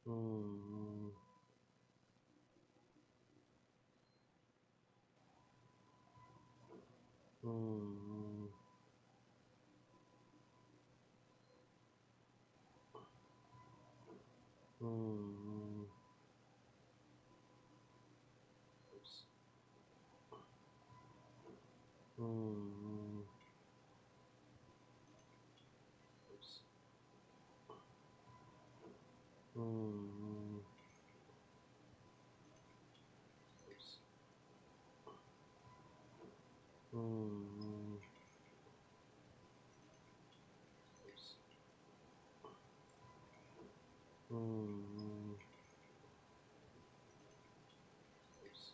Mm, mm, mm, oops. Mm, oops. Mm, oops. Mm, oops. Mm, oops.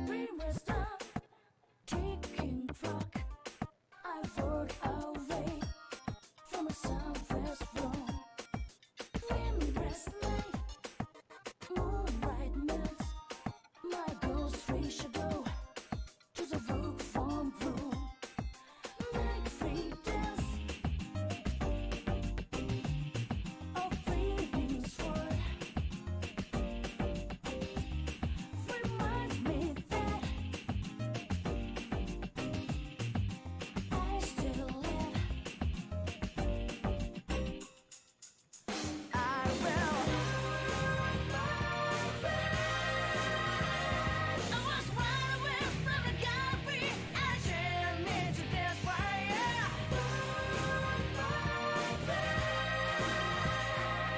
Dreamers stop, ticking clock. I rode away from a southwest room. Windless night, moonlight melts. My ghostly shadow to the rook from room. Make free dance of fleeting sword reminds me that I still live. I will. I was wide away from the gallery. I shall need to dance fire.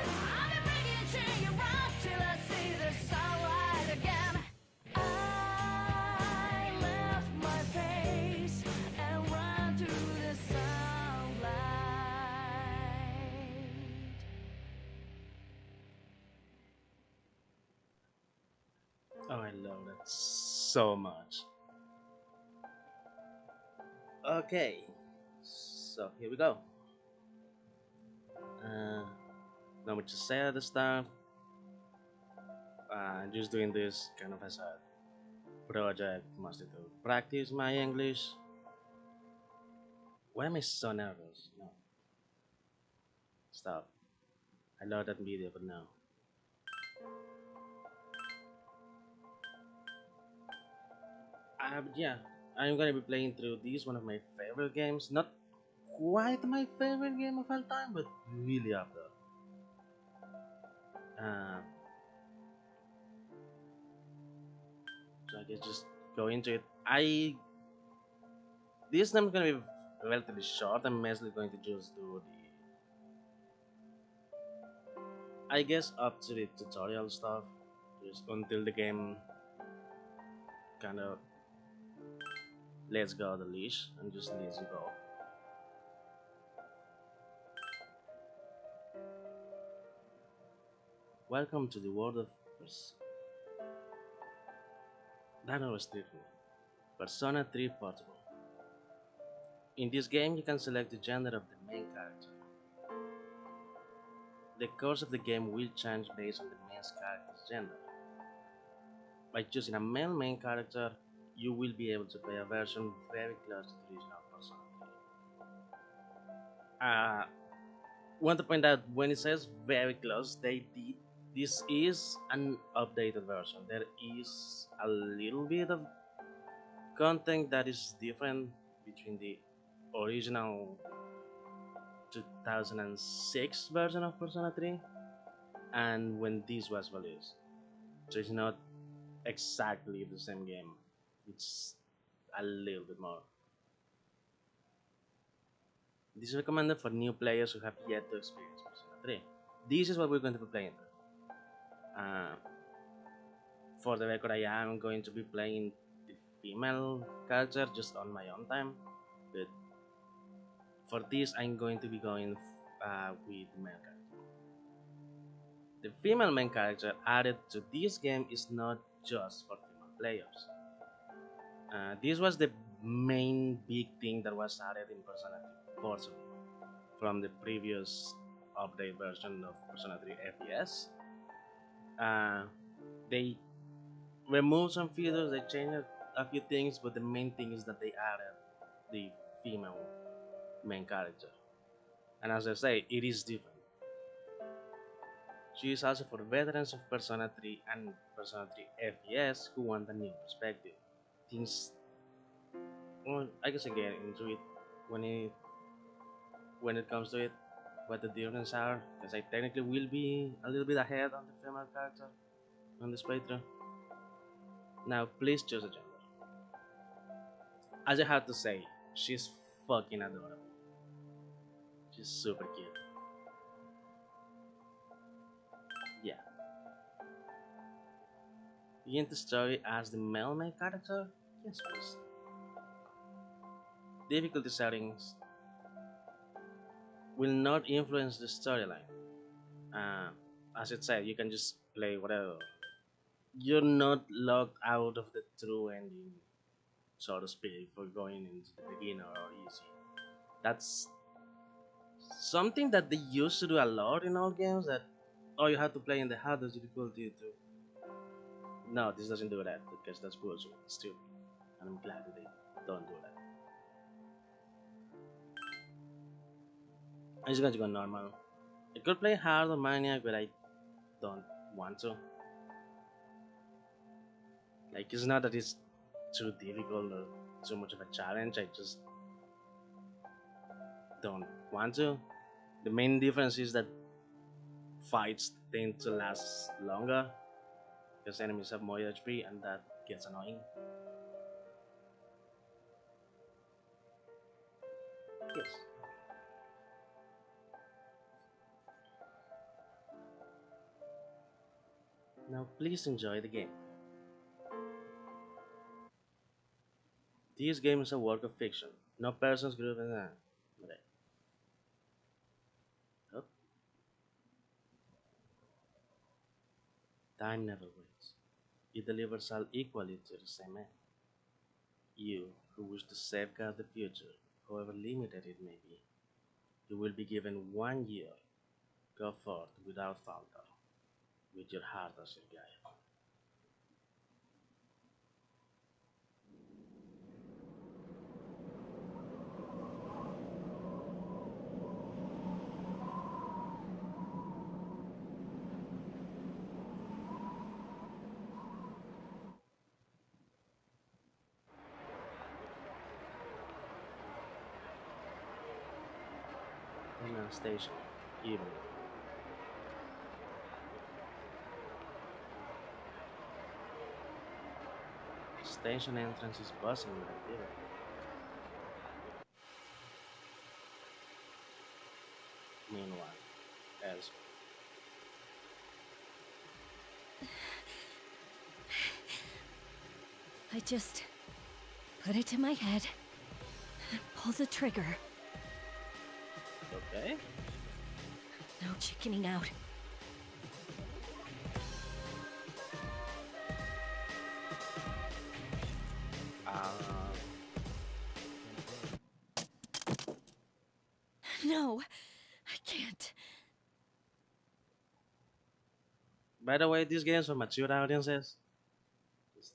I'll be bringing chain around till I see the sunlight again. I left my face and ran to the sunlight. Oh, I love that so much. Okay, so here we go. Uh, Not much to say at the start. I'm just doing this kind of as a project, mostly to practice my English. Why am I so nervous? No, stop. I love that video, but no. Yeah, I'm gonna be playing through this one of my favorite games. Not quite my favorite game of all time, but really up there. Uh, so I guess just go into it. This time is gonna be relatively short. I'm mostly going to just do I guess up to the tutorial stuff, just until the game kind of lets go the leash and just lets you go. Welcome to the world of that always tripped me. Persona 3 Portable. In this game, you can select the gender of the main character. The course of the game will change based on the main character's gender. By choosing a male main character, you will be able to play a version very close to the original Persona 3. Want to point out when it says very close, they did. This is an updated version. There is a little bit of content that is different between the original 2006 version of Persona 3 and when this was released. So it's not exactly the same game. It's a little bit more. This is recommended for new players who have yet to experience Persona 3. This is what we're going to be playing. Uh, for the record, I am going to be playing the female character just on my own time, but for this, I'm going to be going with the male character. The female main character added to this game is not just for female players. This was the main big thing that was added in Persona 3 Forza from the previous update version of Persona 3 FES. Uh, they removed some features, they changed a few things, but the main thing is that they added the female main character. And as I say, it is different. She is also for veterans of Persona 3 and Persona 3 FES who want a new perspective. Things, well, I guess I get into it when it when it comes to it, what the differences are, because I technically will be a little bit ahead on the female character on this playthrough. Now, please choose a gender. As I have to say, she's fucking adorable. She's super cute. Yeah. Begin the story as the male main character? Yes, please. Difficulty settings will not influence the storyline. Uh, as it said, you can just play whatever. You're not locked out of the true ending, so to speak, for going into the beginner or easy. That's something that they used to do a lot in old games. That oh, you have to play in the hardest difficulty to. No, this doesn't do that because that's bullshit. It's stupid, and I'm glad that they don't do that. I'm just going to go normal. I could play hard or maniac, but I don't want to. Like, it's not that it's too difficult or too much of a challenge. I just don't want to. The main difference is that fights tend to last longer because enemies have more HP, and that gets annoying. Yes. Now, please enjoy the game. This game is a work of fiction. No person's group and okay. Oh, time never waits. It delivers all equally to the same end. You, who wish to safeguard the future, however limited it may be, you will be given 1 year. Go forth without falter, with your heart as your guide. Terminal station, evening. Station entrance is buzzing with activity. Meanwhile, elsewhere. I just put it to my head, pull the trigger. Okay? No chickening out. Uh, No, I can't. by the way, these games for mature audiences. Just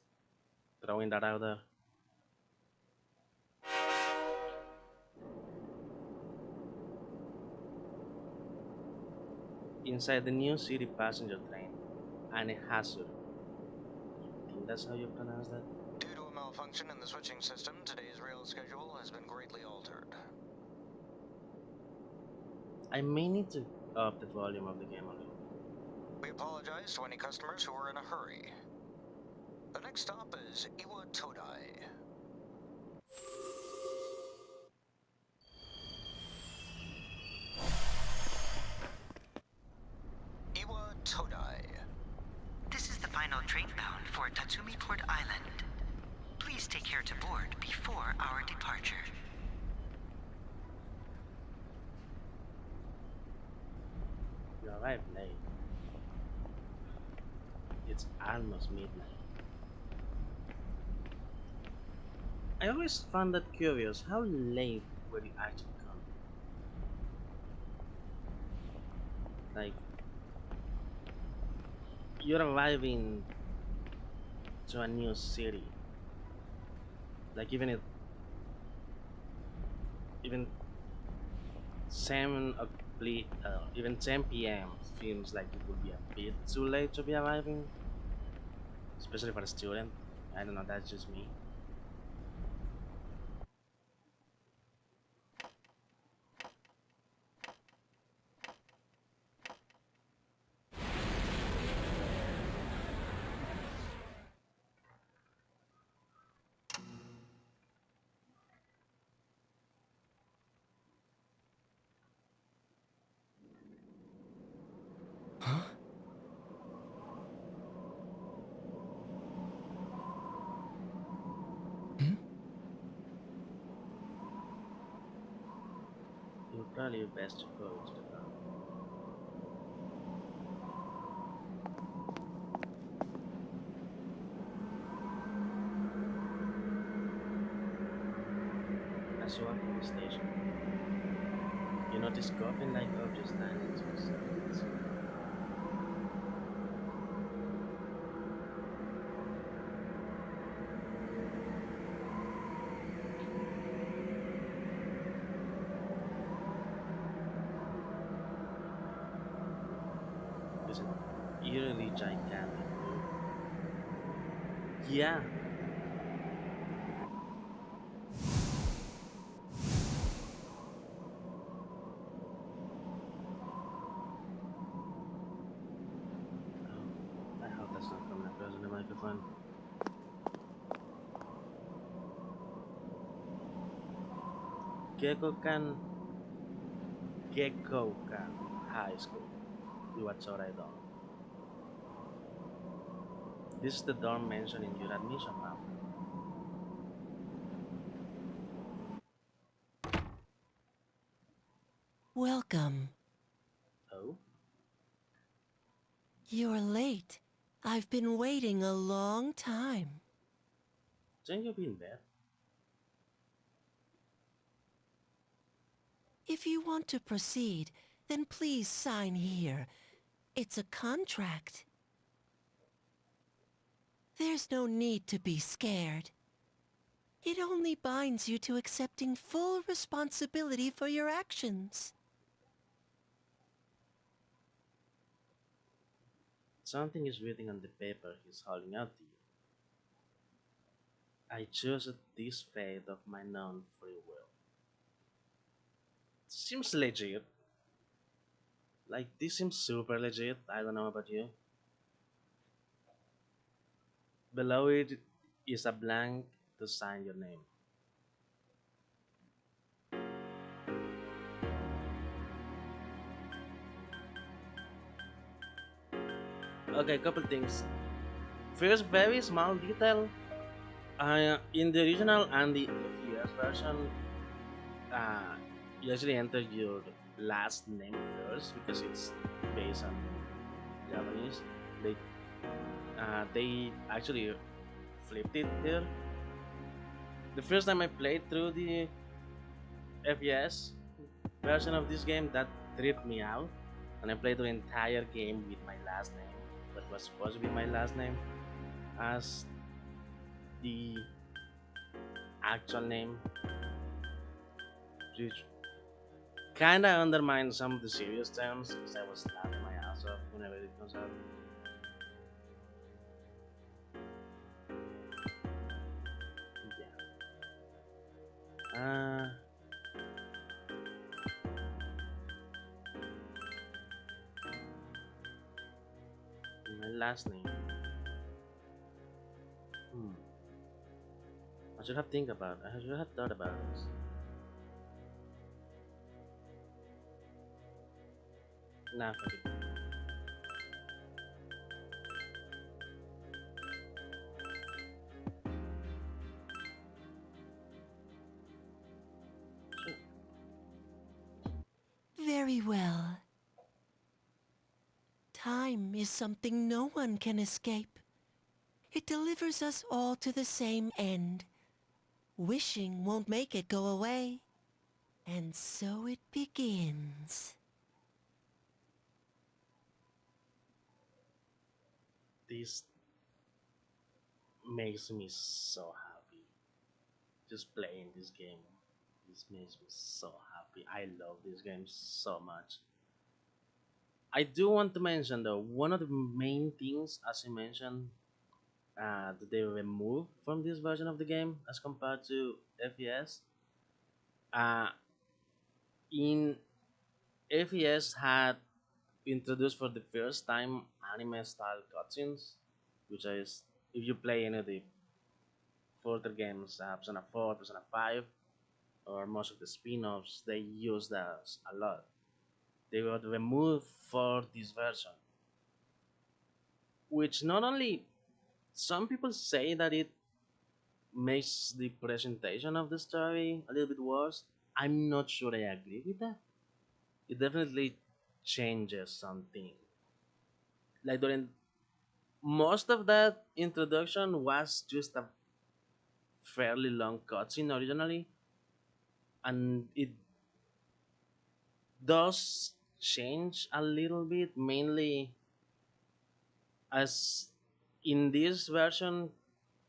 throwing that out there. Inside the new city passenger train, Anne Hasur. I think that's how you pronounce that. Due to a malfunction in the switching system, today's rail schedule has been greatly altered. I may need to up the volume of the game a little. We apologize to any customers who are in a hurry. The next stop is Iwa Todai. Iwa Todai. This is the final train bound for Tatsumi Port Island. Please take care to board before our departure. You arrived late. It's almost midnight. I always found that curious. How late will you actually come? Like, you're arriving to a new city. Like, even even 10 p.m. seems like it would be a bit too late to be arriving, especially for a student. I don't know. That's just me. Huh? Hmm? It would probably be best to go to the car. As you walk to the station, you notice coffin like objects standing to the sides. It's an eerily gigantic room. Yeah, oh, I hope that's not coming across on the microphone. Gekokan Gekokan High School. Iwatsurai Dorm. This is the dorm mentioned in your admission map. Welcome. Oh? You're late. I've been waiting a long time. Shouldn't you be in bed? If you want to proceed, then please sign here. It's a contract. There's no need to be scared. It only binds you to accepting full responsibility for your actions. Something is written on the paper he's holding out to you. I choose this fate of my own free will. Seems legit. Like, this seems super legit. I don't know about you. Below it is a blank to sign your name. Okay, couple things. First, very small detail. In the original and the FES version, uh, you actually enter your last name first because it's based on Japanese. They they actually flipped it here. The first time I played through the FES version of this game, that tripped me out, and I played the entire game with my last name, what was supposed to be my last name, as the actual name, which kinda undermined some of the serious terms because I was laughing my ass off whenever it comes out. Yeah. My last name. I should have think about. I should have thought about this. Nah, fuck it. Sure. Very well. Time is something no one can escape. It delivers us all to the same end. Wishing won't make it go away. And so it begins. This makes me so happy. Just playing this game. This makes me so happy. I love this game so much. I do want to mention though, one of the main things, as I mentioned, that they removed from this version of the game as compared to FES. Uh, in FES had introduced for the first time anime style cutscenes, which is if you play any of the further games, Persona 4, Persona 5, or most of the spin offs, they use that a lot. They were removed for this version, which not only some people say that it makes the presentation of the story a little bit worse. I'm not sure I agree with that. It definitely changes something. Like during most of that introduction was just a fairly long cutscene originally, and it does change a little bit, mainly as in this version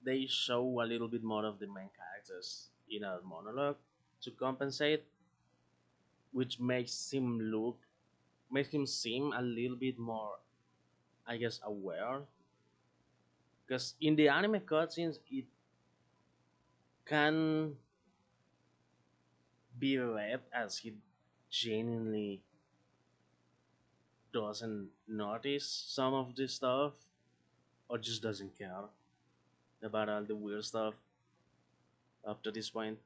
they show a little bit more of the main characters in a monologue to compensate, which makes him seem a little bit more, I guess, aware. Because in the anime cutscenes, it can be read as he genuinely doesn't notice some of this stuff or just doesn't care about all the weird stuff up to this point.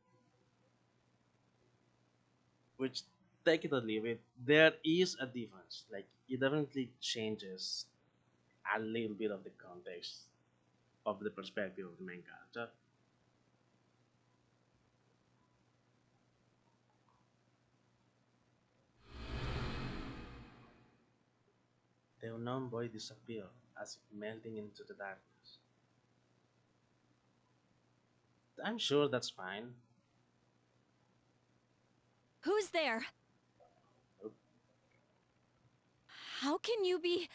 Which, take it or leave it, there is a difference. Like, it definitely changes a little bit of the context of the perspective of the main character. The unknown boy disappeared as if melting into the darkness. I'm sure that's fine. Who's there? Oh, How can you be...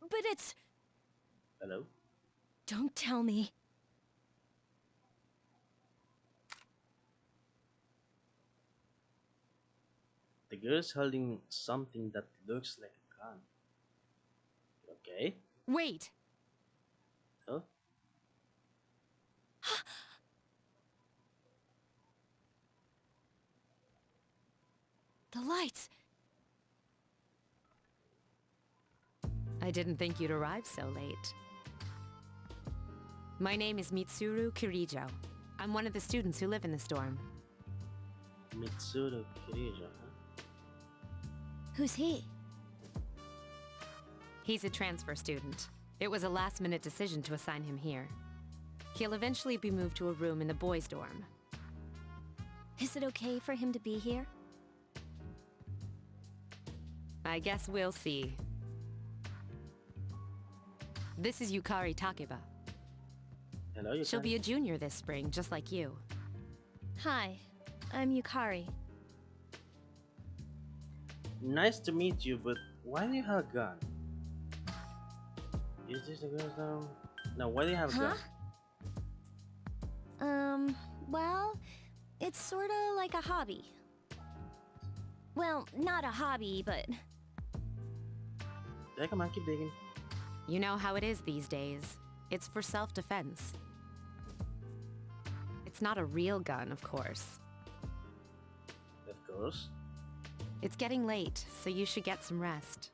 But it's... hello? Don't tell me. The girl's holding something that looks like a gun. Okay. Wait. Oh, The lights. I didn't think you'd arrive so late. My name is Mitsuru Kirijo. I'm one of the students who live in this dorm. Mitsuru Kirijo, huh? Who's he? He's a transfer student. It was a last-minute decision to assign him here. He'll eventually be moved to a room in the boys' dorm. Is it okay for him to be here? I guess we'll see. This is Yukari Takeba. Hello, you She'll be a junior this spring, just like you. Hi, I'm Yukari. Nice to meet you, but why do you have a gun? Is this the girl's dorm? No, why do you have a gun? Well, it's sorta like a hobby. Well, not a hobby, but... Yeah, come on, keep digging. You know how it is these days. It's for self-defense. It's not a real gun, of course. Of course. It's getting late, so you should get some rest.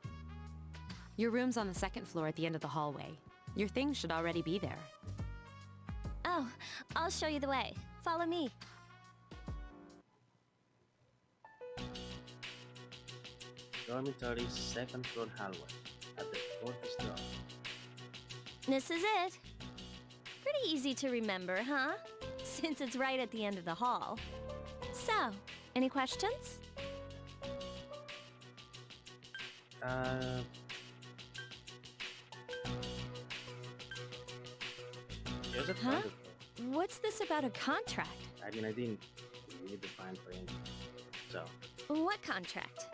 Your room's on the second floor at the end of the hallway. Your things should already be there. Oh, I'll show you the way. Follow me. Dormitory, second floor hallway. At the fourth floor. This is it. Pretty easy to remember, huh? Since it's right at the end of the hall. So, any questions? Here's a Huh? contract. What's this about a contract? I mean, I didn't need to find for anything. So, What contract?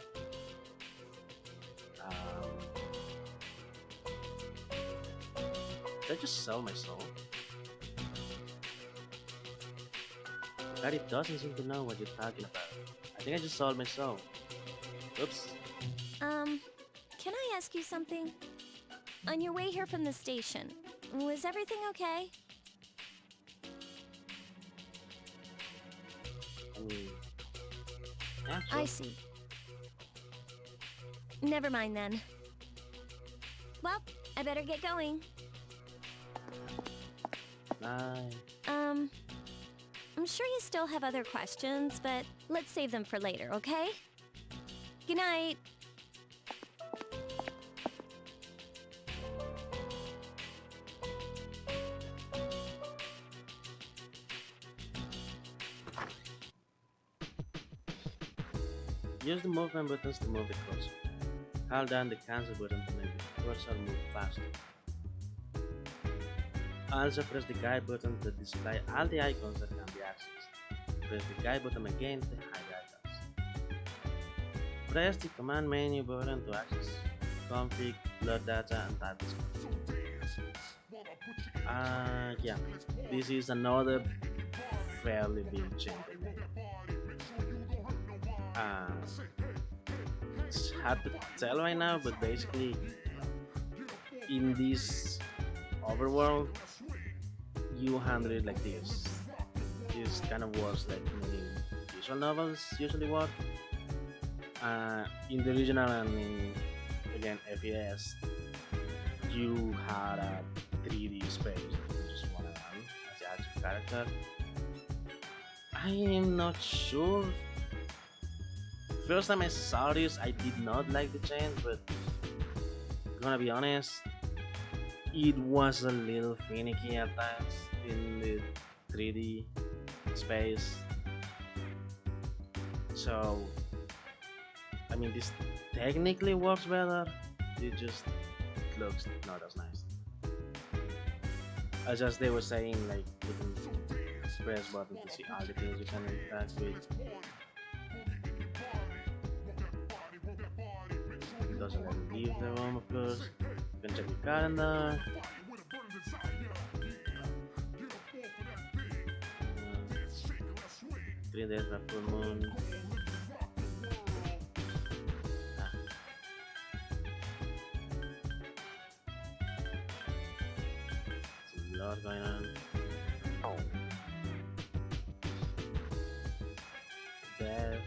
did I just sell my soul? Daddy doesn't seem to know what you're talking about. I think I just sold my soul. Oops. Can I ask you something? On your way here from the station, was everything okay? I mean, yeah, I sure. see. Never mind then. Well, I better get going. Bye. I'm sure you still have other questions, but let's save them for later, okay? Good night. Use the movement buttons to move the cursor. Hold down the cancel button to make the cursor move faster. Also press the guide button to display all the icons that can be accessed. Press the guide button again to hide the icons. Press the command menu button to access config, load data, and type yeah, this is another fairly big change. It's hard to tell right now, but basically in this overworld you handle it like this. This kind of works like many visual novels usually work. In the original and in, again, FPS, you had a 3D space. You just want to run as the actual character. I am not sure. First time I saw this, I did not like the change, but gonna be honest, it was a little finicky at times in the 3D space. So, I mean, this technically works better, it just looks not as nice. As just they were saying, like, you can press button to see all the things you can interact with. It doesn't let you leave the room, of course. You can check your calendar. 3 days after full moon. There's a lot going on. Death.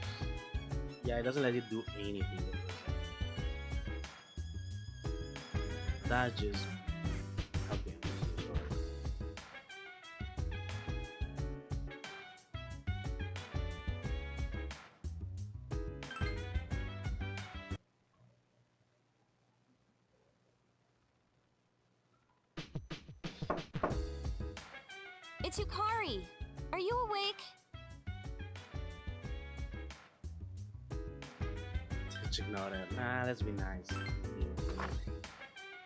Yeah, it doesn't let you do anything. That just how games work. It's Yukari. Are you awake? Just ignore that. Nah, let's be nice.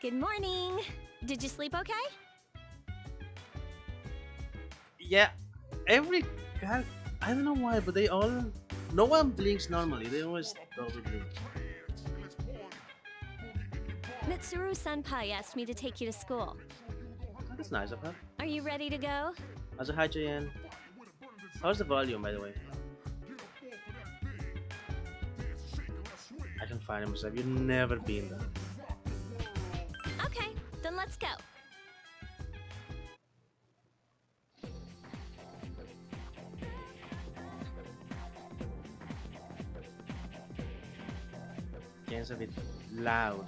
Good morning. Did you sleep okay? Yeah, every guy, I don't know why, but they all, no one blinks normally. They always double blink. Mitsuru Senpai asked me to take you to school. That's nice of her. Are you ready to go? Also, hi Cheyenne. How's the volume, by the way? I can find myself. You've never been there. Okay, then let's go. It's a bit loud.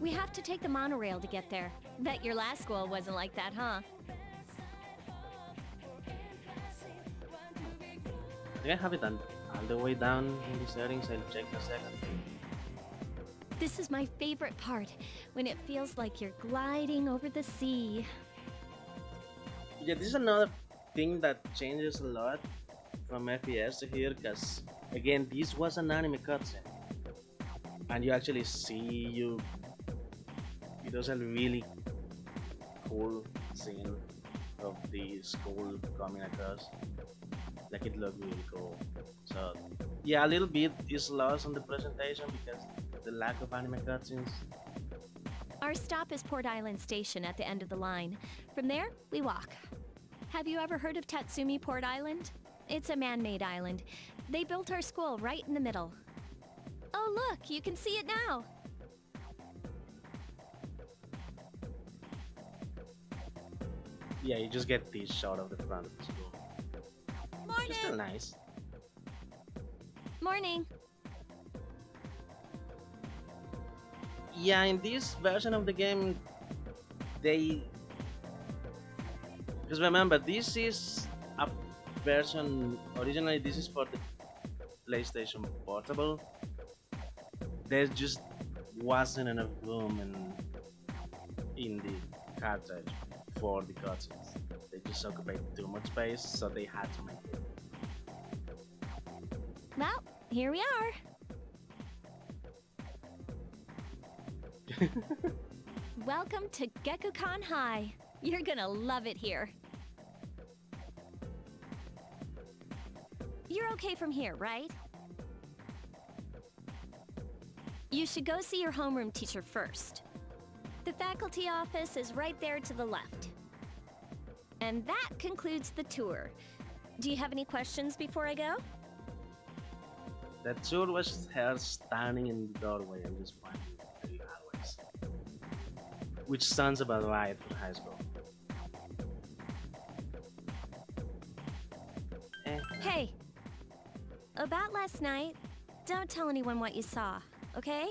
We have to take the monorail to get there. Bet your last school wasn't like that, huh? I think I have it all the way down in the settings. I'll check in a second. This is my favorite part, when it feels like you're gliding over the sea. Yeah, this is another thing that changes a lot from FPS to here, because again, this was an anime cutscene, and you actually see it was a really cool scene of the school coming across. Like, it looked really cool. So yeah, a little bit is lost on the presentation because the lack of anime cutscenes. Our stop is Port Island Station at the end of the line. From there, we walk. Have you ever heard of Tatsumi Port Island? It's a man-made island. They built our school right in the middle. Oh look, you can see it now! Yeah, you just get this shot of the front of the school. It's still Morning! nice. Morning! Yeah, in this version of the game, because remember, this is a version, originally this is for the PlayStation Portable. There just wasn't enough room in the cartridge for the cutscenes. They just occupied too much space, so they had to make it. Well, here we are. Welcome to Gekukan High. You're gonna love it here. You're okay from here, right? You should go see your homeroom teacher first. The faculty office is right there to the left. And that concludes the tour. Do you have any questions before I go? That tour was her standing in the doorway and just pointing to the hallways. Which sounds about right for high school. Hey! About last night, don't tell anyone what you saw, okay?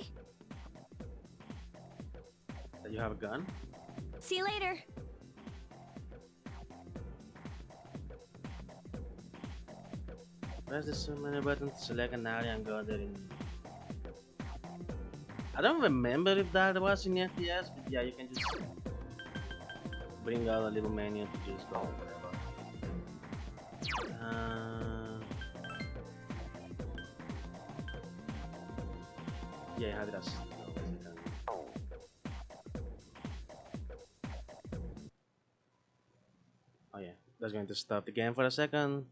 That you have a gun? See you later! Press the zoom menu button to select an area and go there in... I don't remember if that was in FPS, but yeah, you can just bring out a little menu to just go whatever. Yeah, I have it as oh yeah, that's going to stop the game for a second.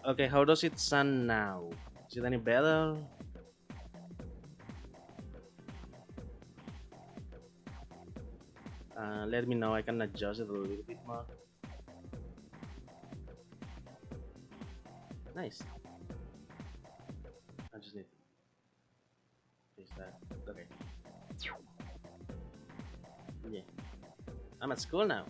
Okay, how does it sound now? Is it any better? Let me know, I can adjust it a little bit more. Nice. I just need to fix that. Okay. Yeah. I'm at school now.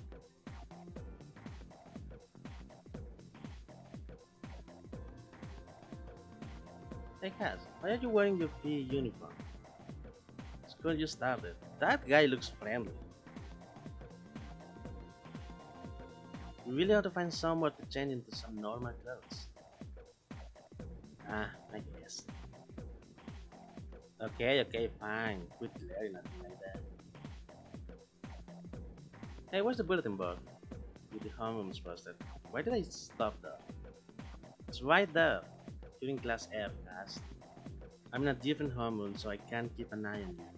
Hey Kaz, why are you wearing your PE uniform? School just started. That guy looks friendly. We really have to find somewhere to change into some normal clothes. Ah, I guess. Okay, fine. Quit glaring at me like that. Hey, where's the bulletin board? With the homerooms posted. Why did I stop there? It's right there. During class F, Kaz. I'm in a different homeroom, so I can't keep an eye on you.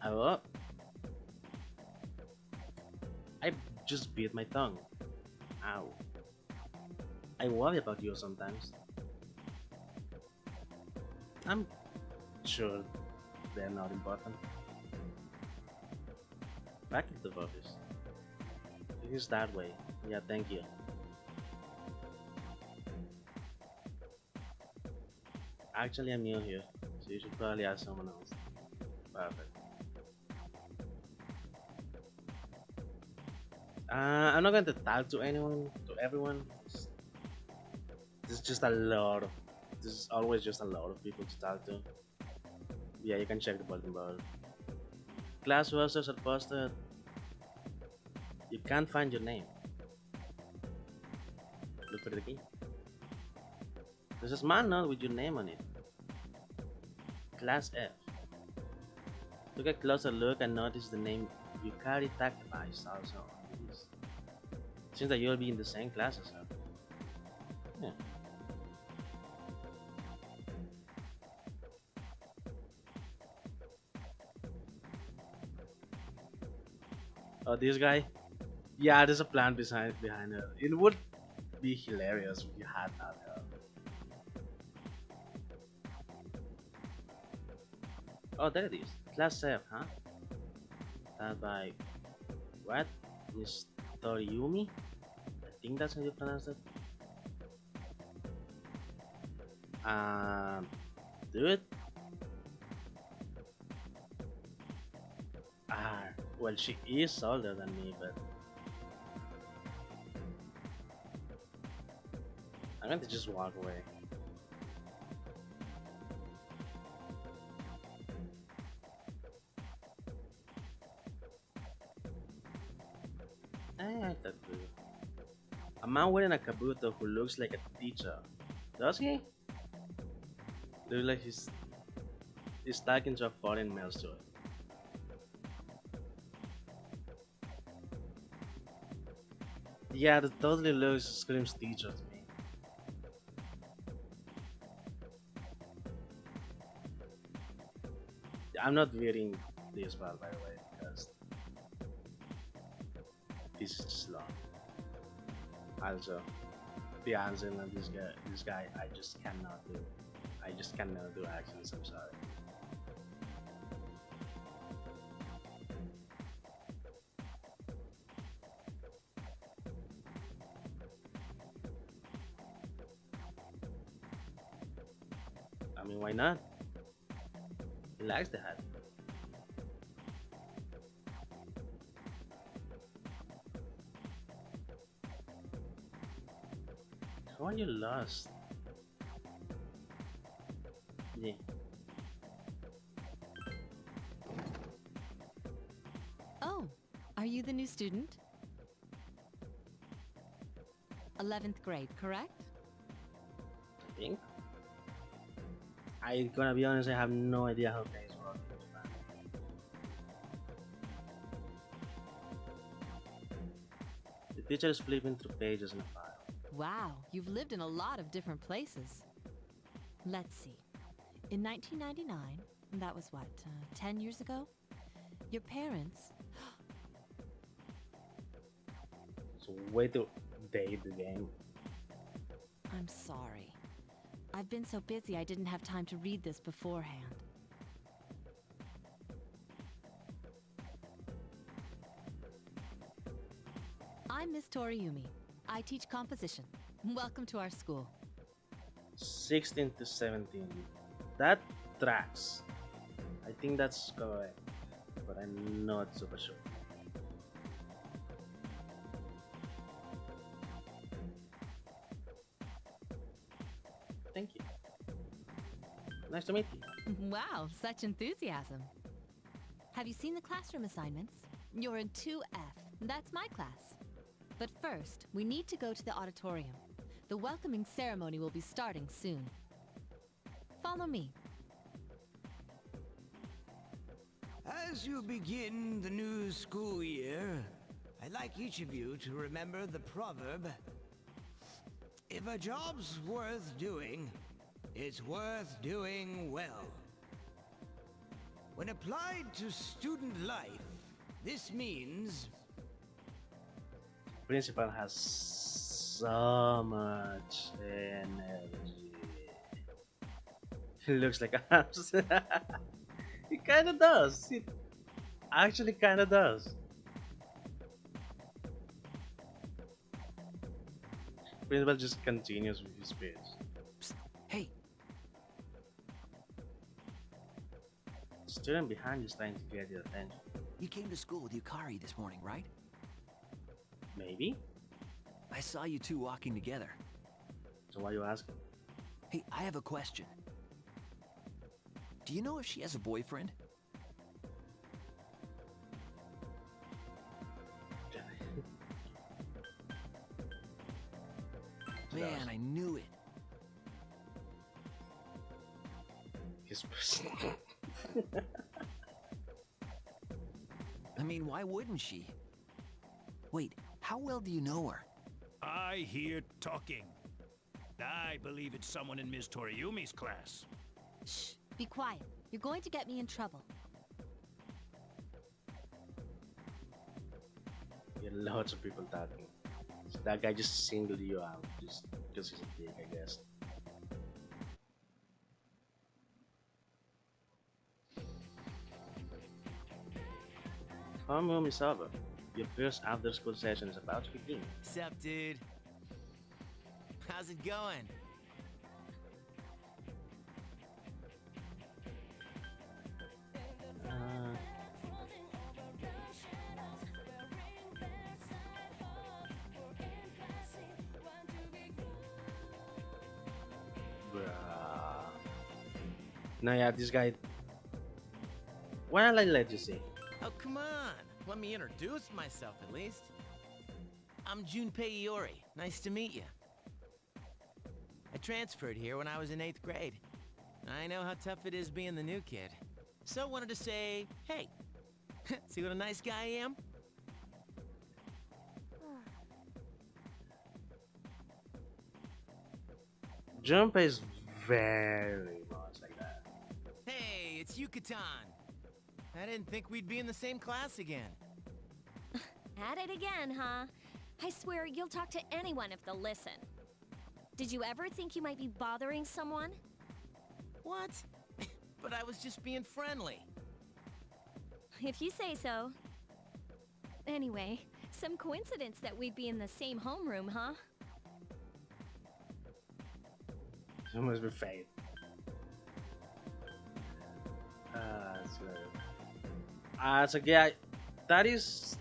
Oh. I just bit my tongue. Ow. I worry about you sometimes. I'm sure they're not important. Back to the office. It is that way. Yeah, thank you. Actually, I'm new here, so you should probably ask someone else. Perfect. I'm not going to talk to anyone, to everyone. There's just a lot of. There's always just a lot of people to talk to. Yeah, you can check the bulletin board. Class rosters are posted. You can't find your name. Look for the key. There's a small note with your name on it. Class F. Took a closer look and noticed the name Yukari Takeba is also on the list. Seems that you'll be in the same class as her. Yeah. Oh, this guy? Yeah, there's a plan behind her. It would be hilarious if you had that. Oh, there it is. Class F, huh? That by what? Miss Toriumi? I think that's how you pronounce it. Dude. Well, she is older than me, but I'm going to just walk away. I like that dude. A man wearing a kabuto who looks like a teacher. Does he? Looks like he's talking to a foreign male student. Yeah, that totally looks screams teacher to me. I'm not reading this part, by the way, because this is just long. Also, the answer on this guy, I just cannot do. I just cannot do accents. I'm sorry. I mean, why not? He likes the hat. How are you lost? Yeah. Oh, are you the new student? 11th grade, correct? I think. I'm gonna be honest, I have no idea how things work in Japan. The teacher is flipping through pages in a file. Wow, you've lived in a lot of different places. Let's see. In 1999, that was what, 10 years ago? Your parents... So way to date the game. I'm sorry. I've been so busy I didn't have time to read this beforehand. I'm Miss Toriumi. I teach composition. Welcome to our school. 16 to 17. That tracks. I think that's correct, but I'm not super sure. Thank you. Nice to meet you. Wow, such enthusiasm. Have you seen the classroom assignments? You're in 2F. That's my class. But first, we need to go to the auditorium. The welcoming ceremony will be starting soon. Follow me. As you begin the new school year, I'd like each of you to remember the proverb, if a job's worth doing, it's worth doing well. When applied to student life, this means... Principal has so much energy. He looks like a hamster. He kinda does. He actually kinda does. Principal just continues with his speech. Psst, hey! Student behind you is trying to get your attention. You came to school with Yukari this morning, right? Maybe. I saw you two walking together. So why you asking? Hey, I have a question. Do you know if she has a boyfriend? Man, I knew it. His I mean, why wouldn't she? Wait, how well do you know her? I hear talking. I believe it's someone in Ms. Toriumi's class. Shh, be quiet. You're going to get me in trouble. There are lots of people talking. So that guy just singled you out just because he's a dick, I guess. Homeroom is over. Your first after-school session is about to begin. Sup, dude? How's it going? No, yeah, this guy. Why did I let you see? Oh, come on. Let me introduce myself, at least. I'm Junpei Iori. Nice to meet you. I transferred here when I was in 8th grade. I know how tough it is being the new kid. So wanted to say, hey, see what a nice guy I am? Junpei is very much like that. Hey, it's Yucatan. I didn't think we'd be in the same class again. At it again, huh? I swear you'll talk to anyone if they'll listen. Did you ever think you might be bothering someone? What? But I was just being friendly. If you say so. Anyway, some coincidence that we'd be in the same homeroom, huh? It must be fate. So yeah, that is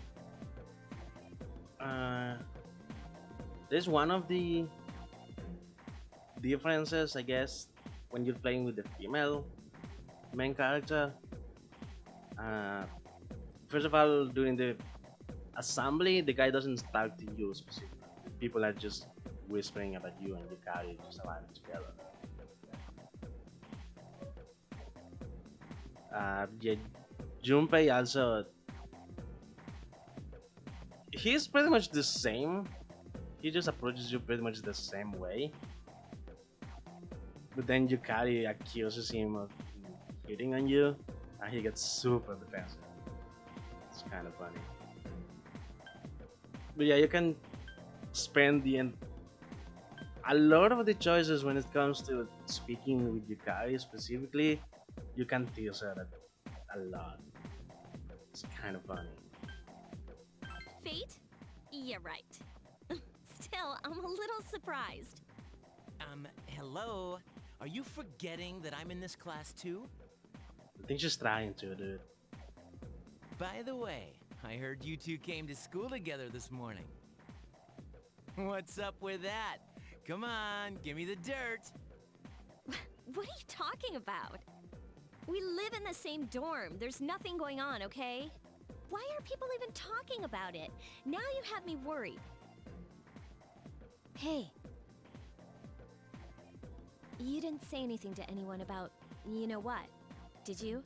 there's one of the differences, I guess, when you're playing with the female main character. First of all, during the assembly, the guy doesn't talk to you specifically. People are just whispering about you, and you carry just a line together. Yeah, Junpei also, he's pretty much the same. He just approaches you pretty much the same way. But then Yukari accuses him of hitting on you, and he gets super defensive. It's kind of funny. But yeah, you can spend a lot of the choices when it comes to speaking with Yukari specifically. You can tease her a lot. It's kind of funny. Fate? You're right. Still, I'm a little surprised. Hello? Are you forgetting that I'm in this class too? I think she's trying to, dude. By the way, I heard you two came to school together this morning. What's up with that? Come on, give me the dirt. What are you talking about? We live in the same dorm. There's nothing going on, okay? Why are people even talking about it? Now you have me worried. Hey. You didn't say anything to anyone about, you know what, did you?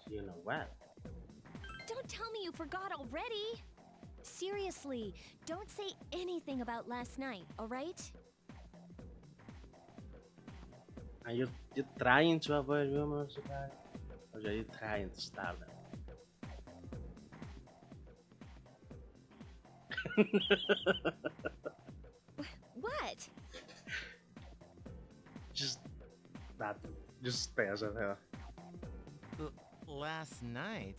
You know what? Don't tell me you forgot already. Seriously, don't say anything about last night, alright? Are you trying to avoid rumors about it? Or are you trying to start them? What? Just that. Just stares at her. Last night?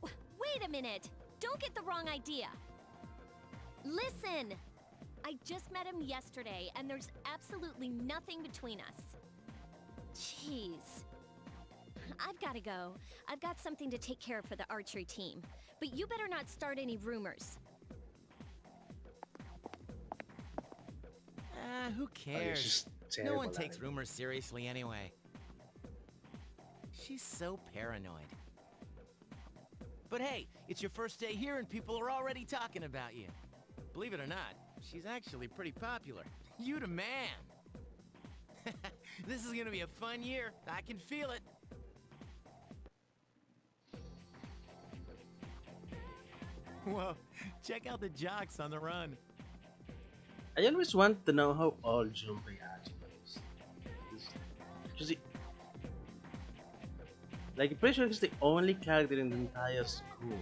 Wait a minute! Don't get the wrong idea! Listen! I just met him yesterday, and there's absolutely nothing between us. Jeez. I've gotta go. I've got something to take care of for the archery team. But you better not start any rumors. Who Oh, yeah, cares? she's No terrible one at takes it. rumors seriously anyway. She's so paranoid. But hey, it's your first day here and people are already talking about you. Believe it or not, she's actually pretty popular. You the man. This is gonna be a fun year. I can feel it. Whoa, check out the jocks on the run. I always want to know how old Junpei actually is. She's the, like, I'm pretty sure he's the only character in the entire school.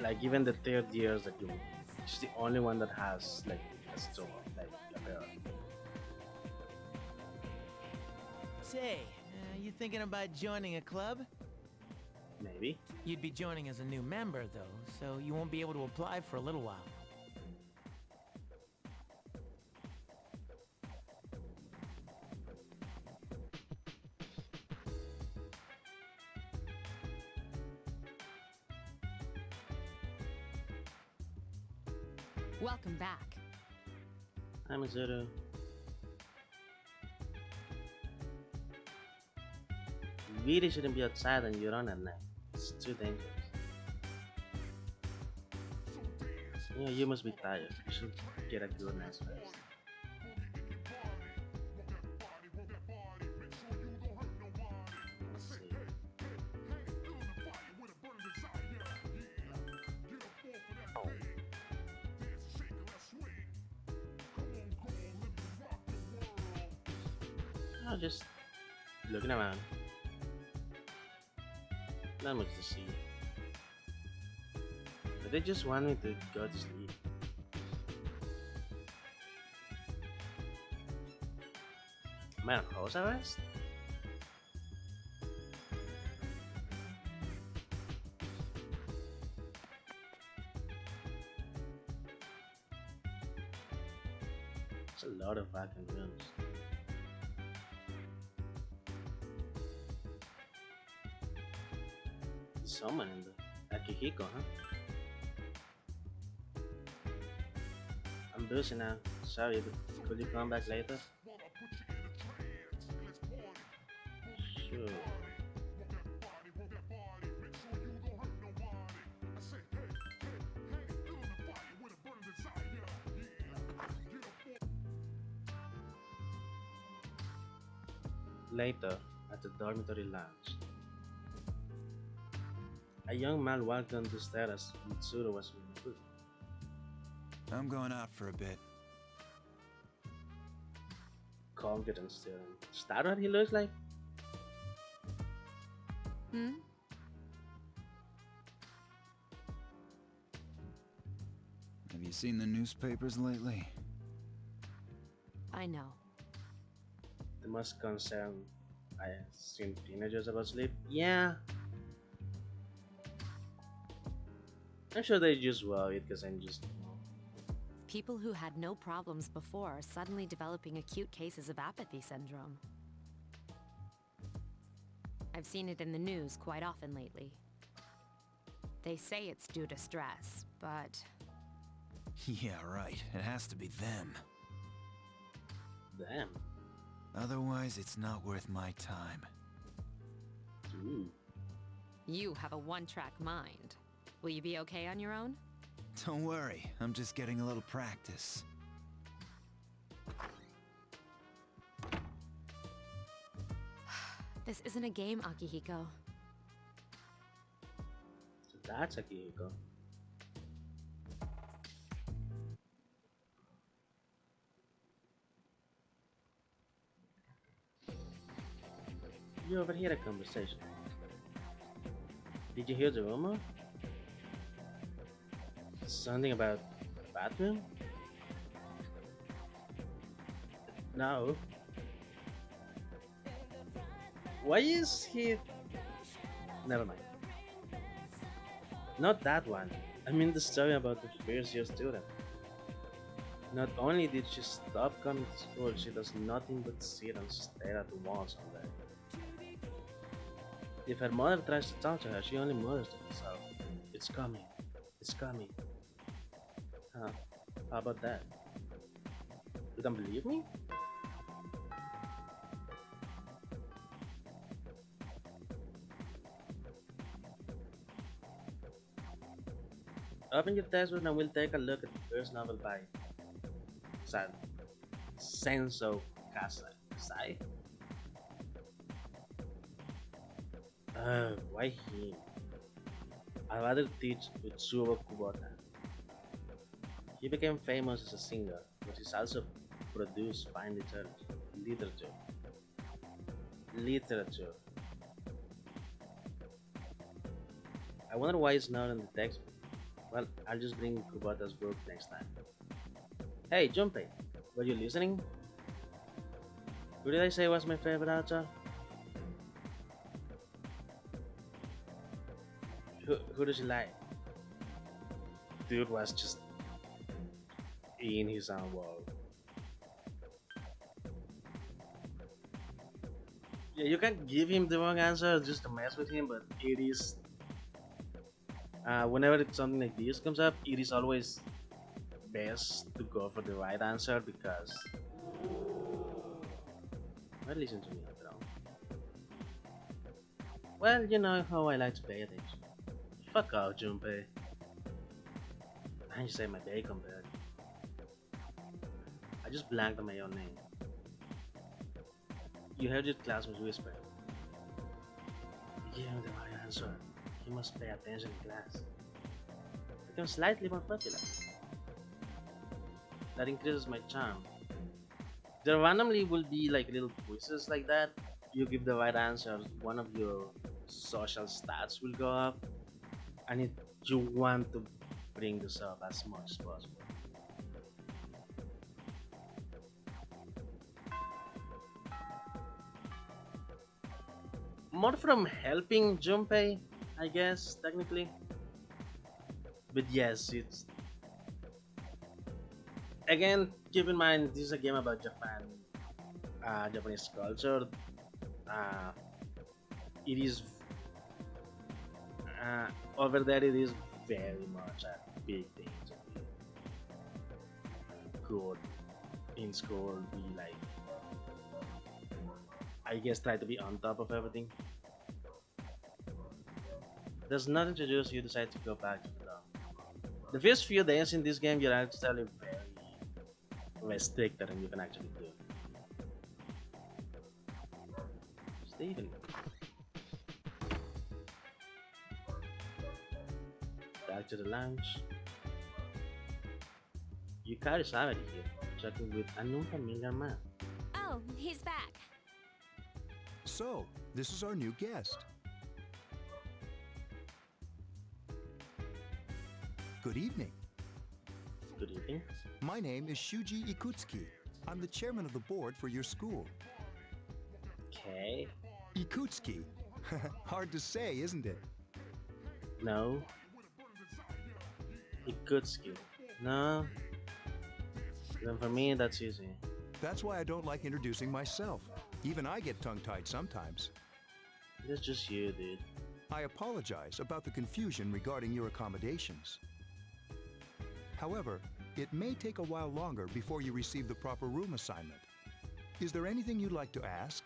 Like, even the third years that you, she's the only one that has like a store, like a pair. Say, you thinking about joining a club? Maybe. You'd be joining as a new member, though, so you won't be able to apply for a little while. Welcome back. I'm Zuru. You really shouldn't be outside on your own at night. It's too dangerous. Yeah, you must be tired. You should get a good night's rest. Let's see. Oh, just looking around. Not much to see. But they just want me to go to sleep. Am I on house arrest? It's a lot of vacant rooms. Someone in the Akihiko, huh? I'm busy now. Sorry, but could you come back later? Sure. Later, at the dormitory lounge, a young man walked down the stairs as Mitsuru was reading a book. I'm going out for a bit. Confident student. Is that what he looks like? Hmm? Have you seen the newspapers lately? I know. The most concerned I have seen teenagers about sleep. Yeah. I'm sure they just worried because I'm just. People who had no problems before are suddenly developing acute cases of apathy syndrome. I've seen it in the news quite often lately. They say it's due to stress, but Yeah, right. It has to be them. Damn. Otherwise, it's not worth my time. Ooh. you have a one-track mind. Will you be okay on your own? Don't worry, I'm just getting a little practice. This isn't a game, Akihiko. So that's Akihiko. You overheard a conversation. Did you hear the rumor? Something about a bathroom? No. Why is he... Never mind. Not that one. I mean the story about the first year student. Not only did she stop coming to school, she does nothing but sit and stare at the walls all day. If her mother tries to talk to her, she only mutters to herself, "It's coming. It's coming." Huh. How about that? You don't believe me? Open your textbook and we'll take a look at the first novel by Senso Kasai. Why him? I'd rather teach Utsuo Kubota. He became famous as a singer, but he's also produced fine literature. Literature. I wonder why it's not in the textbook. Well, I'll just bring Kubota's book next time. Hey, Junpei, were you listening? Who did I say was my favorite author? Who does he like? Dude was just in his own world. Yeah, you can give him the wrong answer just to mess with him, but it is whenever something like this comes up, it is always best to go for the right answer because well, listen to me after all. Well, you know how I like to pay attention. Fuck off, Junpei. I just say my bacon bird. I just blanked on my own name. You heard your classmates whisper. Give him the right answer. He must pay attention in class. Become slightly more popular. That increases my charm. There randomly will be like little quizzes like that. You give the right answer, one of your social stats will go up, and you want to bring this up as much as possible. More from helping Junpei, I guess, technically. But yes, it's... Again, keep in mind, this is a game about Japan, Japanese culture. It is... over there, it is very much a big thing to be good in school, be like... I guess try to be on top of everything. There's nothing to do, so you decide to go back to the dorm. The first few days in this game, you're actually very restricted and you can actually do. Steven. Back to the lounge. Yukari's already here, chatting with an unfamiliar man. Oh, he's back. So, this is our new guest. Good evening. Good evening. My name is Shuji Ikutsuki. I'm the chairman of the board for your school. Okay. Ikutsuki. Hard to say, isn't it? No. Ikutsuki. No. Then for me, that's easy. That's why I don't like introducing myself. Even I get tongue-tied sometimes. It's just you, dude. I apologize about the confusion regarding your accommodations. However, it may take a while longer before you receive the proper room assignment. Is there anything you'd like to ask?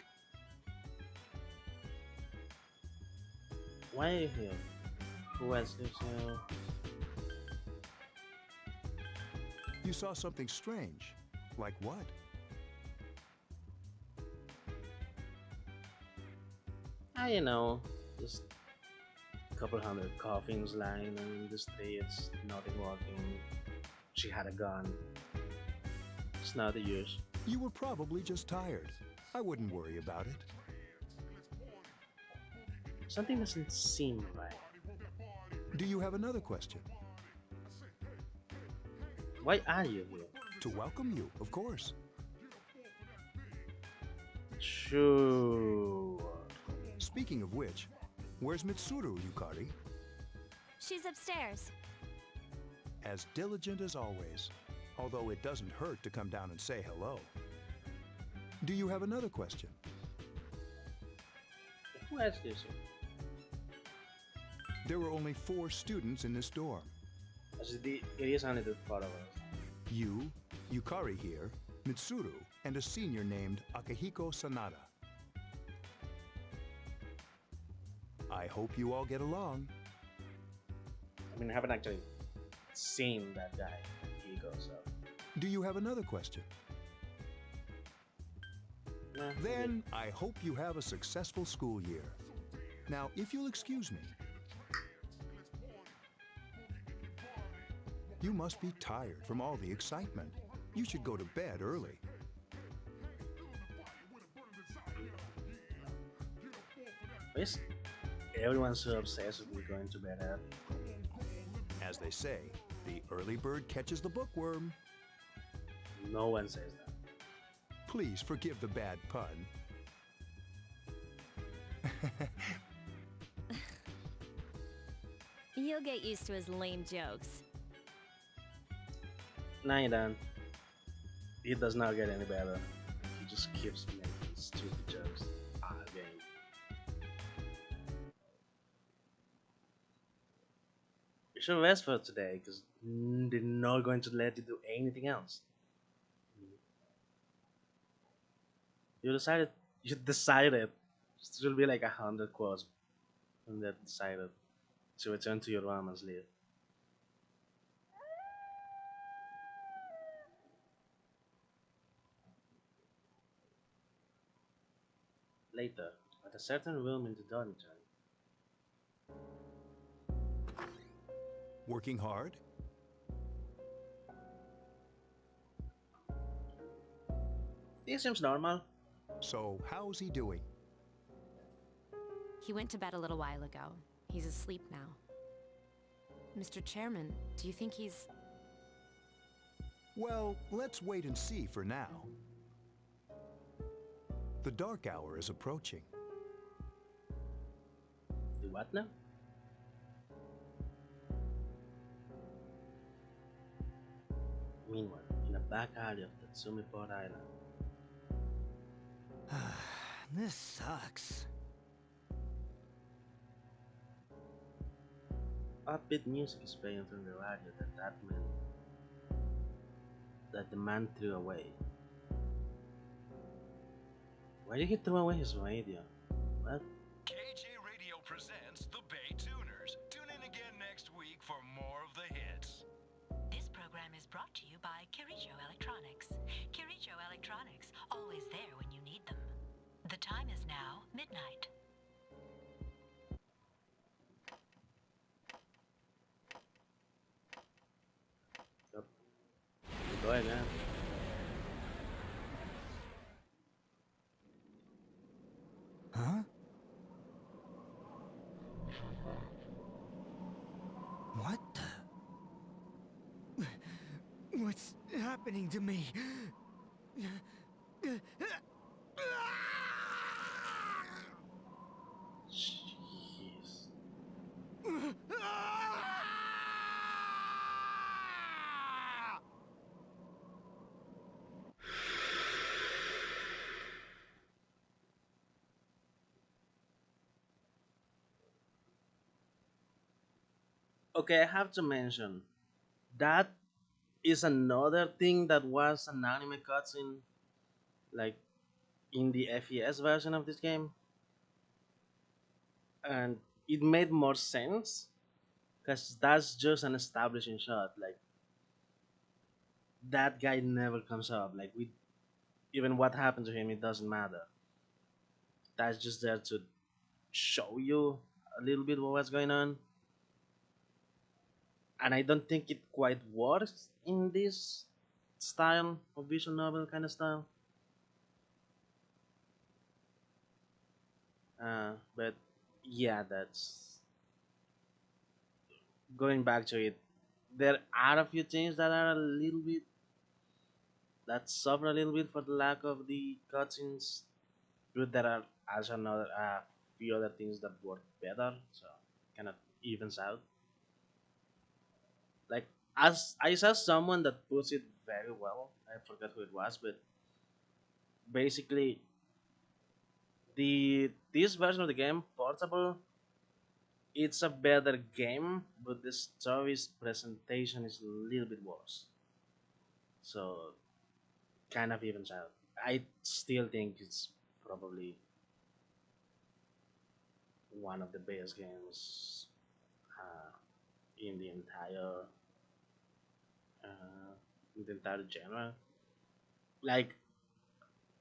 Why are you here? Who else lives here? You saw something strange. Like what? You know, just a couple hundred coffins lying in the streets, nothing working. She had a gun. It's not yours. You were probably just tired. I wouldn't worry about it. Something doesn't seem right. Do you have another question? Why are you here? To welcome you, of course. Sure. Speaking of which, where's Mitsuru, Yukari? She's upstairs. As diligent as always, although it doesn't hurt to come down and say hello. Do you have another question? Who else lives There were only 4 students in this dorm. As it is only the 4 of us. You, Yukari here, Mitsuru, and a senior named Akihiko Sanada. I hope you all get along. I mean, I haven't actually seen that guy, Ego, so. Do you have another question? Nah, Then I hope you have a successful school year. Now, if you'll excuse me. You must be tired from all the excitement. You should go to bed early. Why is everyone so obsessed with going to bed early? As they say, the early bird catches the bookworm. No one says that. Please forgive the bad pun. You'll get used to his lame jokes. No, you don't. It does not get any better. He just keeps making stupid jokes again. You should rest for today, because they're not going to let you do anything else. You decided it will be like 100 quotes and then decided to return to your room and sleep. Later, at a certain room in the dormitory. Working hard? This seems normal. So, how's he doing? He went to bed a little while ago. He's asleep now. Mr. Chairman, do you think he's... Well, let's wait and see for now. The dark hour is approaching. The what now? Meanwhile, in a back alley of Tatsumi Port Island. This sucks. Upbeat music is playing from the radio that the man threw away. Why did he throw away his radio? What? KJ Radio presents the Bay Tuners. Tune in again next week for more of the hits. This program is brought to you by Kirijo Electronics. Kirijo Electronics, always there when you need them. The time is now midnight. Yep. Go ahead, man. Huh? What the... What's happening to me? Jeez. Okay, I have to mention that is another thing that was an anime cutscene, like in the FES version of this game, and it made more sense because that's just an establishing shot. Like that guy never comes up. Like we, even what happened to him, it doesn't matter. That's just there to show you a little bit what's going on. And I don't think it quite works in this style of visual novel kind of style. But yeah, that's going back to it. There are a few things that are a little bit that suffer a little bit for the lack of the cutscenes. But there are also another few other things that work better, so kind of evens out. Like as I saw someone that puts it very well. I forgot who it was, but basically this version of the game, portable, it's a better game, but the story's presentation is a little bit worse. So kind of evens out. I still think it's probably one of the best games in the uh, entire genre. Like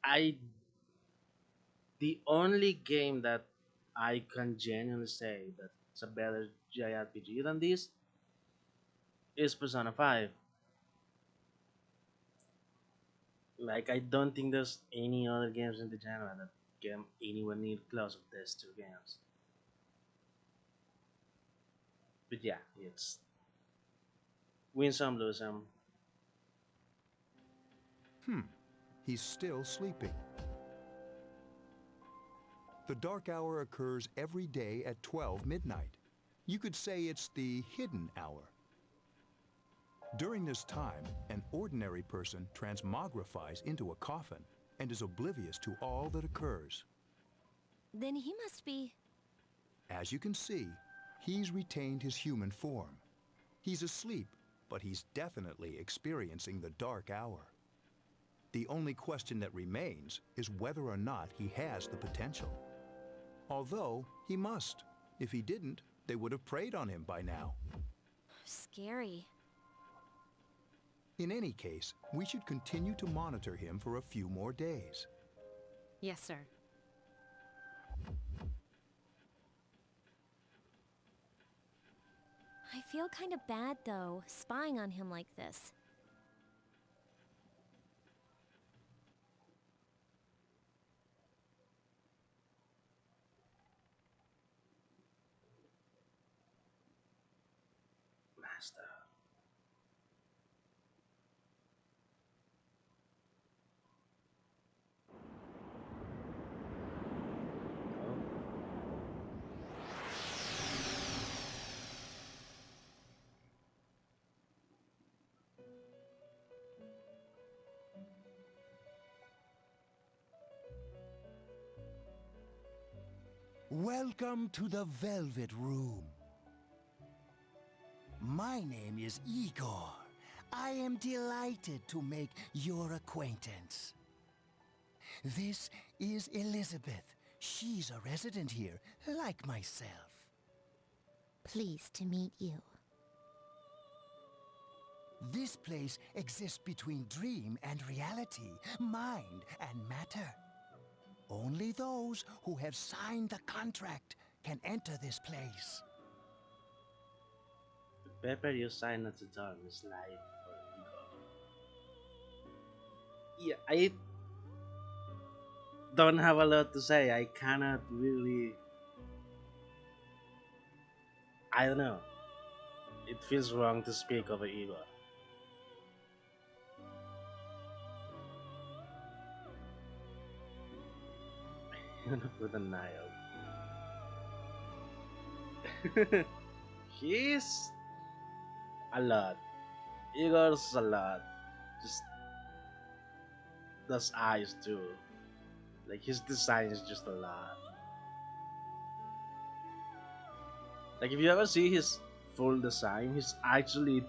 I, the only game that I can genuinely say that it's a better JRPG than this is Persona 5. Like I don't think there's any other games in the genre that get anywhere near close of these two games. But yeah, it's win some, lose some. He's still sleeping. The dark hour occurs every day at 12 midnight. You could say it's the hidden hour. During this time, an ordinary person transmogrifies into a coffin and is oblivious to all that occurs. Then he must be. As you can see, he's retained his human form. He's asleep, but he's definitely experiencing the dark hour. The only question that remains is whether or not he has the potential. Although, he must. If he didn't, they would have preyed on him by now. Scary. In any case, we should continue to monitor him for a few more days. Yes, sir. I feel kind of bad, though, spying on him like this. Master. Welcome to the Velvet Room. My name is Igor. I am delighted to make your acquaintance. This is Elizabeth. She's a resident here, like myself. Pleased to meet you. This place exists between dream and reality, mind and matter. Only those who have signed the contract can enter this place. The paper you sign at the time is life for Igor. Yeah, I don't have a lot to say. I cannot really. I don't know. It feels wrong to speak over Igor. With a Nile. He's a lot. Igor's a lot. Just those eyes too. Like his design is just a lot. Like if you ever see his full design, he's actually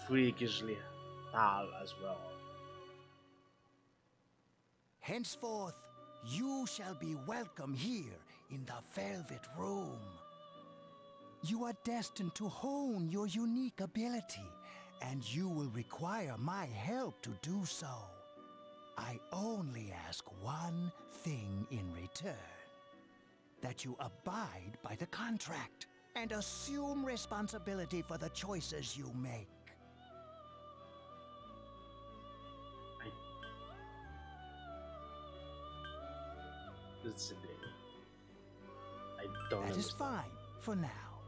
freakishly tall as well. Henceforth, you shall be welcome here in the Velvet Room. You are destined to hone your unique ability, and you will require my help to do so. I only ask one thing in return. That you abide by the contract and assume responsibility for the choices you make. It's a thing. I don't That is understand. fine for now.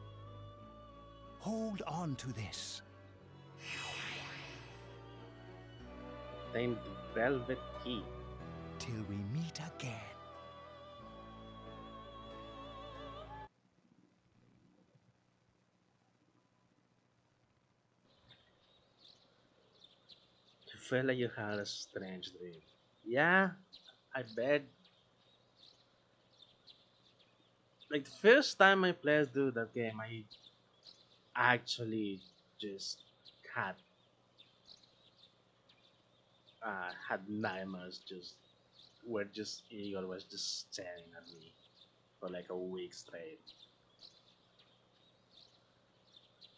Hold on to this. Named Velvet Key. Till we meet again. You felt like you had a strange dream. Yeah, I bet. Like the first time I played through that game, I actually just had had nightmares. Just where just Eagle was just staring at me for like a week straight.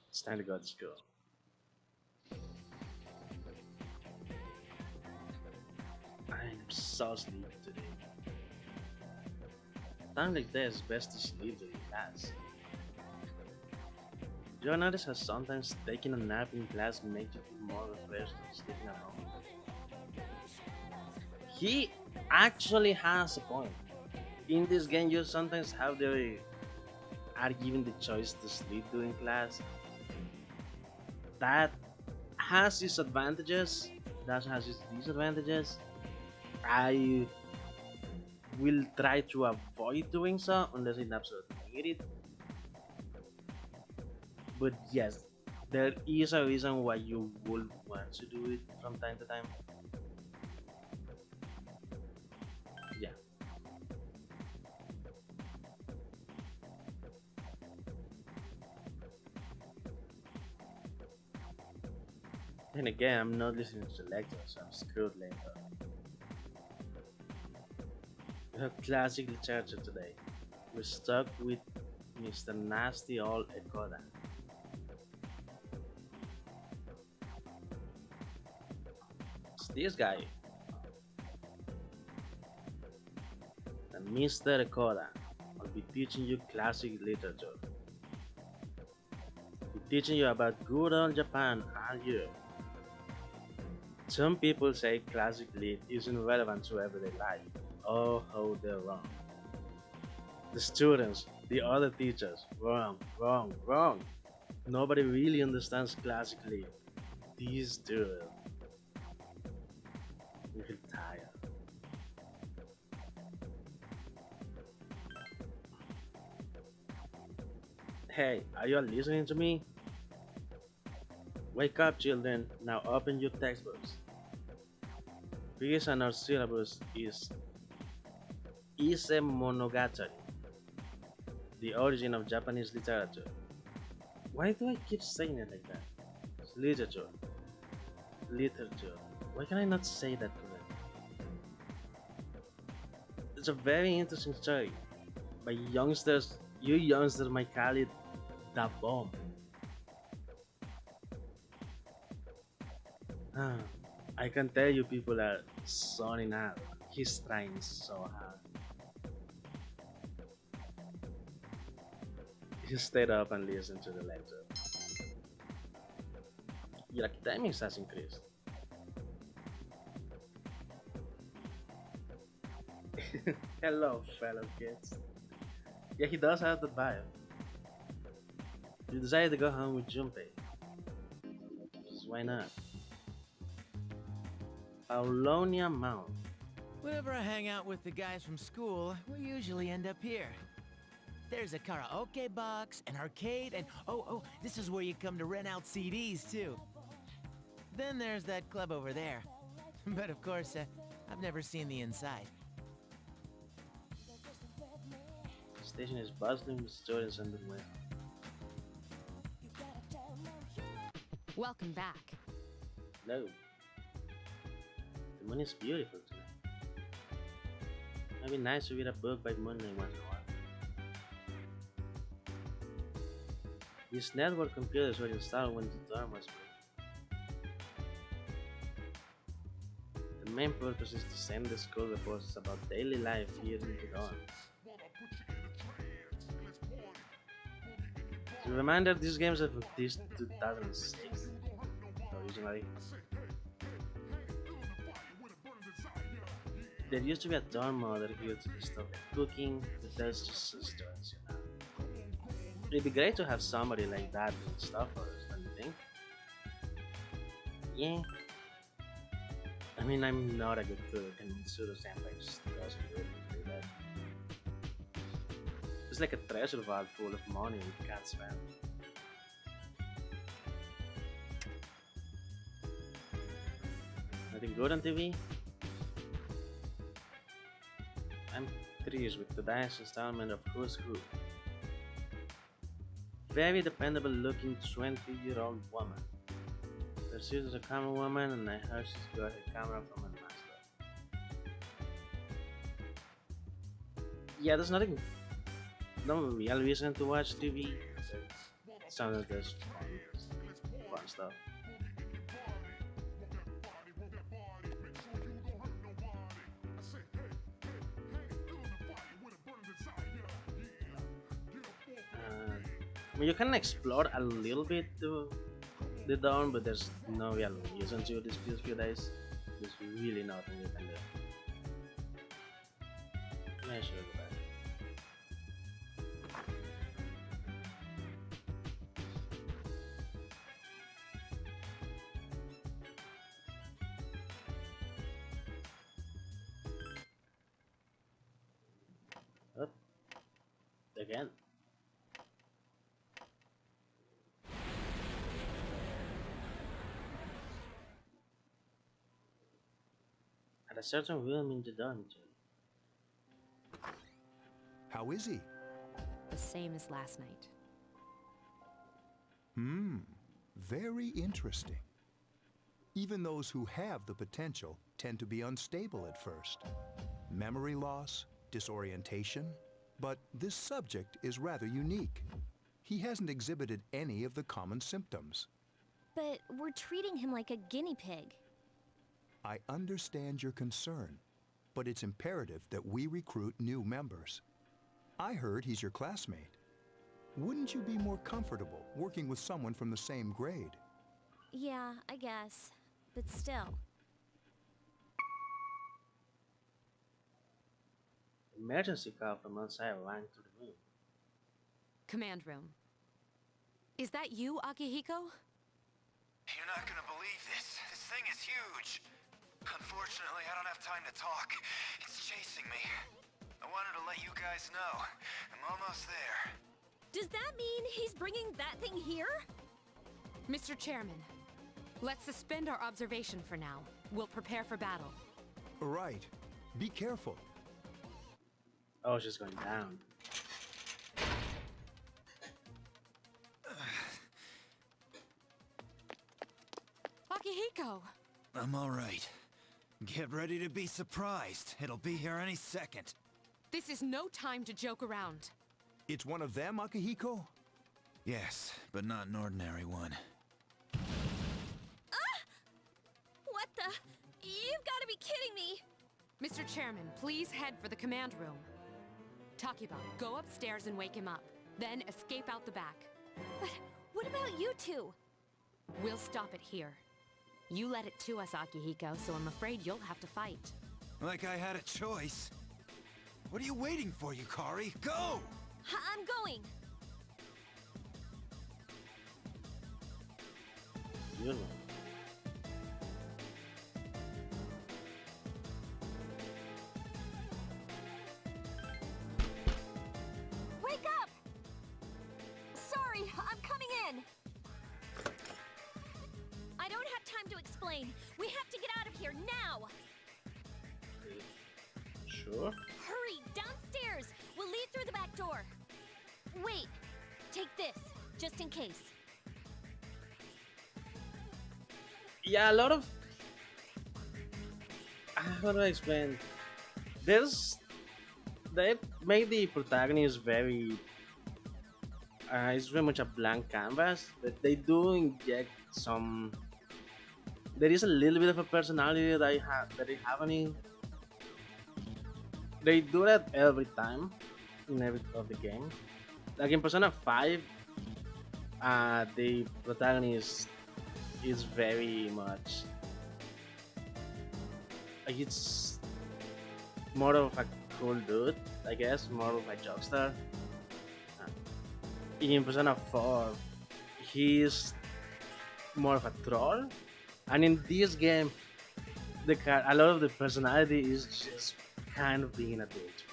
It's time to go to school. I'm so sleepy today. Time like this, best to sleep during class. Do you notice how sometimes taking a nap in class makes you feel more refreshed than sleeping at home? He actually has a point. In this game, you sometimes are given the choice to sleep during class. That has its advantages. That has its disadvantages. I will try to avoid doing so unless it's absolutely needed. But yes, there is a reason why you would want to do it from time to time. Yeah. And again, I'm not listening to the lecture, so I'm screwed later. We have classic literature today. We're stuck with Mr. Nasty Old Ekoda. It's this guy. And Mr. Ekoda will be teaching you classic literature. He'll be teaching you about good old Japan and Europe. Some people say classic lit isn't relevant to everyday life. Oh, how they're wrong. The students, the other teachers, wrong, wrong, wrong. Nobody really understands classic lit. These do. We feel tired. Hey, are you all listening to me? Wake up, children. Now open your textbooks. Because on our syllabus is Ise Monogatari, the origin of Japanese literature. Why do I keep saying it like that? It's literature. Literature. Why can I not say that correctly? It's a very interesting story. By youngsters, you youngsters might call it the bomb. I can tell you people are zoning out. He's trying so hard. He stayed up and listened to the lecture. Your academics has increased. Hello, fellow kids. Yeah, he does have the bio. You decided to go home with Junpei. So why not? Paulonia Mount. Whenever I hang out with the guys from school, we usually end up here. There's a karaoke box, an arcade, and oh, this is where you come to rent out CDs too. Then there's that club over there. But of course, I've never seen the inside. The station is bustling with students on the way. Welcome back. Hello. The moon is beautiful tonight. Might be nice to read a book by moonlight once in a while. These network computers were installed when the dorm was built. The main purpose is to send the school reports about daily life here in the dorm. As a reminder, these games are released in 2006 originally. There used to be a dorm mother here to do stuff like cooking, but that's just students, you know. It'd be great to have somebody like that doing stuff for us, don't you think? Yeah. I mean, I'm not a good cook, and Mitsuru-senpai just doesn't do that. It's like a treasure vault full of money we can't spend. Nothing good on TV? I'm pleased with today's installment of Who's Who. very dependable looking 20-year-old woman. She's a camera woman, and I heard she's got her camera from a master. Yeah, there's nothing, no real reason to watch TV. Some of this fun stuff. I mean, you can explore a little bit to the dawn, but there's no real reason to these first few days. There's really nothing you can do. Yeah, sure, go back. Up. Again. At a certain room in the dungeon. How is he? The same as last night. Very interesting. Even those who have the potential tend to be unstable at first. Memory loss, disorientation. But this subject is rather unique. He hasn't exhibited any of the common symptoms. But we're treating him like a guinea pig. I understand your concern, but it's imperative that we recruit new members. I heard he's your classmate. Wouldn't you be more comfortable working with someone from the same grade? Yeah, I guess. But still. Emergency call from outside rang to the room. Command room. Is that you, Akihiko? You're not gonna believe this. This thing is huge. Unfortunately, I don't have time to talk. It's chasing me. I wanted to let you guys know. I'm almost there. Does that mean he's bringing that thing here? Mr. Chairman, let's suspend our observation for now. We'll prepare for battle. Right. Be careful. Oh, she's going down. Akihiko! I'm all right. Get ready to be surprised. It'll be here any second. This is no time to joke around. It's one of them, Akihiko? Yes, but not an ordinary one. What the? You've got to be kidding me! Mr. Chairman, please head for the command room. Takiba, go upstairs and wake him up. Then escape out the back. But what about you two? We'll stop it here. You led it to us, Akihiko, so I'm afraid you'll have to fight. Like I had a choice. What are you waiting for, Yukari? Go! I'm going! You know. Wake up! Sorry, I'm coming in! I don't have time to explain. We have to get out of here now! Sure. Hurry, downstairs! We'll leave through the back door. Wait, take this, just in case. Yeah, a lot of... How do I explain? They made the protagonist very... it's very much a blank canvas, but they do inject some... There is a little bit of a personality that they have in it. They do that every time in every of the game. Like in Persona 5, the protagonist is very much like it's more of a cool dude, I guess, more of a jokester. In Persona 4, he's more of a troll, and in this game, a lot of the personality is just kind of being a bitch.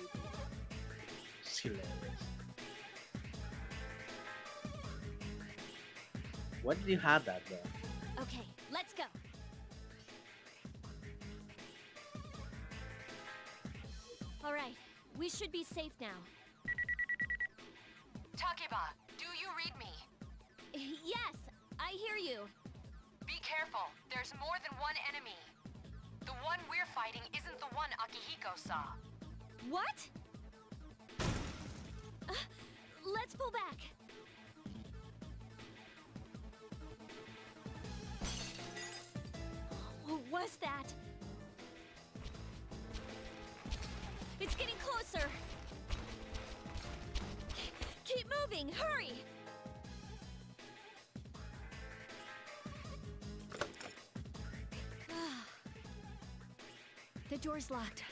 It's hilarious. Why did you have that though? Okay, let's go. All right, we should be safe now. Takiba, do you read me? Yes, I hear you. Be careful. There's more than one enemy. The one we're fighting isn't the one Akihiko saw. What? Let's pull back. What was that? It's getting closer. Keep moving, hurry! The door's locked.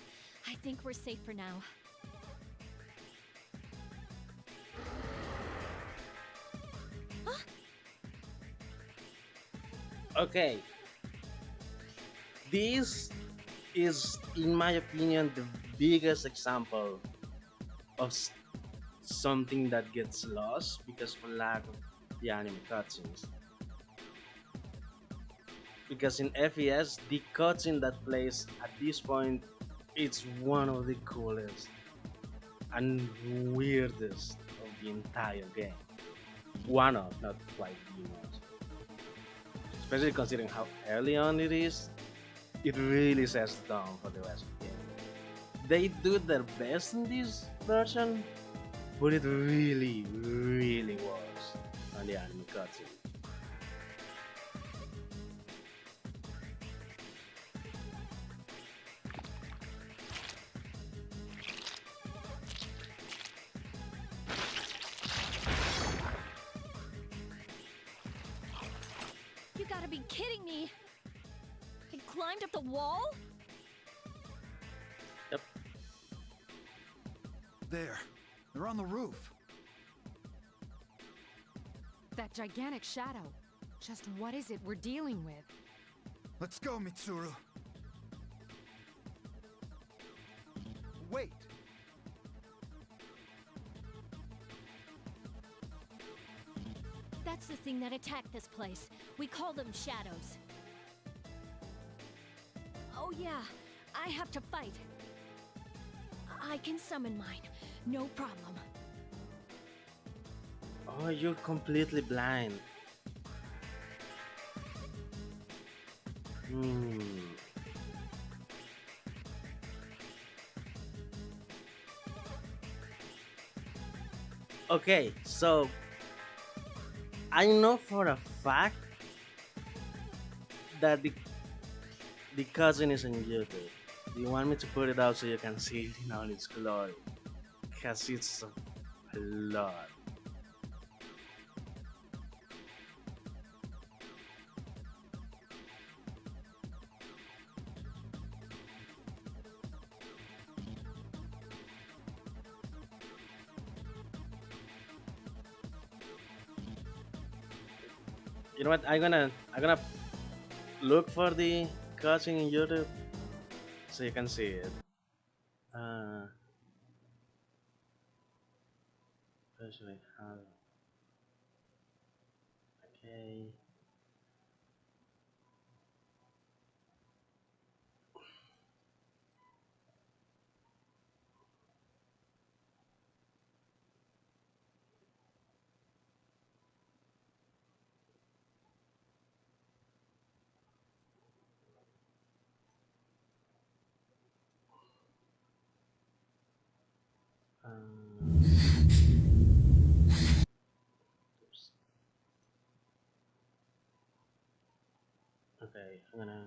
I think we're safe for now. Huh? Okay. This is, in my opinion, the biggest example of something that gets lost because of lack of the anime cutscenes. Because in FES, the cutscene that plays at this point, it's one of the coolest and weirdest of the entire game. One of, not quite the most. Especially considering how early on it is, it really sets the tone for the rest of the game. They do their best in this version, but it really, really works on the anime cutscene. You gotta be kidding me! It climbed up the wall? Yep. There. They're on the roof. That gigantic shadow. Just what is it we're dealing with? Let's go, Mitsuru. Wait. That's the thing that attacked this place. We call them shadows. Oh yeah, I have to fight. I can summon mine, no problem. Oh, you're completely blind. Okay, so I know for a fact that the cousin is in YouTube. Do you want me to put it out so you can see it in all its glory? Because it's a lot. You know what? I'm gonna look for the cutscene in YouTube so you can see it. Especially how. Okay. Oops. Okay, I'm gonna.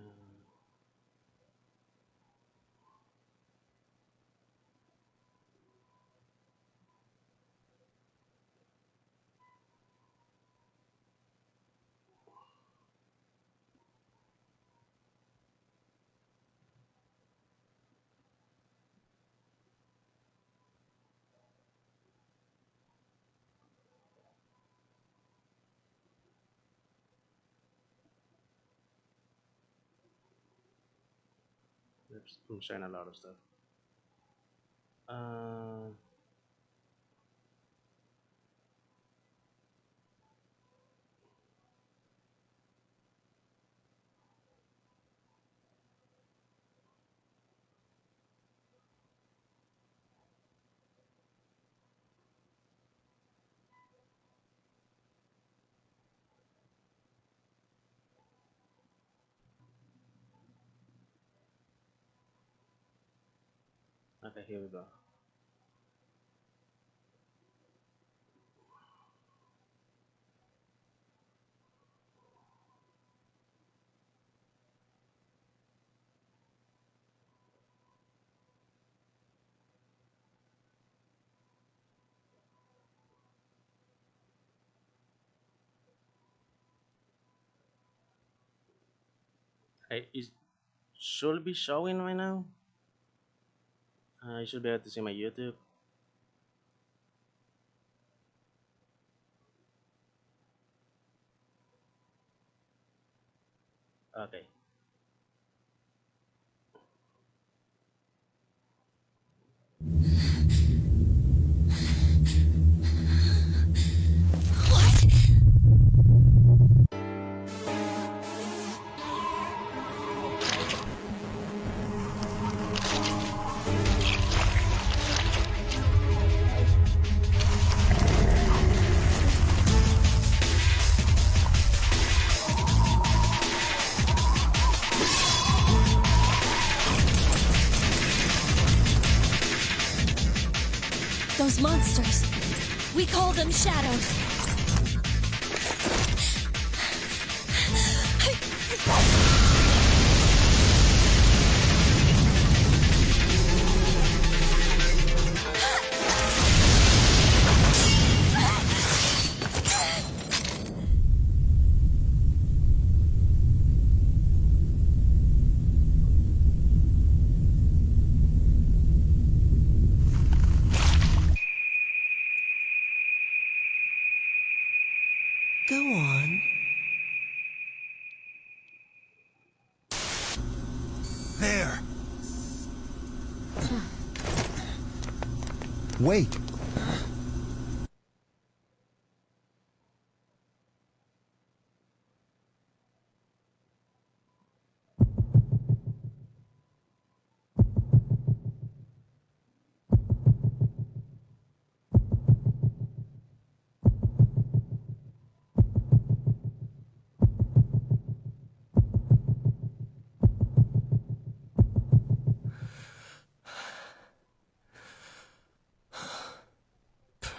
Oops, I'm showing a lot of stuff. Okay, here we go. It should be showing right now. You should be able to see my YouTube. Okay. Those monsters. We call them shadows. Go on. There! Wait!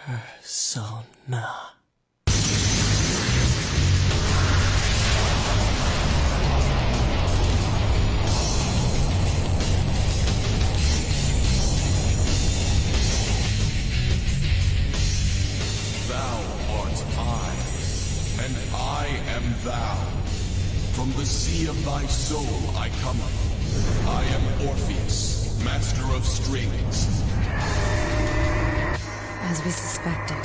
Persona. Thou art I, and I am thou. From the sea of thy soul I come. I am Orpheus, master of strings. As we suspected.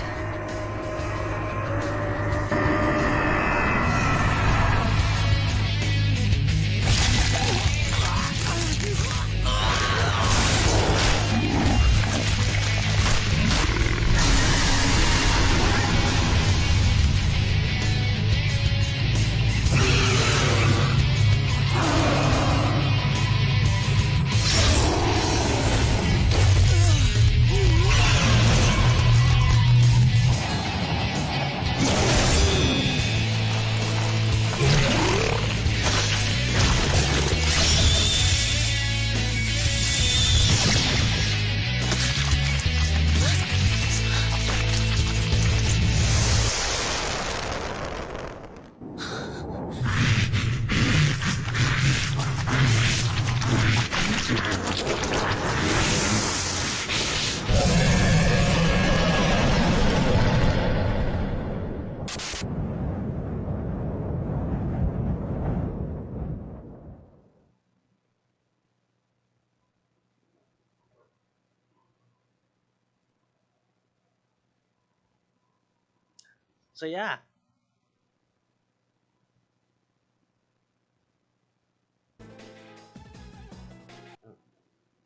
So yeah.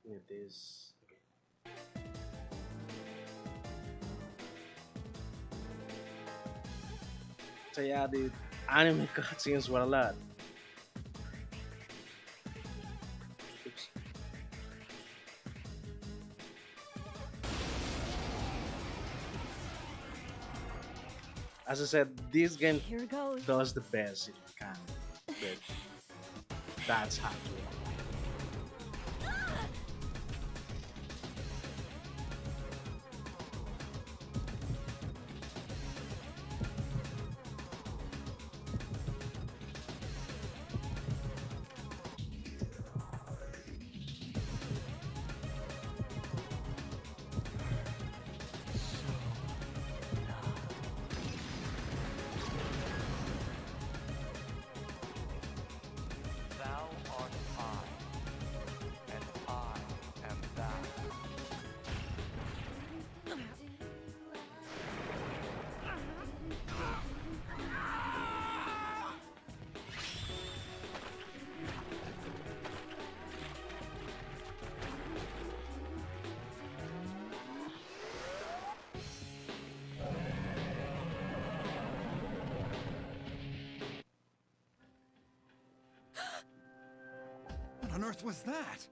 It is okay. So yeah, the anime cutscenes were a lot. Oops. As I said, this game Here goes. does the best it can. But that's hard to work. on earth was that?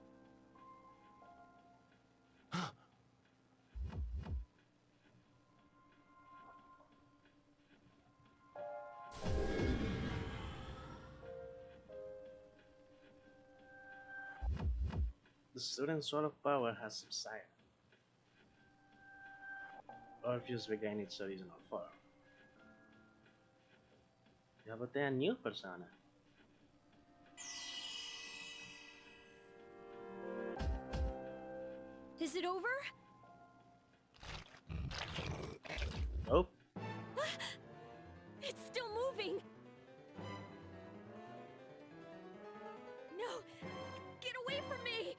The student's sword of power has subsided. Orpheus regained its original form. Yeah, but they're a new persona. Is it over? Nope. It's still moving! No! Get away from me!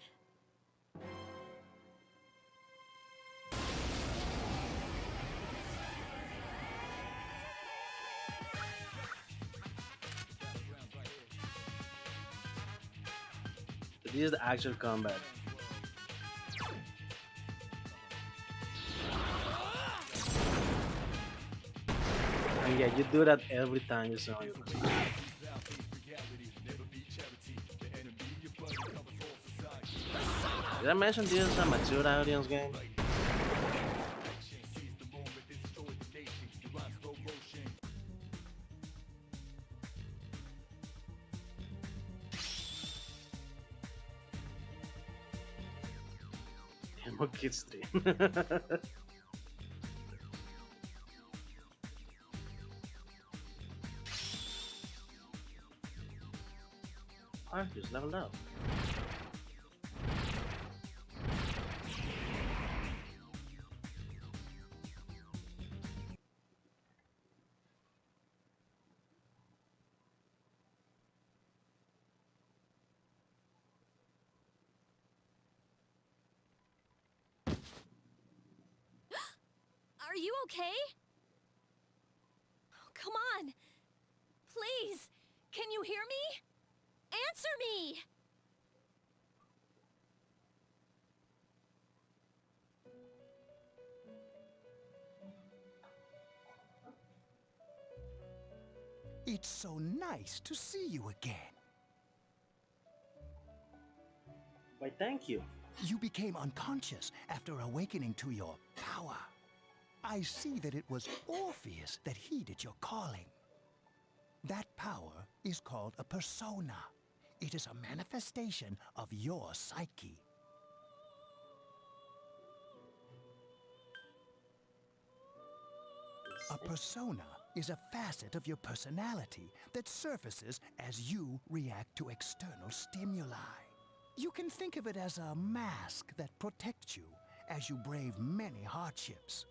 This is the actual combat. And yeah, you do that every time you saw your person. Did I mention this is a mature audience game? Emo Kids 3. Arthur's leveled up. Are you okay? Oh, come on! Please! Can you hear me? Answer me! It's so nice to see you again. Why, thank you. You became unconscious after awakening to your power. I see that it was Orpheus that heeded your calling. That power is called a persona. It is a manifestation of your psyche. A persona is a facet of your personality that surfaces as you react to external stimuli. You can think of it as a mask that protects you as you brave many hardships.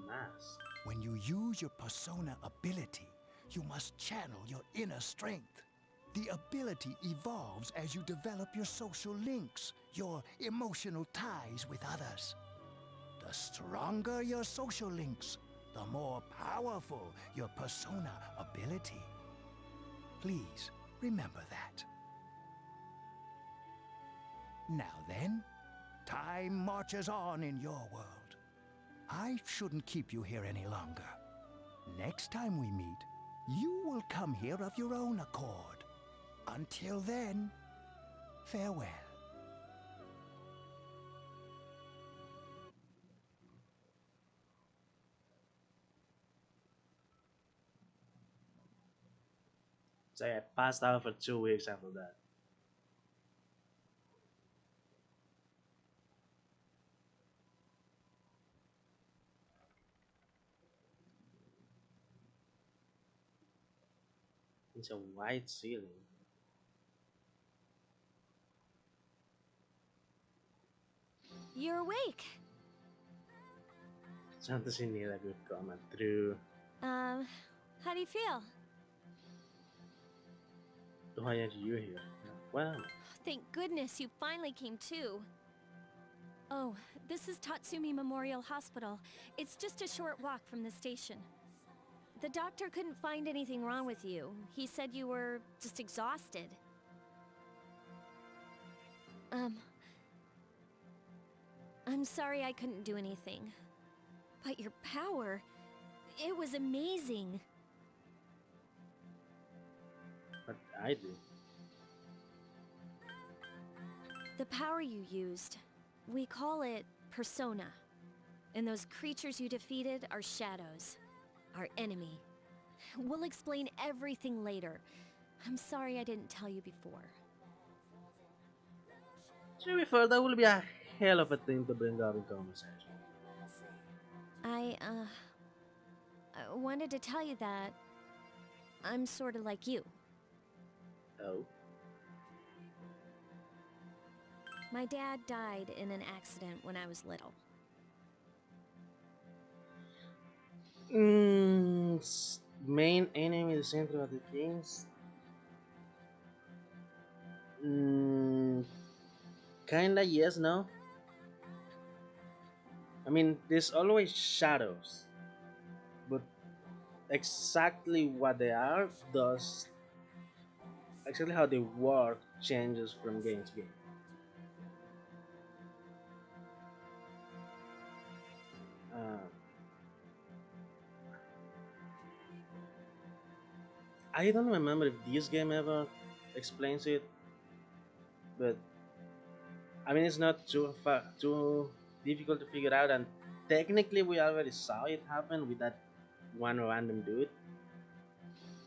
Mask. When you use your persona ability, you must channel your inner strength. The ability evolves as you develop your social links, your emotional ties with others. The stronger your social links, the more powerful your persona ability. Please remember that. Now then, time marches on in your world. I shouldn't keep you here any longer. Next time we meet, you will come here of your own accord. Until then, farewell. So I passed out for 2 weeks after that. It's a white ceiling. You're awake. Fantasy need a good comment through. How do you feel? Why are you here? Well, Thank goodness you finally came to. Oh, this is Tatsumi Memorial Hospital. It's just a short walk from the station. The doctor couldn't find anything wrong with you. He said you were just exhausted. I'm sorry I couldn't do anything. But your power, it was amazing. but I do. The power you used, we call it persona. And those creatures you defeated are shadows, our enemy. We'll explain everything later. I'm sorry I didn't tell you before. To be fair, that will be a hell of a thing to bring up in conversation. I wanted to tell you that I'm sort of like you. Oh? My dad died in an accident when I was little. Main enemy, the center of the things. Kinda yes, no. I mean, there's always shadows, but exactly what they are does exactly how they work changes from game to game. Uh, I don't remember if this game ever explains it, but I mean it's not too difficult to figure out, and technically we already saw it happen with that one random dude.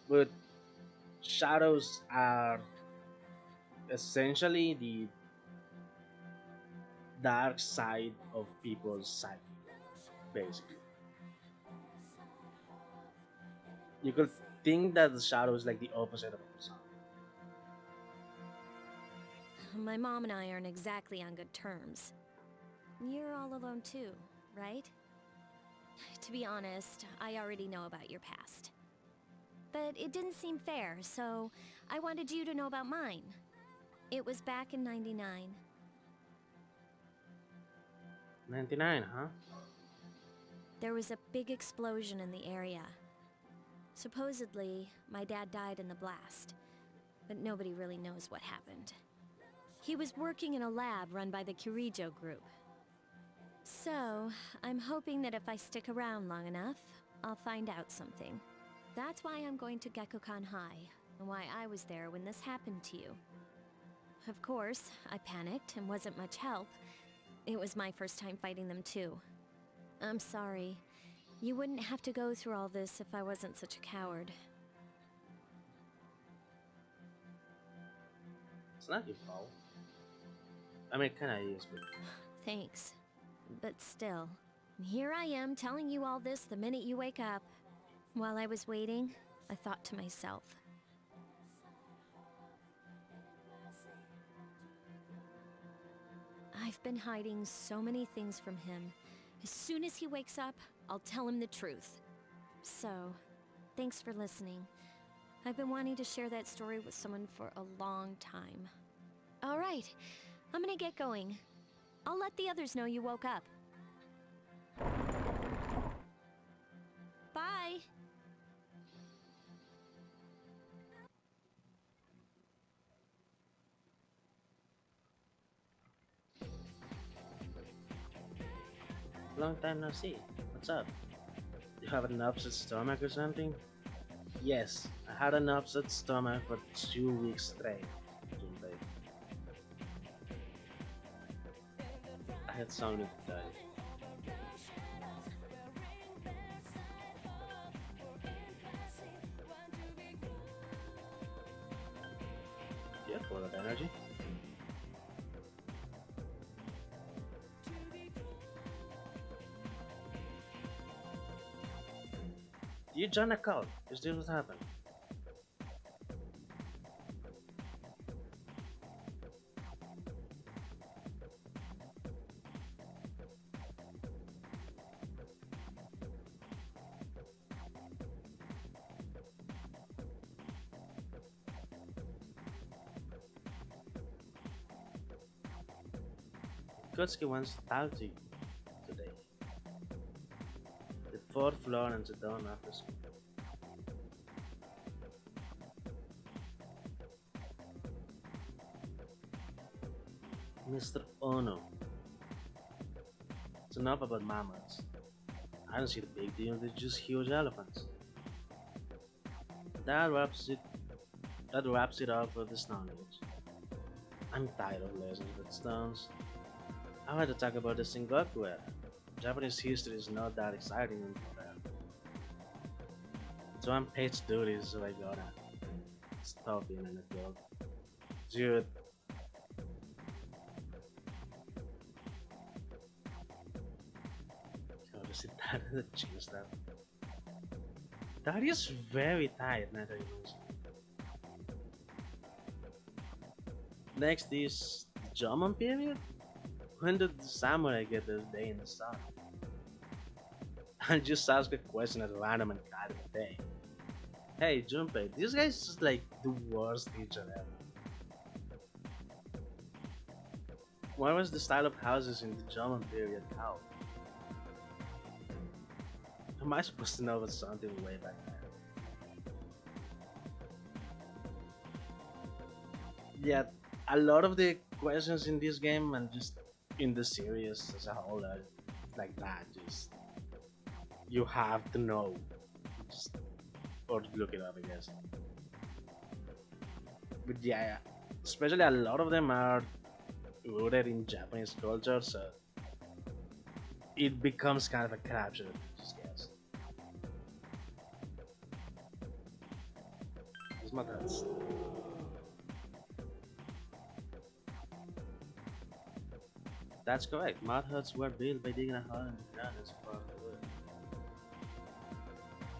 But shadows are essentially the dark side of people's psyche, basically. You could think that the shadow is like the opposite of a persona. My mom and I aren't exactly on good terms. You're all alone too, right? To be honest, I already know about your past. But it didn't seem fair, so I wanted you to know about mine. It was back in '99. 99, huh? There was a big explosion in the area. Supposedly, my dad died in the blast, but nobody really knows what happened. He was working in a lab run by the Kirijo group. So, I'm hoping that if I stick around long enough, I'll find out something. That's why I'm going to Gekkoukan High, and why I was there when this happened to you. Of course, I panicked and wasn't much help. It was my first time fighting them too. I'm sorry. You wouldn't have to go through all this if I wasn't such a coward. It's not your fault. I mean, it kinda is, but... Thanks. But still, here I am telling you all this the minute you wake up. While I was waiting, I thought to myself. I've been hiding so many things from him. As soon as he wakes up, I'll tell him the truth. So, thanks for listening. I've been wanting to share that story with someone for a long time. All right, I'm gonna get going. I'll let the others know you woke up. Bye! Long time no see. What's up? You have an upset stomach or something? Yes, I had an upset stomach for 2 weeks straight. Junpei. I had something to tell you. You're full of energy. You join a cult. Is this what happened? Kutsuki wants to talk to you today. The fourth floor and the dawn after school. Mr. Ono. It's enough about mammoths. I don't see the big deal, they're just huge elephants. That wraps it that wraps it up for the Stone Age. I'm tired of lessons with stones. I want to talk about the Sengoku era. Japanese history is not that exciting anymore. So I'm paid to do this, so I gotta stop being an adult. Dude. Gotta sit down and change that. That is very tight, now that you mention it. Next is the Jomon period? When did the samurai get their day in the sun? I'll just ask a question at random and call it a day. Hey Junpei, this guy's just like the worst teacher ever. Why was the style of houses in the Jomon period how? Am I supposed to know about something way back then? Yeah, a lot of the questions in this game and just in the series as a whole are like that, just you have to know, just, or look it up I guess. But yeah, especially a lot of them are rooted in Japanese culture, so it becomes kind of a crapshoot, just guess. It's my thoughts. That's correct. Mud huts were built by digging a hole in the ground as part of the wood.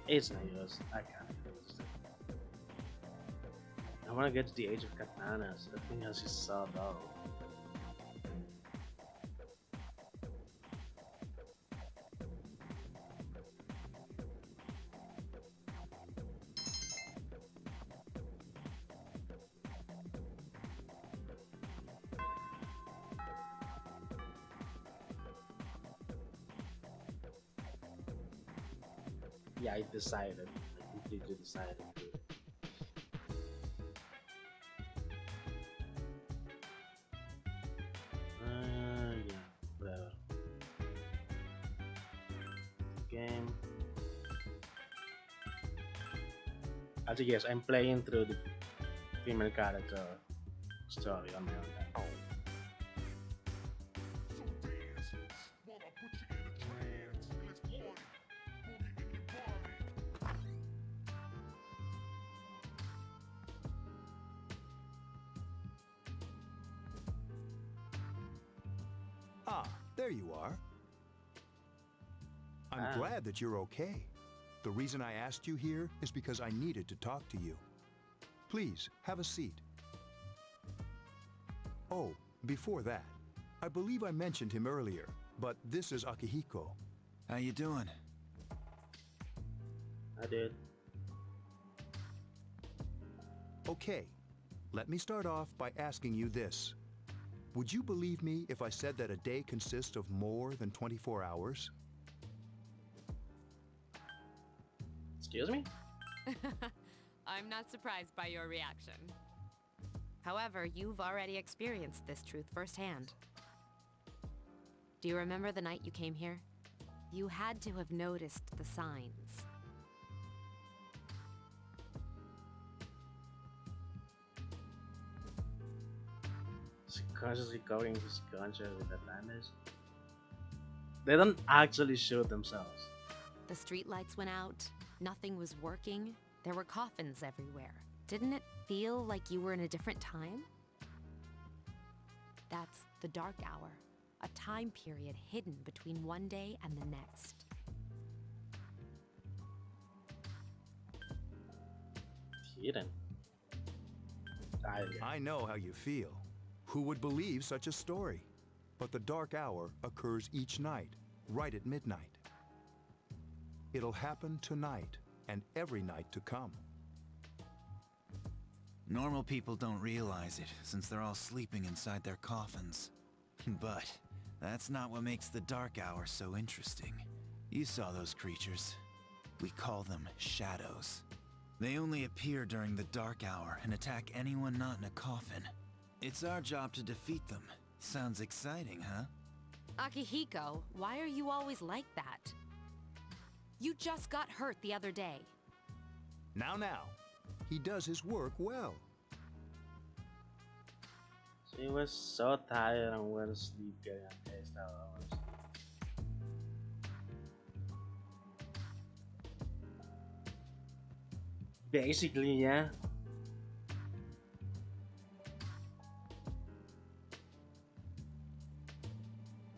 It's not yours. I can't resist it. I want to get to the age of katanas. The thing has is so dull. Yeah, I decided. I completely decided to do it. Yeah, whatever. Game. As yes, I'm playing through the female character story on my own time. Ah, there you are. I'm glad that you're okay. The reason I asked you here is because I needed to talk to you. Please, have a seat. Oh, before that, I believe I mentioned him earlier, but this is Akihiko. How you doing? I did. Okay, let me start off by asking you this. Would you believe me if I said that a day consists of more than 24 hours? Excuse me? I'm not surprised by your reaction. However, you've already experienced this truth firsthand. Do you remember the night you came here? You had to have noticed the signs. Consciously covering his conscience with Atlantis. They don't actually shoot themselves. The streetlights went out, nothing was working, there were coffins everywhere. Didn't it feel like you were in a different time? That's the Dark Hour, a time period hidden between one day and the next. Hidden? I know how you feel. Who would believe such a story? But the Dark Hour occurs each night, right at midnight. It'll happen tonight, and every night to come. Normal people don't realize it, since they're all sleeping inside their coffins. But that's not what makes the Dark Hour so interesting. You saw those creatures. We call them shadows. They only appear during the Dark Hour and attack anyone not in a coffin. It's our job to defeat them. Sounds exciting, huh? Akihiko, why are you always like that? You just got hurt the other day. Now, he does his work well. She was so tired and went to sleep getting a taste out of hours. Basically, yeah.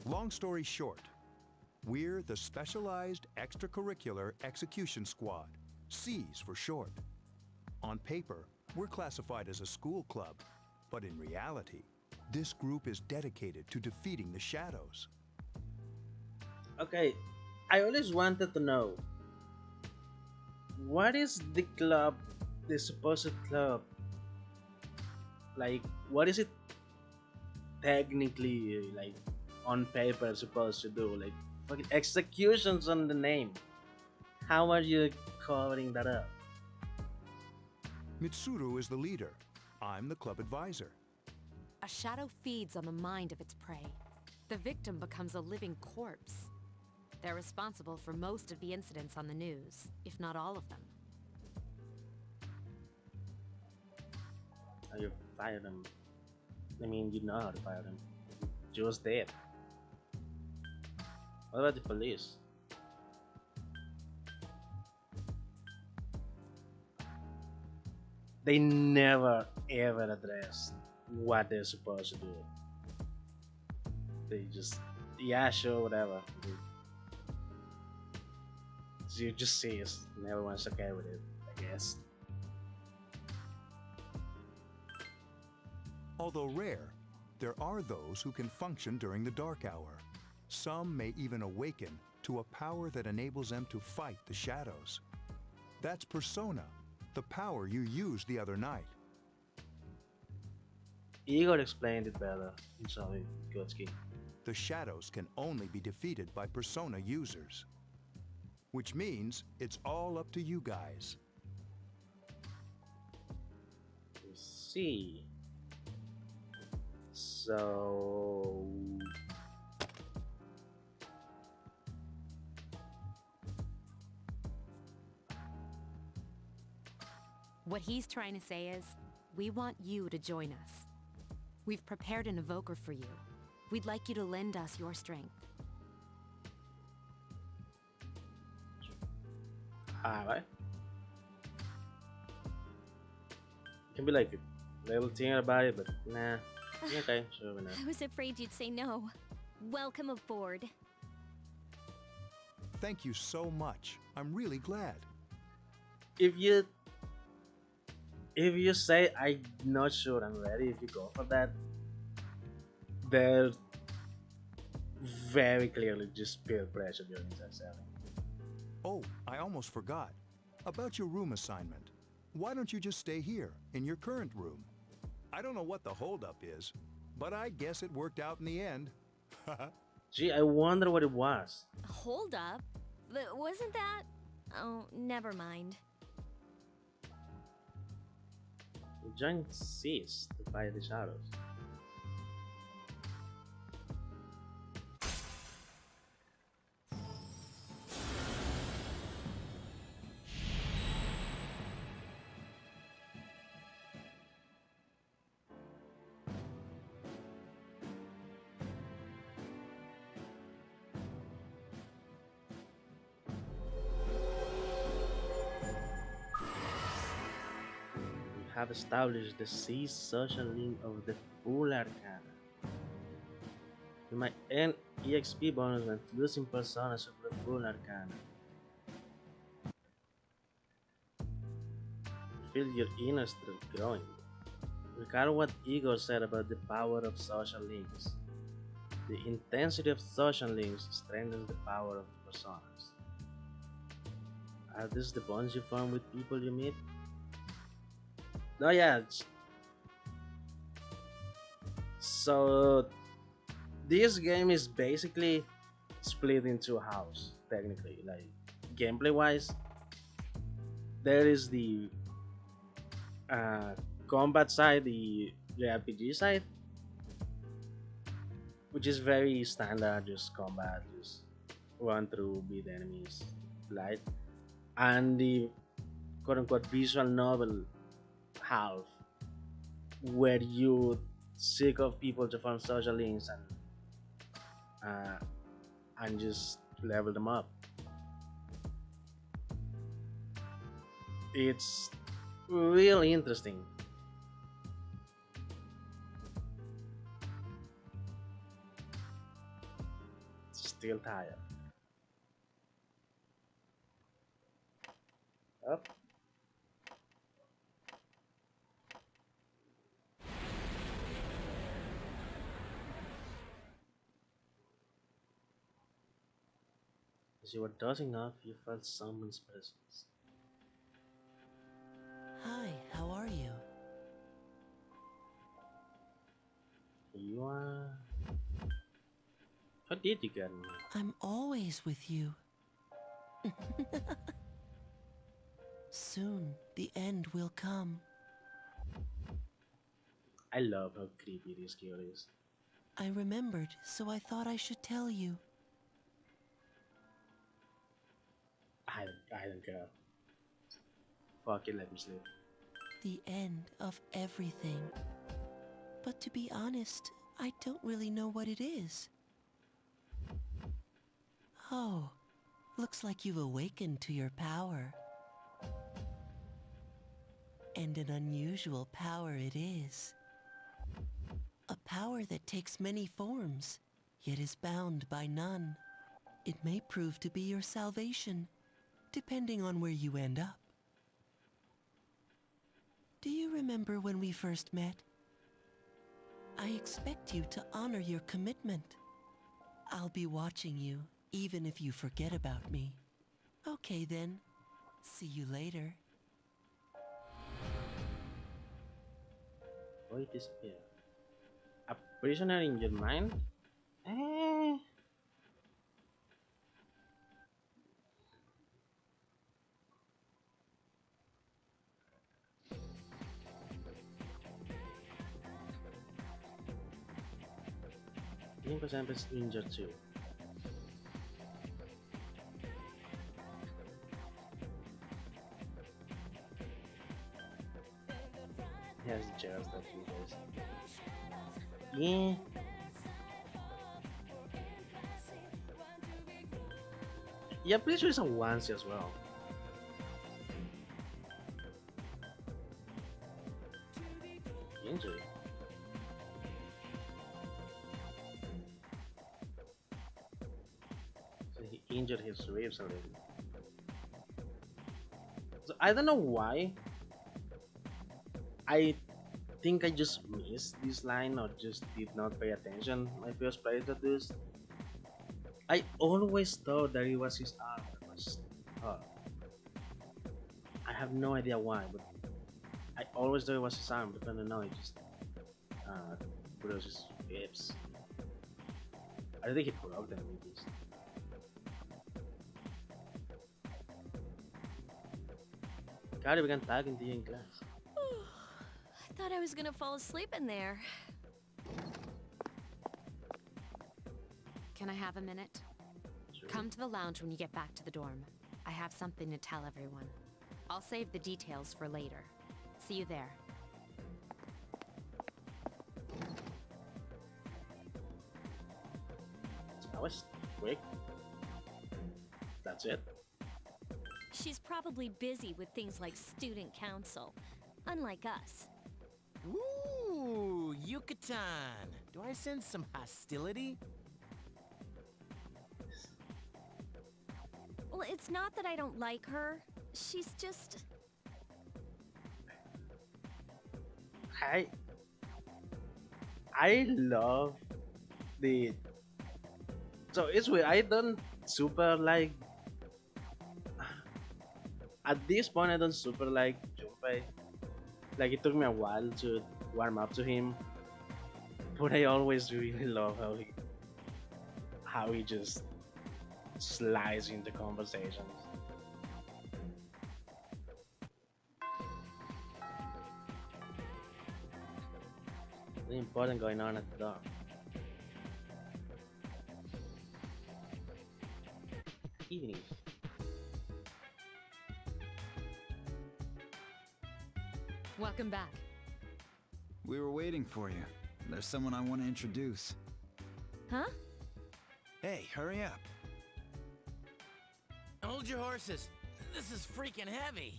Long story short, we're the Specialized Extracurricular Execution Squad, SEAS for short. On paper, we're classified as a school club, but in reality, this group is dedicated to defeating the shadows. Okay, I always wanted to know, what is the club, the supposed club? Like, what is it technically, like, on paper supposed to do? Like, fucking executions on the name. How are you covering that up? Mitsuru is the leader. I'm the club advisor. A shadow feeds on the mind of its prey. The victim becomes a living corpse. They're responsible for most of the incidents on the news, if not all of them. How you fire them? I mean, you know how to fire them. Just dead. What about the police? They never ever address what they're supposed to do. They just, yeah, sure, whatever. So you just see it, and everyone's okay with it, I guess. Although rare, there are those who can function during the dark hour. Some may even awaken to a power that enables them to fight the shadows. That's Persona, the power you used the other night. Igor explained it better. I'm sorry, Gotsky. The shadows can only be defeated by Persona users. Which means it's all up to you guys. Let's see. So... What he's trying to say is, we want you to join us. We've prepared an evoker for you. We'd like you to lend us your strength. Alright. You can be like a little thing about it, but nah. Okay, sure, why not? I was afraid you'd say no. Welcome aboard. Thank you so much. I'm really glad. If you say I'm not sure I'm ready, if you go for that, they're very clearly just peer pressure during that selling. Oh, I almost forgot. About your room assignment. Why don't you just stay here, in your current room? I don't know what the holdup is, but I guess it worked out in the end. Gee, I wonder what it was. Hold up. Wasn't that... Oh, never mind. The giant ceased to fight the shadows. Have established the C social link of the full arcana. You might earn EXP bonus when using personas of the full arcana. Feel your inner strength growing. Recall what Igor said about the power of social links. The intensity of social links strengthens the power of personas. Are these the bonds you form with people you meet? Oh yeah. So this game is basically split into a house, technically. Like gameplay wise, there is the combat side, the RPG side, which is very standard, just combat, just run through, beat enemies, right? And the quote-unquote visual novel half where you sick of people to form social links and just level them up. It's really interesting. Still tired. Up. As you were dozing off, you felt someone's presence. Hi, how are you? You are. How did you get me? I'm always with you. Soon, the end will come. I love how creepy this girl is. I remembered, so I thought I should tell you. I don't care. Fuck it, let me sleep. The end of everything. But to be honest, I don't really know what it is. Oh, looks like you've awakened to your power. And an unusual power it is. A power that takes many forms, yet is bound by none. It may prove to be your salvation, depending on where you end up. Do you remember when we first met? I expect you to honor your commitment. I'll be watching you, even if you forget about me. Okay then, see you later. Why disappear? A prisoner in your mind? Eh. Link sempre is injured too. He has jazz that he does. Yeah. Yeah, pretty sure it's a onesie as well. Injury. So he injured his ribs a little. So I don't know why. I think I just missed this line or just did not pay attention my first playthrough this. I always thought that it was his arm that was hurt. I have no idea why, but I always thought it was his arm, but I don't know, it just bruised his ribs. I don't think he broke them with this. Carrie began talking to you in class. I thought I was gonna fall asleep in there. Can I have a minute? Sure. Come to the lounge when you get back to the dorm. I have something to tell everyone. I'll save the details for later. See you there. That was quick. That's it. She's probably busy with things like student council, unlike us. Ooh, Yucatan! Do I sense some hostility? Well, it's not that I don't like her. She's just... I love the... So it's weird, I don't super like... At this point I don't super like Junpei. Like, it took me a while to warm up to him, but I always really love how he just slides into conversations. Something important going on at the door. Evening. Welcome back. We were waiting for you. There's someone I want to introduce. Huh? Hey, hurry up. Hold your horses. This is freaking heavy.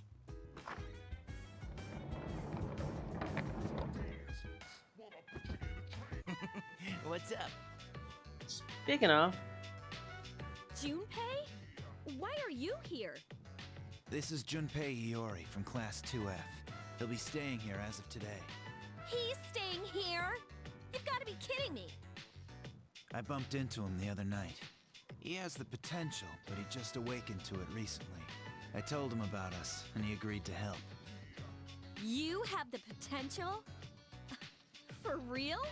What's up? Speaking of, Junpei? Why are you here? This is Junpei Iori from Class 2F. He'll be staying here as of today. He's staying here? You've got to be kidding me. I bumped into him the other night. He has the potential, but he just awakened to it recently. I told him about us, and he agreed to help. You have the potential? For real?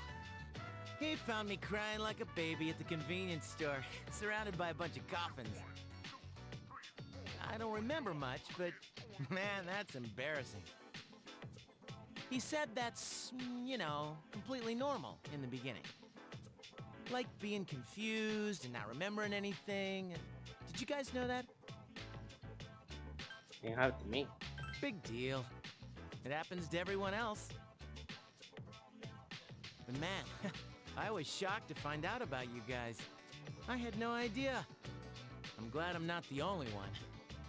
He found me crying like a baby at the convenience store, surrounded by a bunch of coffins. I don't remember much, but man, that's embarrassing. He said that's, you know, completely normal in the beginning. Like being confused and not remembering anything. Did you guys know that? you have to me. Big deal. It happens to everyone else. But man, I was shocked to find out about you guys. I had no idea. I'm glad I'm not the only one.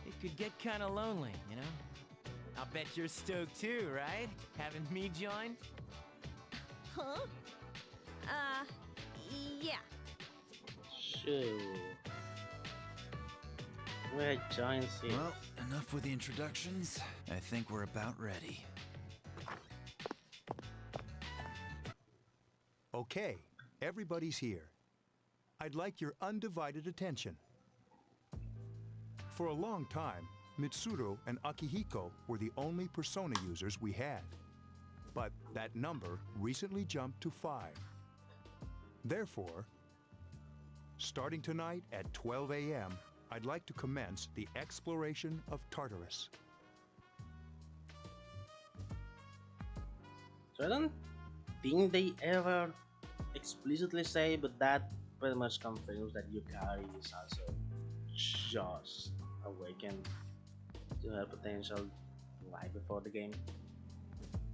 It could get kind of lonely, you know? I'll bet you're stoked too, right? Having me join? Huh? Yeah. Sure. Where joins it? Well, enough with the introductions. I think we're about ready. Okay, everybody's here. I'd like your undivided attention. For a long time, Mitsuru and Akihiko were the only Persona users we had. But that number recently jumped to 5. Therefore, starting tonight at 12 a.m., I'd like to commence the exploration of Tartarus. So I don't think they ever explicitly say, but that pretty much confirms that Yukari is also just awakened to her potential right before the game.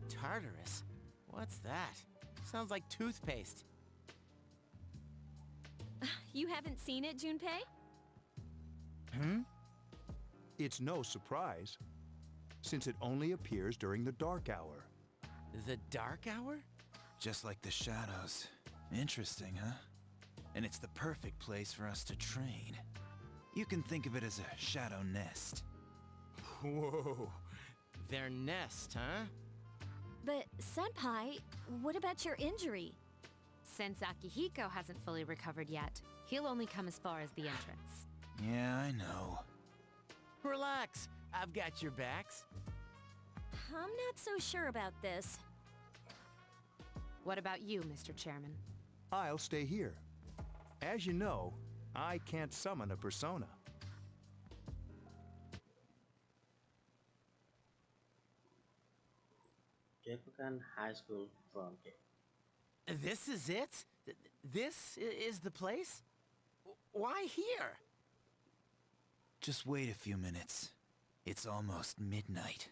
Tartarus? What's that? Sounds like toothpaste. You haven't seen it, Junpei? It's no surprise, since it only appears during the dark hour. The dark hour? Just like the shadows. Interesting, huh? And it's the perfect place for us to train. You can think of it as a shadow nest. Whoa. Their nest, huh? But, Senpai, what about your injury? Since Akihiko hasn't fully recovered yet, he'll only come as far as the entrance. Yeah, I know. Relax. I've got your backs. I'm not so sure about this. What about you, Mr. Chairman? I'll stay here. As you know, I can't summon a persona. Gekukan High School front gate. This is it? This is the place? Why here? Just wait a few minutes. It's almost midnight.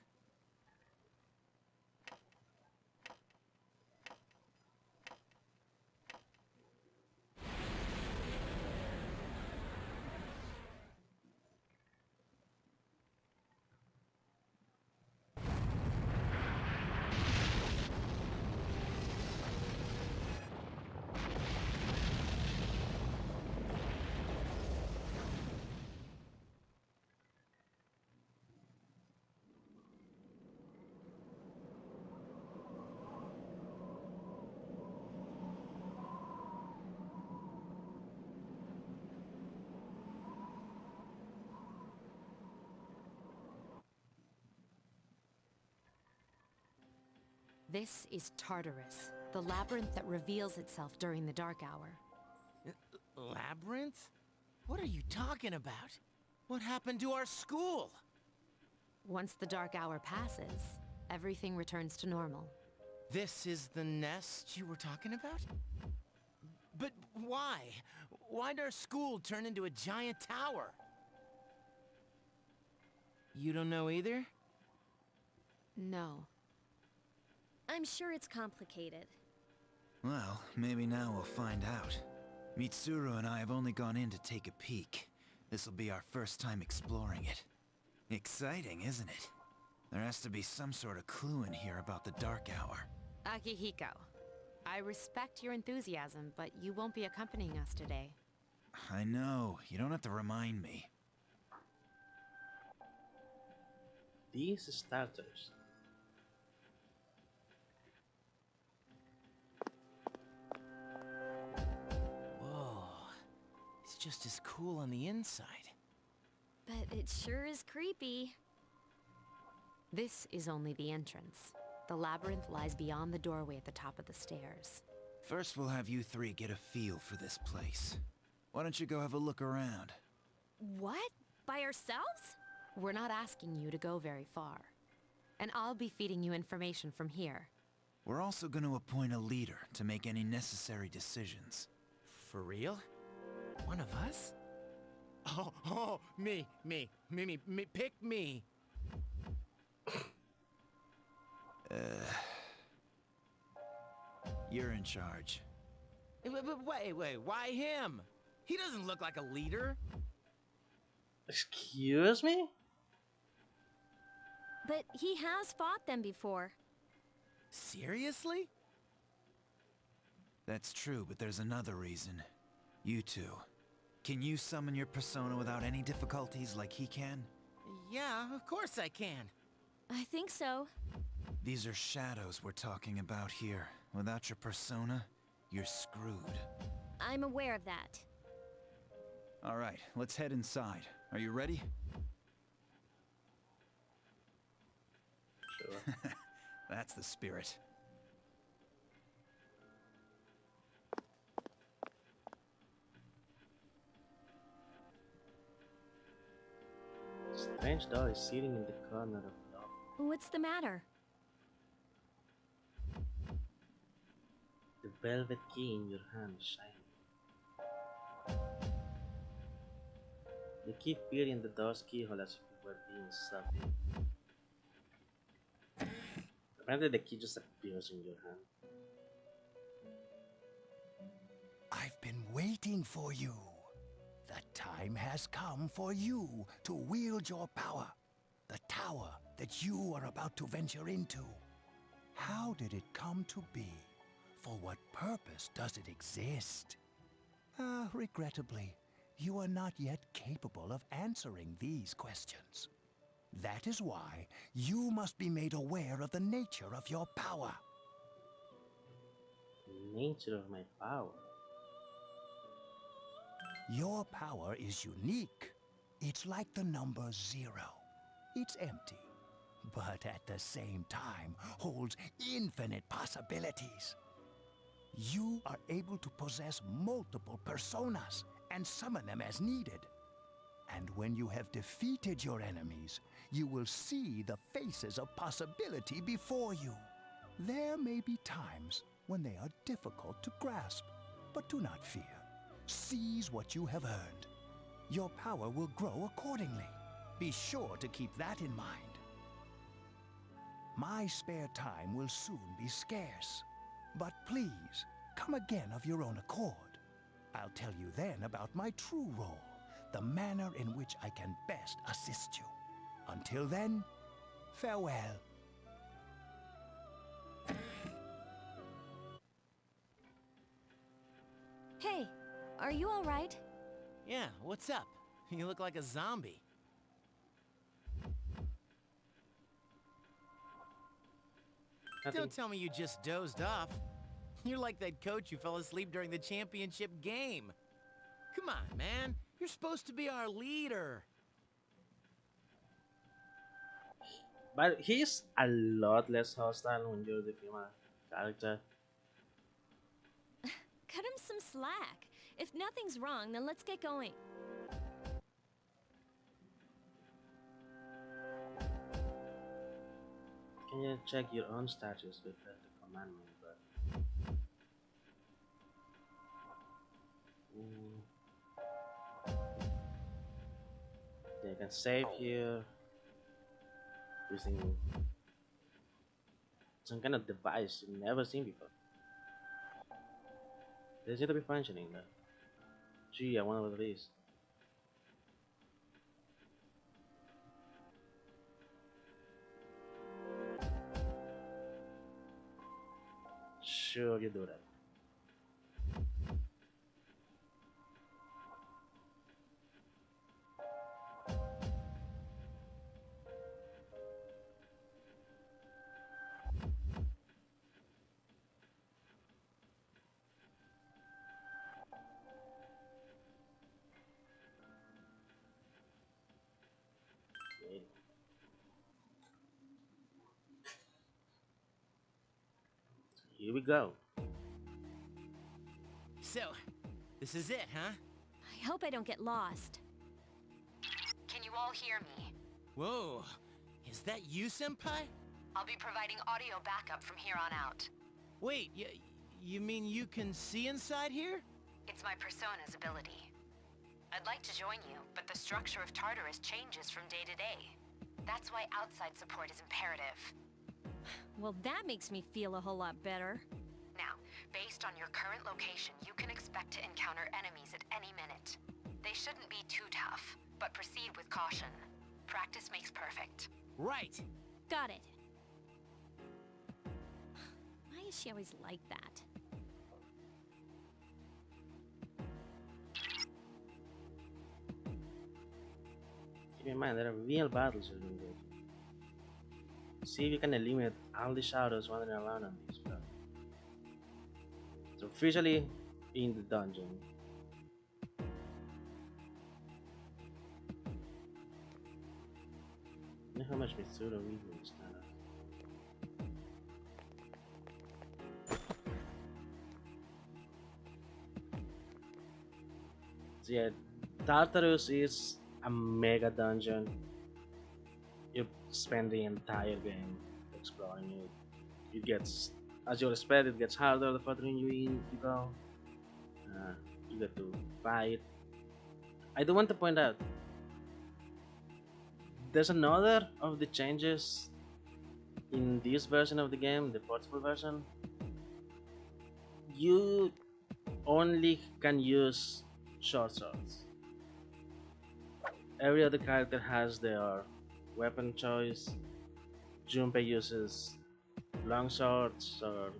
This is Tartarus, the labyrinth that reveals itself during the dark hour. Labyrinth? What are you talking about? What happened to our school? Once the dark hour passes, everything returns to normal. This is the nest you were talking about? But why? Why'd our school turn into a giant tower? You don't know either? No. I'm sure it's complicated. Well, maybe now we'll find out. Mitsuru and I have only gone in to take a peek. This'll be our first time exploring it. Exciting, isn't it? There has to be some sort of clue in here about the Dark Hour. Akihiko, I respect your enthusiasm, but you won't be accompanying us today. I know. You don't have to remind me. These starters. Whoa. It's just as cool on the inside. But it sure is creepy. This is only the entrance. The labyrinth lies beyond the doorway at the top of the stairs. First, we'll have you three get a feel for this place. Why don't you go have a look around? What? By ourselves? We're not asking you to go very far. And I'll be feeding you information from here. We're also going to appoint a leader to make any necessary decisions. For real? One of us? Oh, me, pick me. You're in charge. Wait, why him? He doesn't look like a leader. Excuse me? But he has fought them before. Seriously? That's true, but there's another reason. You two. Can you summon your persona without any difficulties like he can? Yeah, of course I can. I think so. These are shadows we're talking about here. Without your persona, you're screwed. I'm aware of that. All right, let's head inside. Are you ready? Sure. That's the spirit. Strange doll is sitting in the corner of the office. What's the matter? The velvet key in your hand is shining. You keep feeling the door's keyhole as if it were being sucked in. Apparently the key just appears in your hand. I've been waiting for you. The time has come for you to wield your power. The tower that you are about to venture into. How did it come to be? For what purpose does it exist? Regrettably, you are not yet capable of answering these questions. That is why you must be made aware of the nature of your power. Nature of my power. Your power is unique. It's like the number 0. It's empty, but at the same time holds infinite possibilities. You are able to possess multiple personas and summon them as needed. And when you have defeated your enemies, you will see the faces of possibility before you. There may be times when they are difficult to grasp, but do not fear. Seize what you have earned. Your power will grow accordingly. Be sure to keep that in mind. My spare time will soon be scarce. But please, come again of your own accord. I'll tell you then about my true role, the manner in which I can best assist you. Until then, farewell. Hey, are you all right? Yeah, what's up? You look like a zombie. Don't tell me you just dozed off. You're like that coach who fell asleep during the championship game. Come on, man. You're supposed to be our leader. But he's a lot less hostile when you're the female character. Cut him some slack. If nothing's wrong, then let's get going. Can you check your own status with the commandment button? They can save here using some kind of device you've never seen before. They seem to be functioning though. Gee, I wonder what it is. Sure, you do that. Here we go. So, this is it, huh? I hope I don't get lost. Can you all hear me? Whoa, is that you, Senpai? I'll be providing audio backup from here on out. Wait, you mean you can see inside here? It's my persona's ability. I'd like to join you, but the structure of Tartarus changes from day to day. That's why outside support is imperative. Well, that makes me feel a whole lot better. Now, based on your current location, you can expect to encounter enemies at any minute. They shouldn't be too tough, but proceed with caution. Practice makes perfect. Right. Got it. Why is she always like that? Keep in mind, there are real battles you can go to. See if you can eliminate all the shadows wandering around on this plot. So officially in the dungeon. I know how much Mitsuru really understands. So yeah, Tartarus is a mega dungeon. You spend the entire game exploring it. It gets, as you expect, it gets harder the further you go. You get to fight. I do want to point out, there's another of the changes in this version of the game, the portable version. You only can use short swords. Every other character has their weapon choice. Junpei uses long swords, or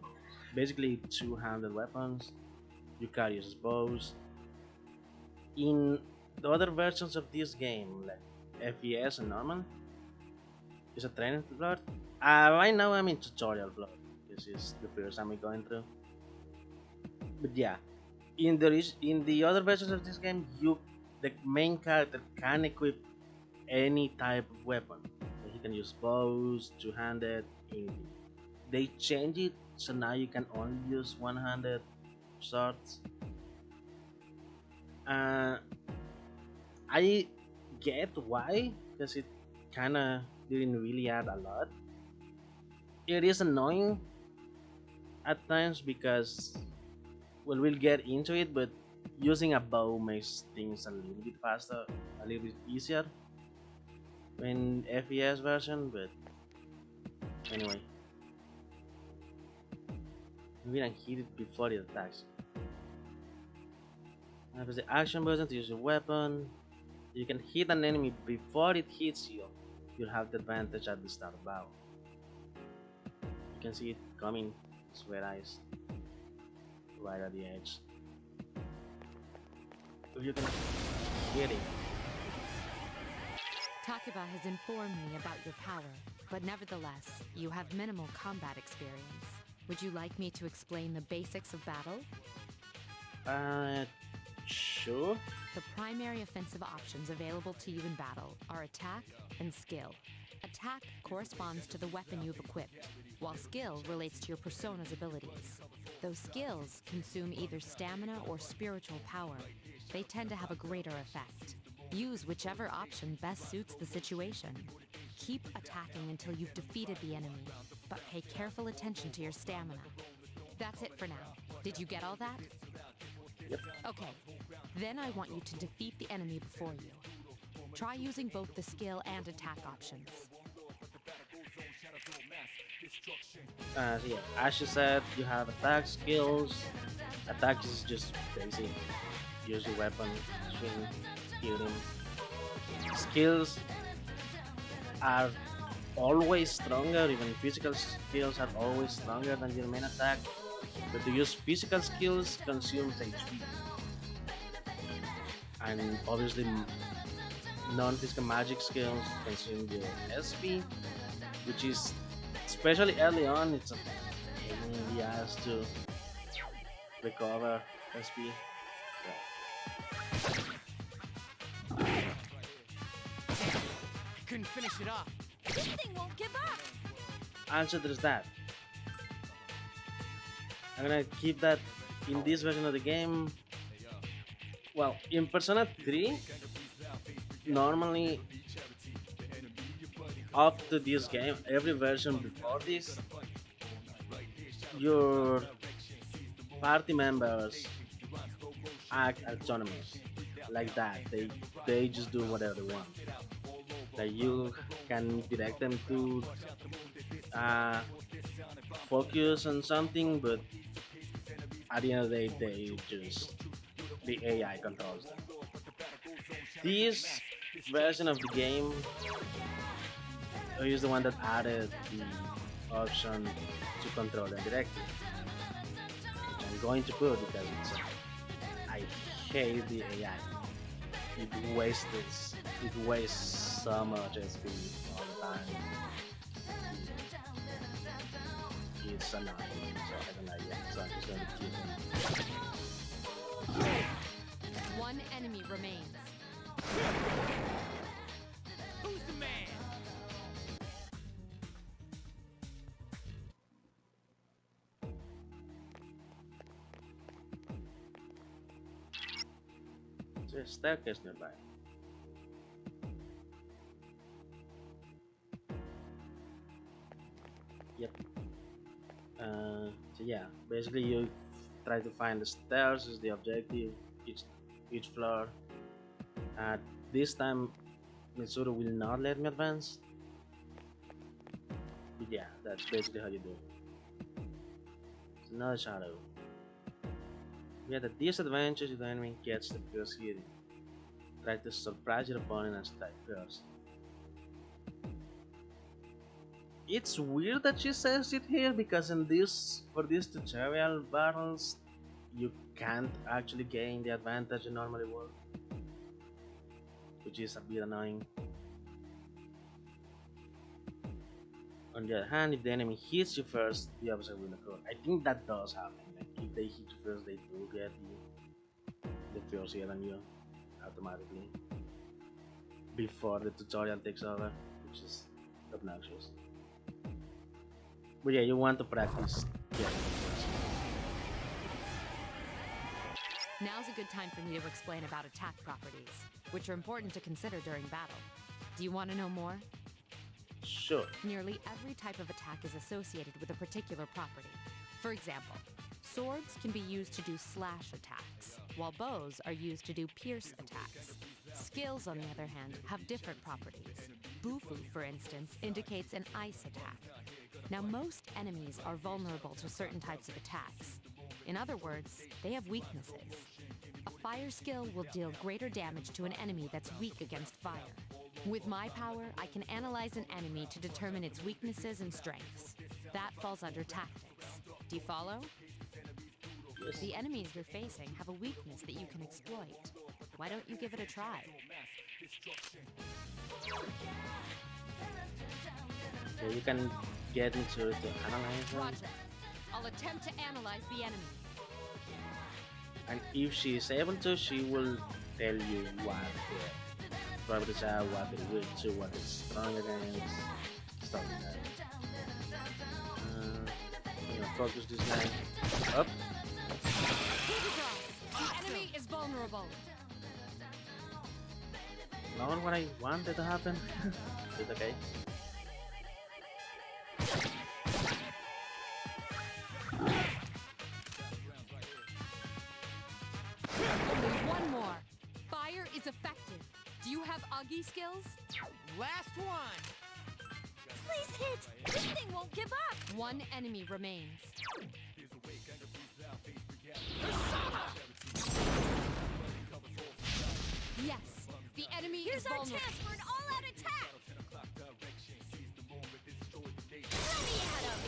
basically two-handed weapons. Yukari uses bows. In the other versions of this game, like FES and normal, is a training plot. Right now I'm in tutorial plot. This is the first time I'm going through. But yeah, in the other versions of this game, the main character can equip any type of weapon. He can use bows, two-handed, anything. They change it so now you can only use one-handed swords. I get why, because it kinda didn't really add a lot. It is annoying at times because, well, we'll get into it, but using a bow makes things a little bit faster, a little bit easier in FES version, but anyway. Maybe I can hit it before it attacks. Now press the action button to use your weapon. You can hit an enemy before it hits you. You'll have the advantage at the start of battle. You can see it coming, it's red eyes, right at the edge. If you can hit it. Takeba has informed me about your power, but nevertheless, you have minimal combat experience. Would you like me to explain the basics of battle? Sure. The primary offensive options available to you in battle are attack and skill. Attack corresponds to the weapon you've equipped, while skill relates to your persona's abilities. Those skills consume either stamina or spiritual power. They tend to have a greater effect. Use whichever option best suits the situation. Keep attacking until you've defeated the enemy, but pay careful attention to your stamina. That's it for now. Did you get all that? Yep. Okay, then I want you to defeat the enemy before you. Try using both the skill and attack options. So yeah, as you said, you have attack skills. Attack is just basic. Use your weapon, swing, kill him. Skills are always stronger, even physical skills are always stronger than your main attack. But to use physical skills consumes HP. And obviously non-physical magic skills consume your SP, which is, especially early on, it's a pain in the ass to recover SP. Couldn't finish it off. This thing won't give up. Also, there's that. I'm gonna keep that in this version of the game. Well, in Persona 3, normally up to this game, every version before this, your party members act autonomous, like that. They just do whatever they want. That you can direct them to focus on something, but at the end of the day, the AI controls them. This version of the game is the one that added the option to control them directly, which I'm going to put because I hate the AI. It wastes so much SP all the time. It's annoying, so I don't like it. So I'm just gonna keep him. One enemy remains. Who's the man? There's a staircase nearby. Yep. So yeah, basically you try to find the stairs is the objective. Each floor. This time Mitsuru will not let me advance. But yeah, that's basically how you do it. It's another shadow. Yeah, the disadvantage if the enemy gets the first hit. Try to surprise your opponent and strike first. It's weird that she says it here because for these tutorial battles you can't actually gain the advantage you normally would, which is a bit annoying. On the other hand, if the enemy hits you first, the opposite will occur. I think that does happen. Like if they hit you first, they do get the first hit on you automatically before the tutorial takes over, which is obnoxious. But yeah, you want to practice. Yeah. Now's a good time for me to explain about attack properties, which are important to consider during battle. Do you want to know more? Sure. Nearly every type of attack is associated with a particular property. For example, swords can be used to do slash attacks, while bows are used to do pierce attacks. Skills, on the other hand, have different properties. Bufu, for instance, indicates an ice attack. Now, most enemies are vulnerable to certain types of attacks. In other words, they have weaknesses. A fire skill will deal greater damage to an enemy that's weak against fire. With my power, I can analyze an enemy to determine its weaknesses and strengths. That falls under tactics. Do you follow? Yes. The enemies you're facing have a weakness that you can exploit. Why don't you give it a try? So you can get into it to analyze them. Roger. I'll attempt to analyze the enemy. And if she is able to, she will tell you what the properties are, what they're weak to, what they're strong against, stuff like that. I'm gonna focus this guy up. The enemy is vulnerable. Not what I wanted to happen. It's okay. Only one more. Fire is effective. Do you have Agi skills? Last one! Please hit! This thing won't give up! One enemy remains. Yes, the enemy is vulnerable. Here's our chance for an all-out attack! Let me at him!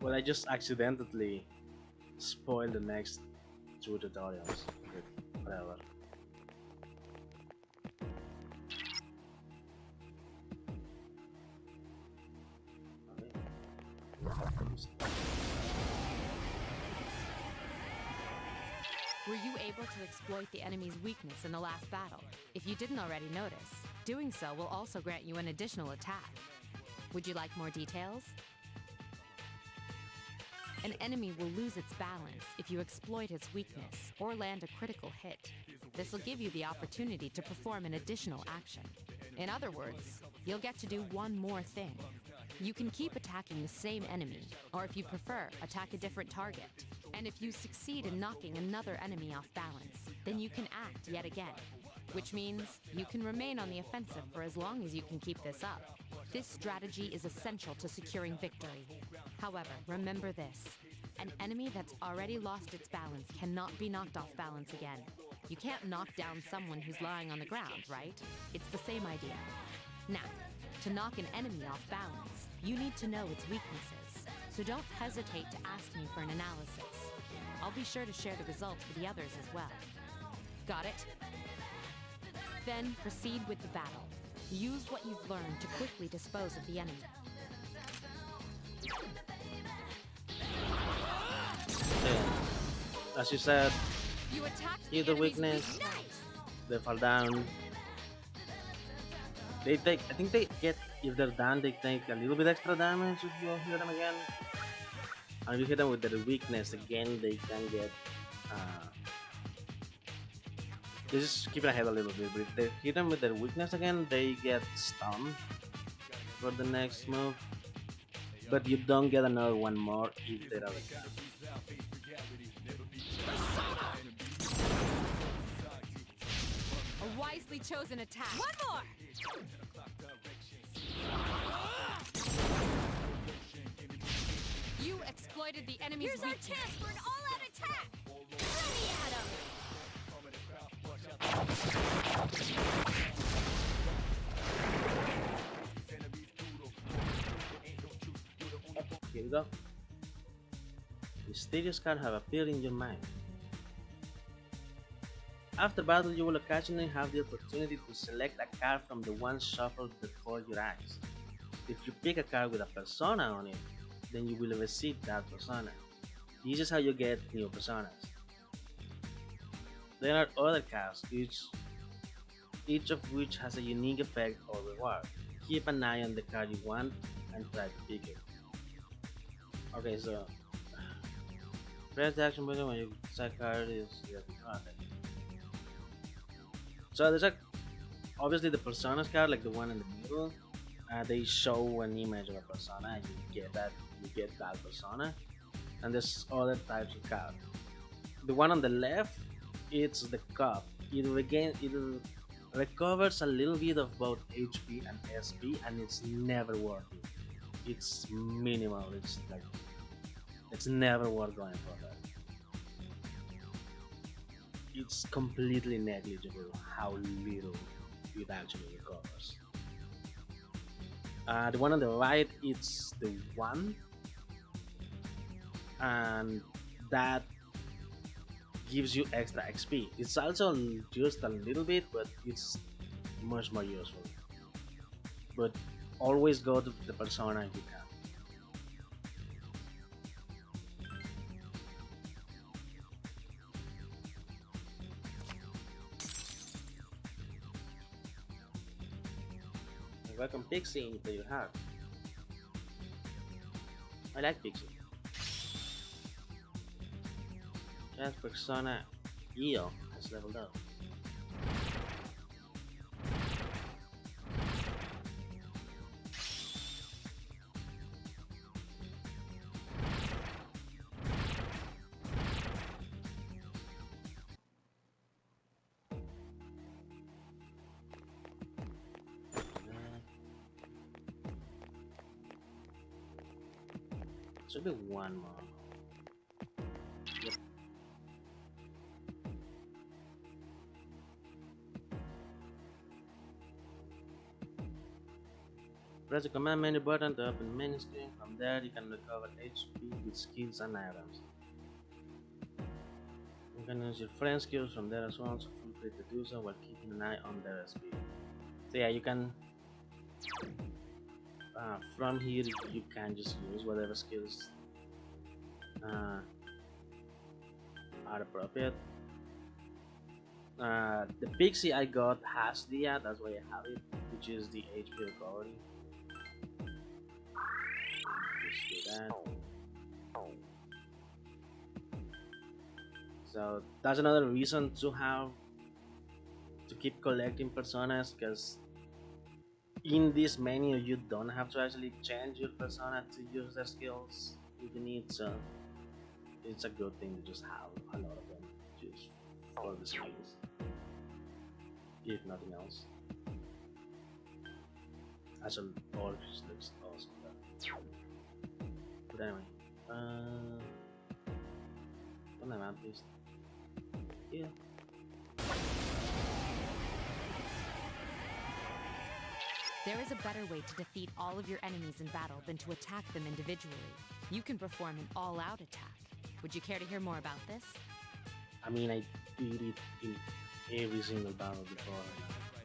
Well, I just accidentally spoiled the next two tutorials. But whatever. Were you able to exploit the enemy's weakness in the last battle? If you didn't already notice, doing so will also grant you an additional attack. Would you like more details? An enemy will lose its balance if you exploit its weakness or land a critical hit. This will give you the opportunity to perform an additional action. In other words, you'll get to do one more thing. You can keep attacking the same enemy, or if you prefer, attack a different target. And if you succeed in knocking another enemy off balance, then you can act yet again. Which means you can remain on the offensive for as long as you can keep this up. This strategy is essential to securing victory. However, remember this. An enemy that's already lost its balance cannot be knocked off balance again. You can't knock down someone who's lying on the ground, right? It's the same idea. Now, to knock an enemy off balance, you need to know its weaknesses. So don't hesitate to ask me for an analysis. I'll be sure to share the results with the others as well. Got it? Then proceed with the battle. Use what you've learned to quickly dispose of the enemy. Okay. As you said, You attacked hit the weakness, they fall down. They take, I think they get, if they're done, they take a little bit extra damage if you hit them again. And if you hit them with their weakness again, they can get, just keep it ahead a little bit, but if they hit them with their weakness again, they get stunned for the next move. But you don't get another one more if they're out of time. A wisely chosen attack. One more! You exploited the enemy's Here's our weakness. chance for an all-out attack! Let me at him! Here we go. Mysterious cards have appeared in your mind. After battle, you will occasionally have the opportunity to select a card from the ones shuffled before your eyes. If you pick a card with a persona on it, then you will receive that persona. This is how you get new personas. There are other cards, each of which has a unique effect or reward. Keep an eye on the card you want and try to pick it. Okay, so press the action button when you decide card is okay. So there's obviously the personas card, like the one in the middle. They show an image of a persona, and you get that persona. And there's other types of cards. The one on the left, it's the cup. It recovers a little bit of both HP and SP, and it's never worth it. It's minimal. It's never worth going for that. It's completely negligible how little it actually recovers. The one on the right, it's the one, and that gives you extra XP. It's also just a little bit, but it's much more useful. But always go to the persona if you can. Welcome Pixie into your heart. I like Pixie. Chance persona Io has leveled up. Should be one more. Yep. Press the command menu button to open the menu screen. From there, you can recover HP with skills and items. You can use your friend skills from there as well, so feel free to do so while keeping an eye on their speed. So yeah, you can from here you can just use whatever skills are appropriate. The pixie I got has the that's why I have it, which is the HP recovery. Just do that. So that's another reason to keep collecting personas, because in this menu you don't have to actually change your persona to use their skills if you need, so it's a good thing to just have a lot of them just for the skills, if nothing else. As an orc looks awesome though. But anyway, on the map list. Yeah. There is a better way to defeat all of your enemies in battle than to attack them individually. You can perform an all-out attack. Would you care to hear more about this? I mean, I did it in every single battle before.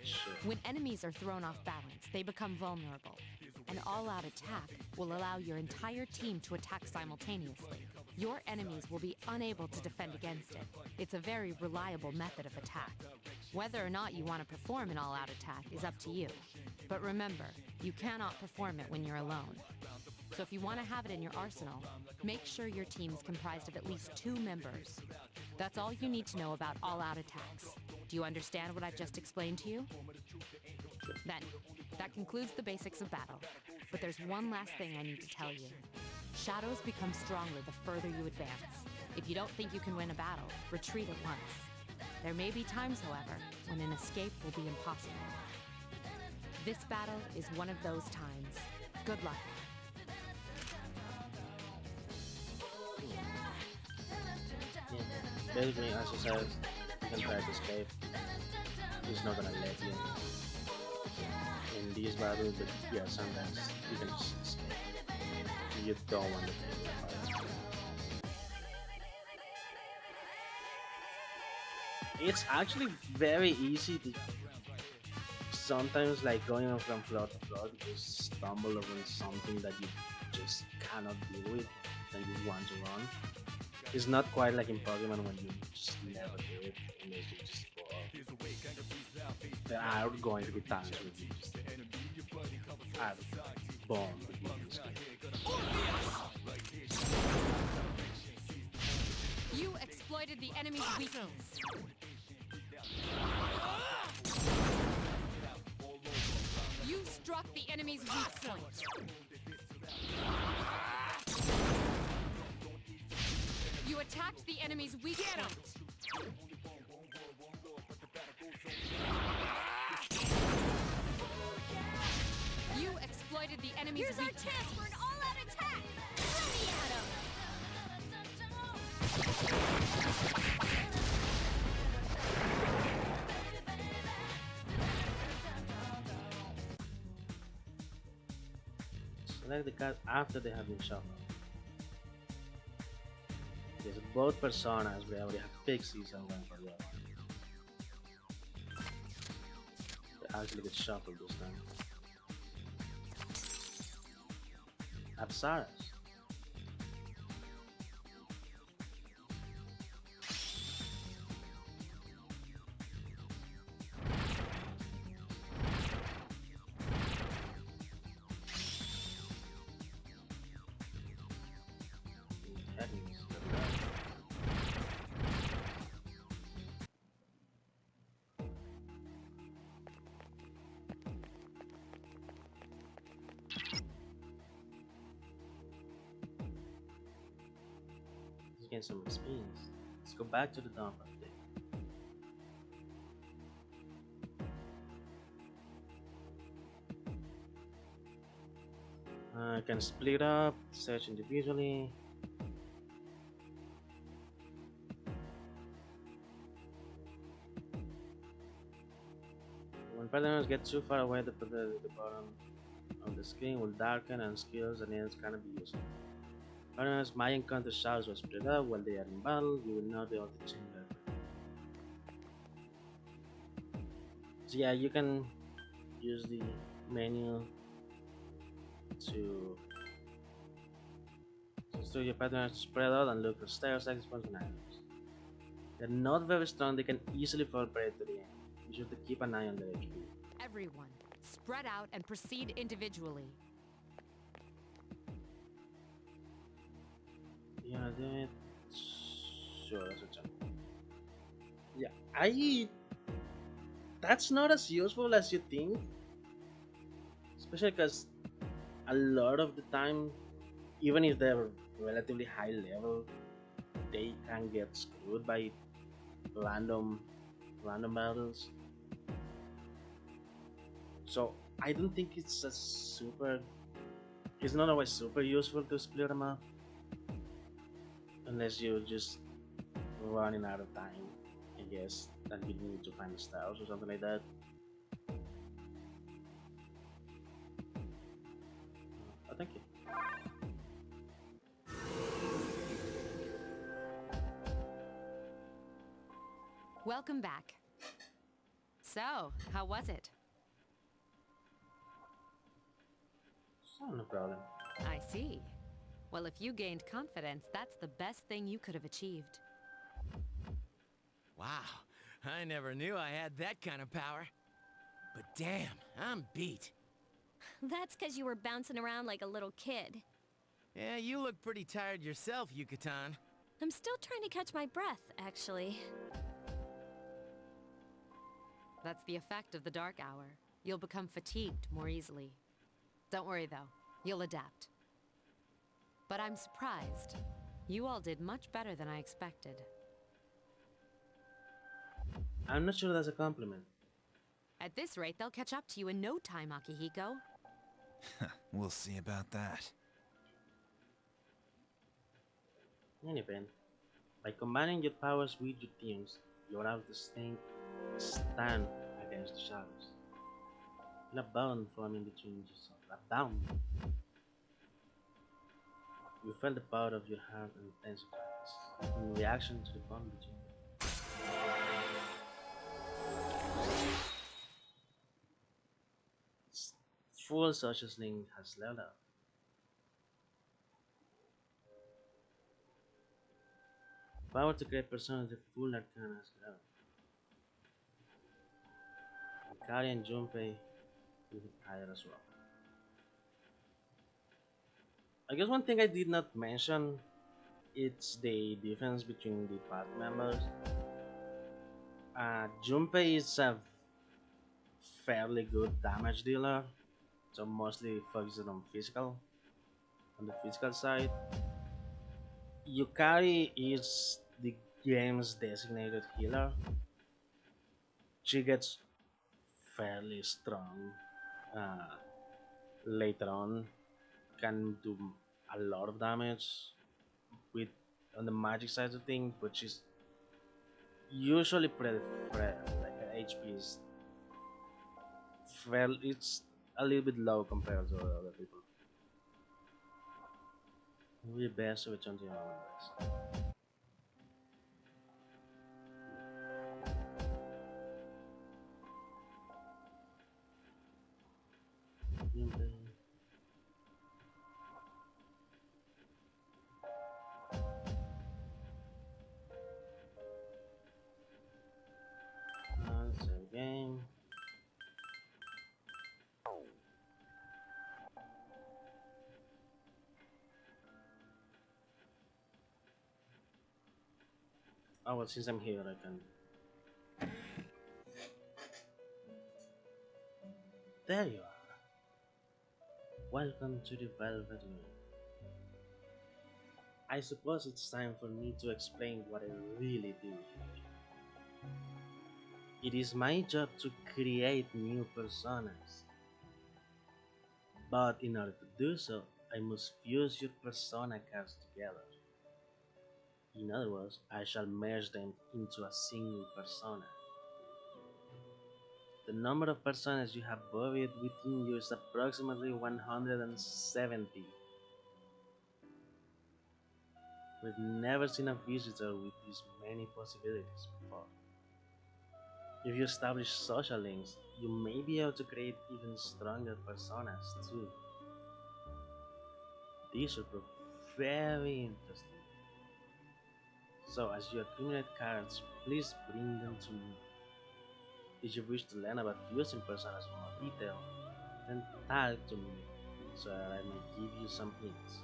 Sure. When enemies are thrown off balance, they become vulnerable. An all-out attack will allow your entire team to attack simultaneously. Your enemies will be unable to defend against it. It's a very reliable method of attack. Whether or not you want to perform an all-out attack is up to you. But remember, you cannot perform it when you're alone. So if you want to have it in your arsenal, make sure your team is comprised of at least 2 members. That's all you need to know about all-out attacks. Do you understand what I've just explained to you? Then, that concludes the basics of battle. But there's one last thing I need to tell you. Shadows become stronger the further you advance. If you don't think you can win a battle, retreat at once. There may be times, however, when an escape will be impossible. This battle is one of those times. Good luck. Yeah. Basically, as you said, you can try to escape. He's not gonna let you in these battles, but yeah, sometimes you can just escape. You don't want to take the fight. It's actually very easy to sometimes, like, going from floor to floor, you just stumble over something that you just cannot deal with that you want to run. It's not quite like in Pokemon when you just never do it unless you just go off. There are going to be times where you just are bombed with this game. You exploited the enemy's weakness. You struck the enemy's weak point. You attacked the enemy's weak point. You exploited the enemy's Here's weak our chance for an all-out attack! Let me at him! Select the card after they have been shuffled. Because both personas, we already have pixies and one for the other. They actually get shuffled this time. Apsaras. Get some experience. Let's go back to the dump update. can split up, search individually. When partners get too far away, the bottom of the screen will darken and skills and ends cannot be used. Partners might encounter shadows or split up while they are in battle. You will not be able to change that. So yeah, you can use the menu to your partners to spread out and look for stairs, exit points, and items. They're not very strong, they can easily fall prey to the end. You should keep an eye on their HP. Everyone, spread out and proceed individually. You wanna do it? Sure, that's a chance. Yeah, that's not as useful as you think. Especially because a lot of the time, even if they're relatively high level, they can get screwed by random battles. So I don't think it's it's not always super useful to split them up. Unless you're just running out of time, I guess, that you need to find stars or something like that. Oh, thank you. Welcome back. So, how was it? No problem. I see. Well, if you gained confidence, that's the best thing you could have achieved. Wow, I never knew I had that kind of power. But damn, I'm beat. That's because you were bouncing around like a little kid. Yeah, you look pretty tired yourself, Yucatan. I'm still trying to catch my breath, actually. That's the effect of the dark hour. You'll become fatigued more easily. Don't worry, though. You'll adapt. But I'm surprised. You all did much better than I expected. I'm not sure that's a compliment. At this rate, they'll catch up to you in no time, Akihiko. We'll see about that. In any event, by combining your powers with your teams, you're able to stand against the shadows. And a bond forming between yourself. A bound. You felt the power of your heart intensifies in reaction to the bond between you. Full social link has leveled up. Power to create personas the full arcana has grown. Hikari and Junpei will be higher as well. I guess one thing I did not mention, it's the difference between the path members. Junpei is a fairly good damage dealer, so mostly focused on the physical side. Yukari is the game's designated healer. She gets fairly strong later on, can do a lot of damage with on the magic side of things, but she's usually pretty like her HP is it's a little bit low compared to other people. We best to return to your own game. Oh well, since I'm here, I can. There you are. Welcome to the Velvet Room. I suppose it's time for me to explain what I really do here. It is my job to create new personas. But in order to do so, I must fuse your persona cards together. In other words, I shall merge them into a single persona. The number of personas you have buried within you is approximately 170. We've never seen a visitor with this many possibilities before. If you establish social links, you may be able to create even stronger personas too. This should prove very interesting. So as you accumulate cards, please bring them to me. If you wish to learn about fusing personas in more detail, then talk to me so that I may give you some hints.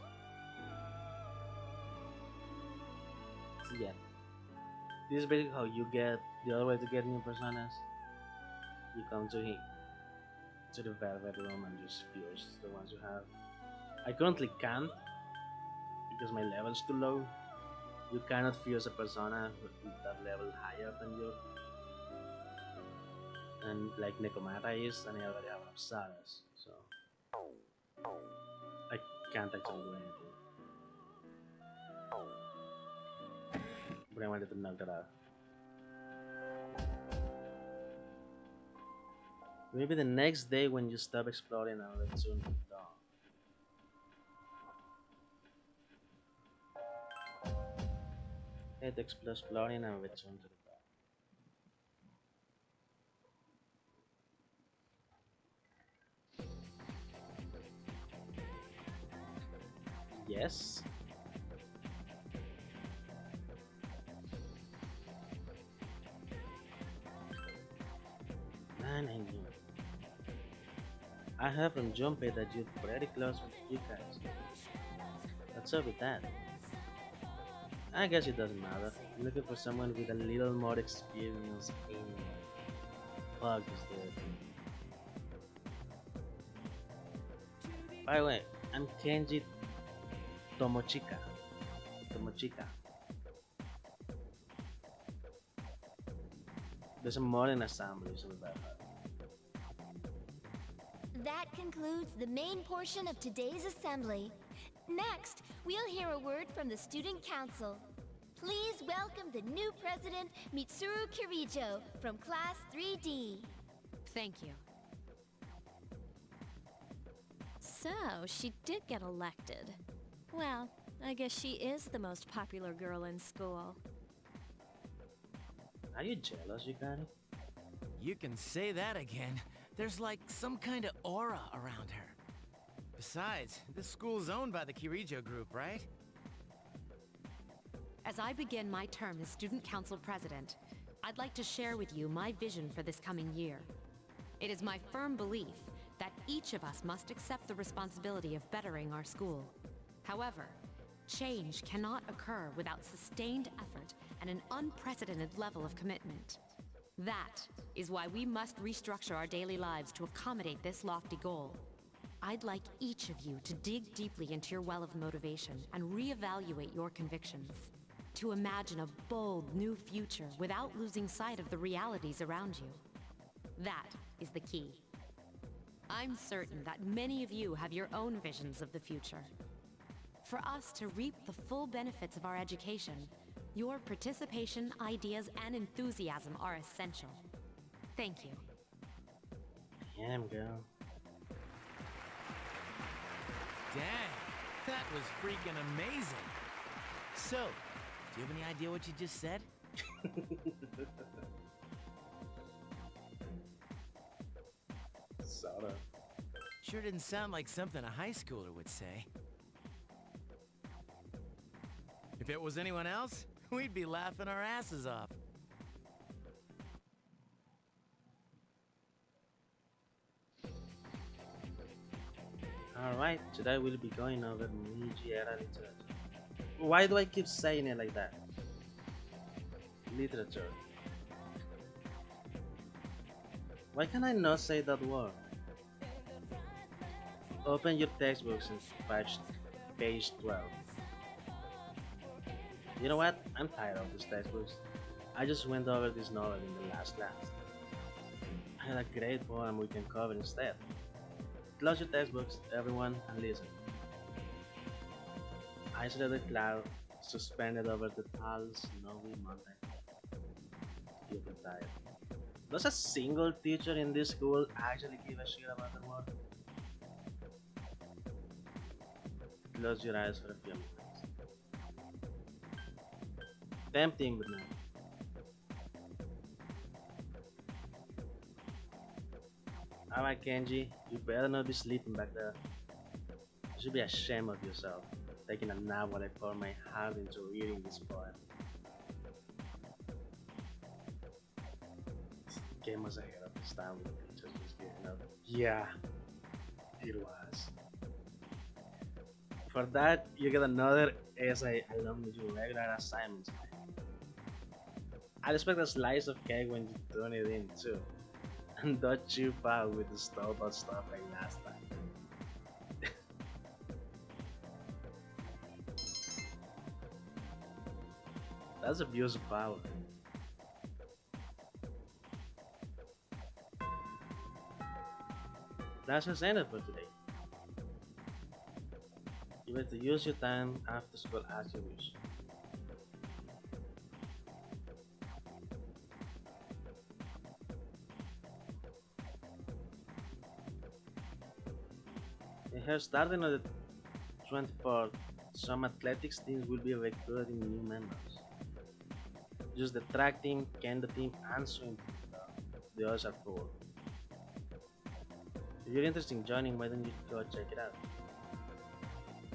So yeah, this is basically how you get the other way to get new personas. You come to him, to the velvet room, and just fuse the ones you have. I currently can't because my level is too low. You cannot fuse a persona with that level higher than you. And like Nekomata is, and I already have Apsaras, so I can't actually do anything. But I wanted to knock that out. Maybe the next day when you stop exploring and return to dawn. Head exploring and return to the dawn. Yes. Man, I knew. I heard from Junpei that you're pretty close with you guys. What's up with that? I guess it doesn't matter. I'm looking for someone with a little more experience in bug is the thing. By the way, I'm Kenji Tomochika. There's a modern assembly, so about that. That concludes the main portion of today's assembly. Next, we'll hear a word from the Student Council. Please welcome the new president, Mitsuru Kirijo, from Class 3D. Thank you. So, she did get elected. Well, I guess she is the most popular girl in school. Are you jealous, Yukari? You can say that again. There's like some kind of aura around her. Besides, this school's owned by the Kirijo group, right? As I begin my term as Student Council President, I'd like to share with you my vision for this coming year. It is my firm belief that each of us must accept the responsibility of bettering our school. However, change cannot occur without sustained effort and an unprecedented level of commitment. That is why we must restructure our daily lives to accommodate this lofty goal. I'd like each of you to dig deeply into your well of motivation and reevaluate your convictions. To imagine a bold new future without losing sight of the realities around you. That is the key. I'm certain that many of you have your own visions of the future. For us to reap the full benefits of our education, your participation, ideas, and enthusiasm are essential. Thank you. Damn, girl. Dang, that was freaking amazing. So, do you have any idea what you just said? Sorta. Sure didn't sound like something a high schooler would say. If it was anyone else, we'd be laughing our asses off. Alright, today we'll be going over Meiji Era literature. Why do I keep saying it like that? Literature. Why can I not say that word? Open your textbooks and page 12. You know what? I'm tired of these textbooks. I just went over this novel in the last class. I had a great poem we can cover instead. Close your textbooks, everyone, and listen. isolated cloud suspended over the tall, snowy mountain. You will die. Does a single teacher in this school actually give a shit about the world? Close your eyes for a few minutes. Tempting, but no. Alright, Kenji, you better not be sleeping back there. You should be ashamed of yourself, taking a nap while I pour my heart into reading this poem. This game was ahead of its time with the teachers just getting up. Yeah, it was. For that, you get another essay along with your regular assignments. I'd expect a slice of cake when you turn it in too. And don't chew out with the store-bought stuff like last time. That's abuse of power. That's just ended for today. You have to use your time after school as you wish. And here, starting on the 24th, some athletics teams will be recruiting new members. Just the track team, kendo team, and swim team. The others are full. If you're interested in joining, why don't you go check it out?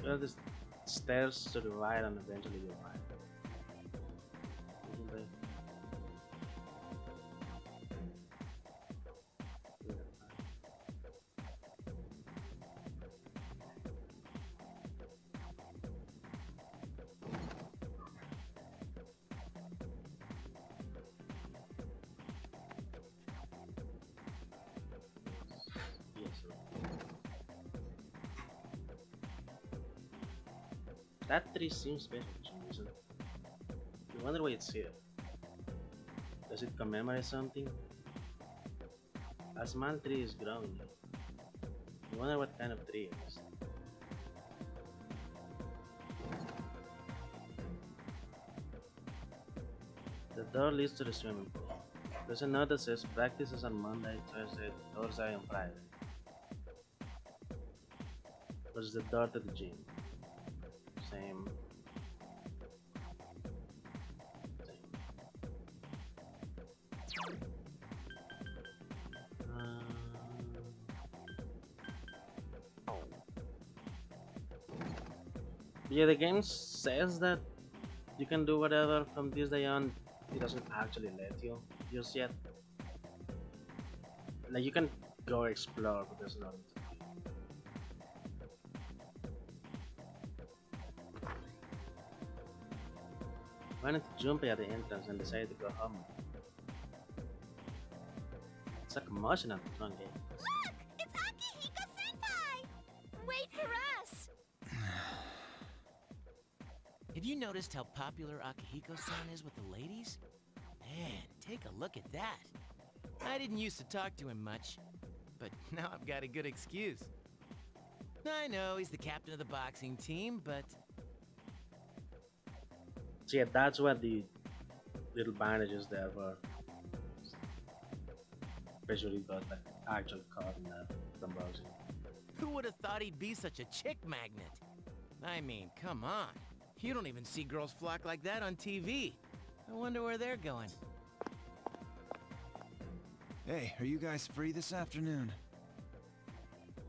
You have the stairs to the right and eventually you'll find it. That tree seems special for some reason. You wonder why it's here. Does it commemorate something? A small tree is growing. You wonder what kind of tree it is. The door leads to the swimming pool. There's a note that says practices on Monday, Thursday, and Friday. There's the door to the gym. Same. Yeah, the game says that you can do whatever from this day on. It doesn't actually let you just yet. Like, you can go explore, but there's nothing to do. Why not jump at the entrance and decide to go home? It's a commotion at the front gate. Look! It's Akihiko-senpai! Wait for us! Have you noticed how popular Akihiko-san is with the ladies? Man, take a look at that. I didn't used to talk to him much, but now I've got a good excuse. I know he's the captain of the boxing team, but... So yeah, that's what the little bandages there were. Especially got like actual caught in the boxing. Who would have thought he'd be such a chick magnet? I mean, come on. You don't even see girls flock like that on TV. I wonder where they're going. Hey, are you guys free this afternoon?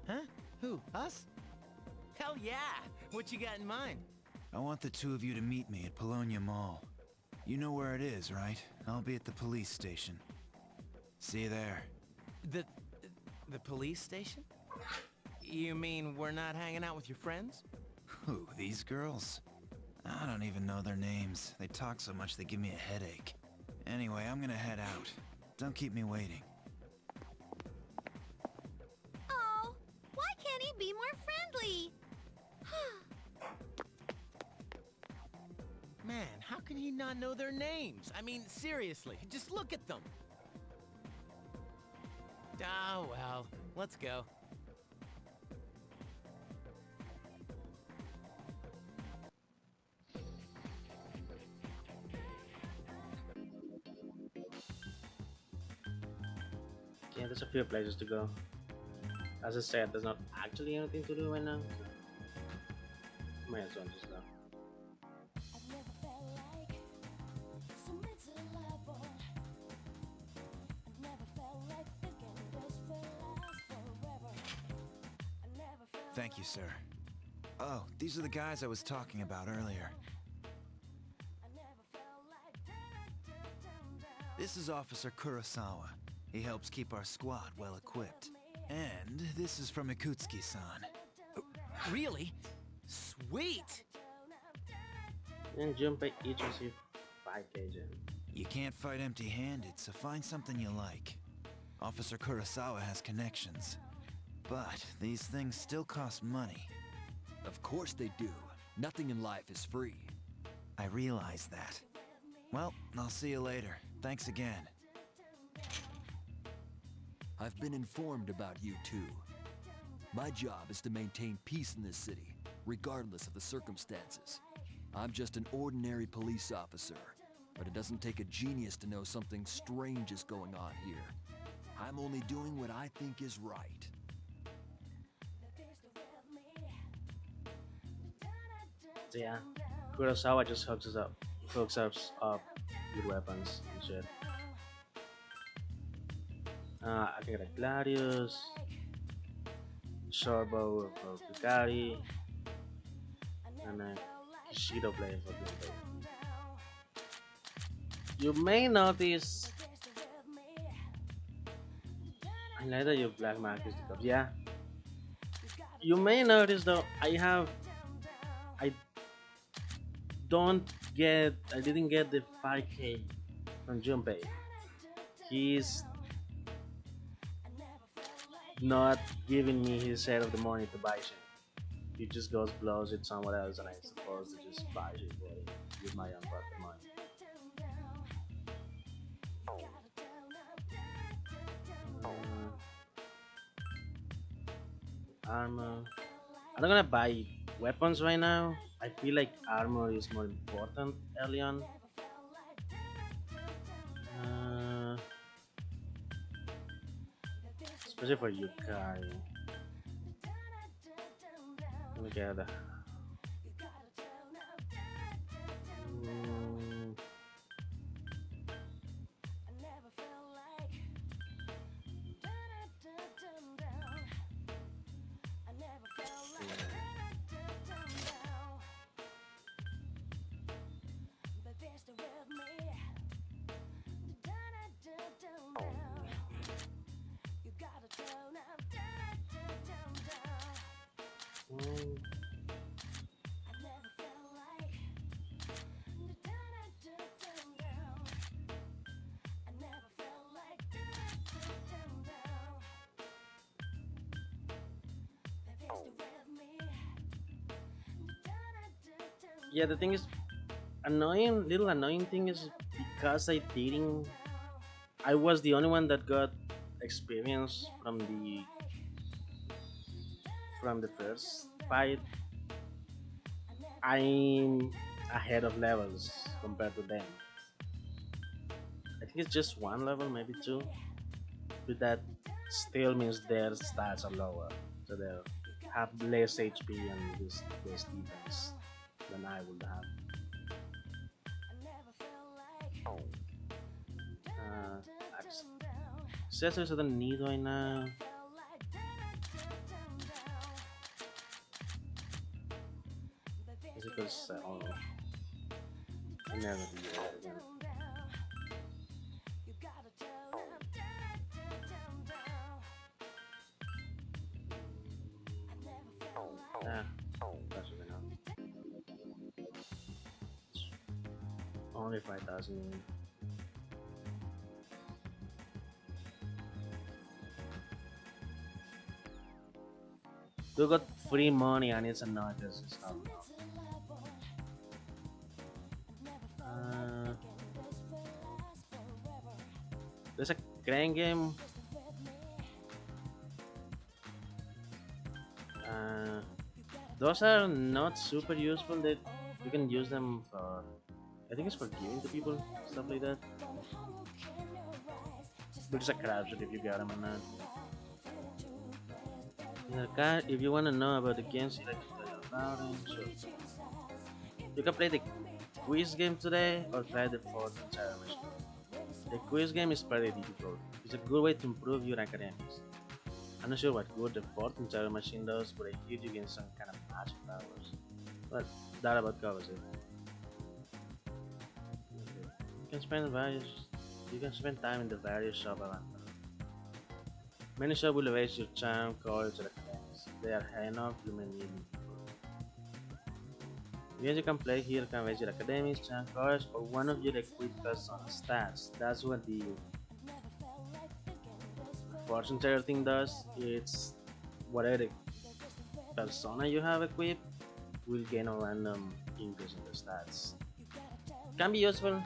Huh? Who? Us? Hell yeah! What you got in mind? I want the two of you to meet me at Polonia Mall. You know where it is, right? I'll be at the police station. See you there. The police station? You mean we're not hanging out with your friends? Who, these girls? I don't even know their names. They talk so much they give me a headache. Anyway, I'm gonna head out. Don't keep me waiting. Oh, why can't he be more friendly? Man, how can he not know their names? I mean, seriously, just look at them. Oh, well, let's go. Yeah, there's a few places to go. As I said, there's not actually anything to do right now. So might as well just go. Thank you, sir. Oh, these are the guys I was talking about earlier. This is Officer Kurosawa. He helps keep our squad well equipped. And this is from Ikutsuki-san. Really? Sweet! And Junpei each receive 5k gem. You can't fight empty-handed, so find something you like. Officer Kurosawa has connections. But these things still cost money. Of course they do. Nothing in life is free. I realize that. Well, I'll see you later. Thanks again. I've been informed about you too. My job is to maintain peace in this city, regardless of the circumstances. I'm just an ordinary police officer, but it doesn't take a genius to know something strange is going on here. I'm only doing what I think is right. So yeah, Kurosawa just hooks us up with weapons and shit. I can get a Gladius, Shortbow for Bugatti, and a Kishido blade for Junpei. You may notice I like that your black mark is the cup. Yeah. You may notice though I didn't get the 5k from Junpei. He's not giving me his share of the money to buy shit. He just goes blows it somewhere else, and I'm supposed to just buy shit for it with my own pocket money. Armor. I'm not gonna buy weapons right now. I feel like armor is more important early on. Especially for Yukari. Let me get that. Yeah, the thing is, little annoying thing is because I was the only one that got experience from the first fight. I'm ahead of levels compared to them. I think it's just one level, maybe two, but that still means their stats are lower, so they have less HP and less defense than I would have. Accessories I don't need right now. Is it because I never do that again. That should be enough. Only 5,000. We got free money and it's annoying because it's not enough. There's a crane game. Those are not super useful. That you can use them for, I think it's for giving to people, stuff like that. But it's a crapshoot if you got them or not. If you want to know about the games you like to play about them, sure. You can play the quiz game today or try the Fortune Terror Machine. The quiz game is pretty difficult. It's a good way to improve your academics. I'm not sure what good the Fortune Terror Machine does, but I hear you gain some kind of magic powers. But that about covers it. You can spend time in the various shops around. Many shops will raise your charm, courage, or academics. If they are high enough, you may need them. The games you can play here can raise your academics, charm, courage, or one of your equipped persona stats. That's what the fortune teller thing does. It's whatever persona you have equipped will gain a random increase in the stats. Can be useful.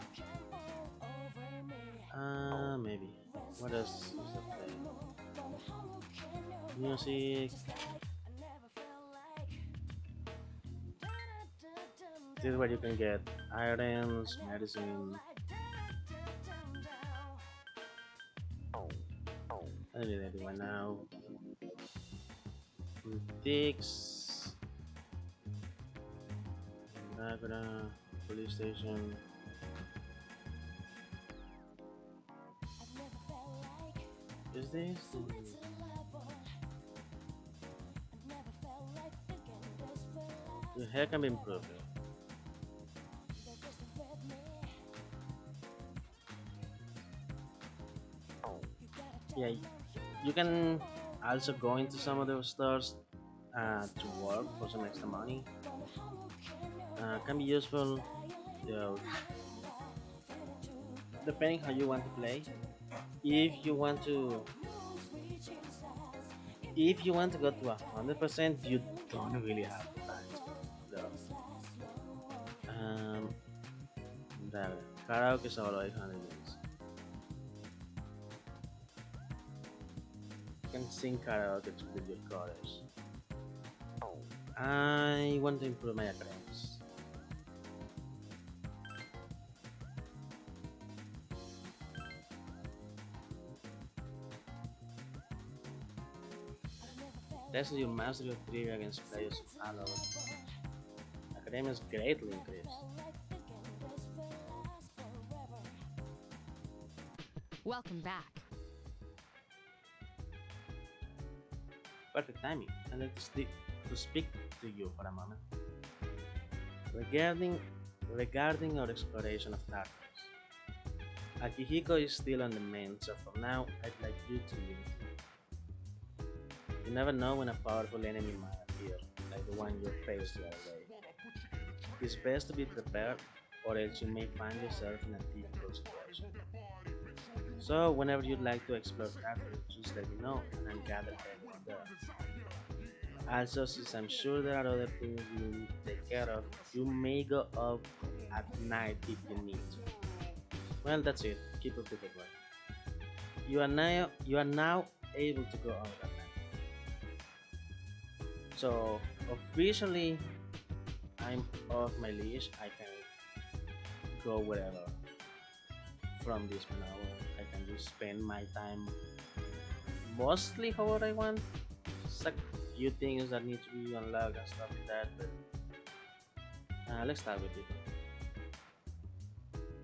Maybe. What else is the play? Music. This is where you can get items, medicine. I don't need anyone now. Antiques. Niagara, police station. Is this? Your hair can be improved. Yeah, you can also go into some of those stores to work for some extra money. Can be useful, depending how you want to play. If you want to go to 100%, you don't really have the time. Karaoke is all 800 years. You can sing karaoke with your chorus. I want to improve my academics. Test your mastery of trivia against players allowed. Academics greatly increased. Welcome back. Perfect timing. I'd like to speak to you for a moment. Regarding our exploration of darkness. Akihiko is still on the main, so for now, I'd like you to leave. You never know when a powerful enemy might appear, like the one you faced the other day. It's best to be prepared, or else you may find yourself in a difficult situation. So, whenever you'd like to explore further, just let me know, and I'll gather everyone there. Also, since I'm sure there are other things you need to take care of, you may go up at night if you need to. Well, that's it. Keep up the good work. You are now able to go out at night. So officially, I'm off my leash. I can go wherever from this point on. I can just spend my time mostly however I want. Just a few things that need to be unlocked and stuff like that. But let's start with it.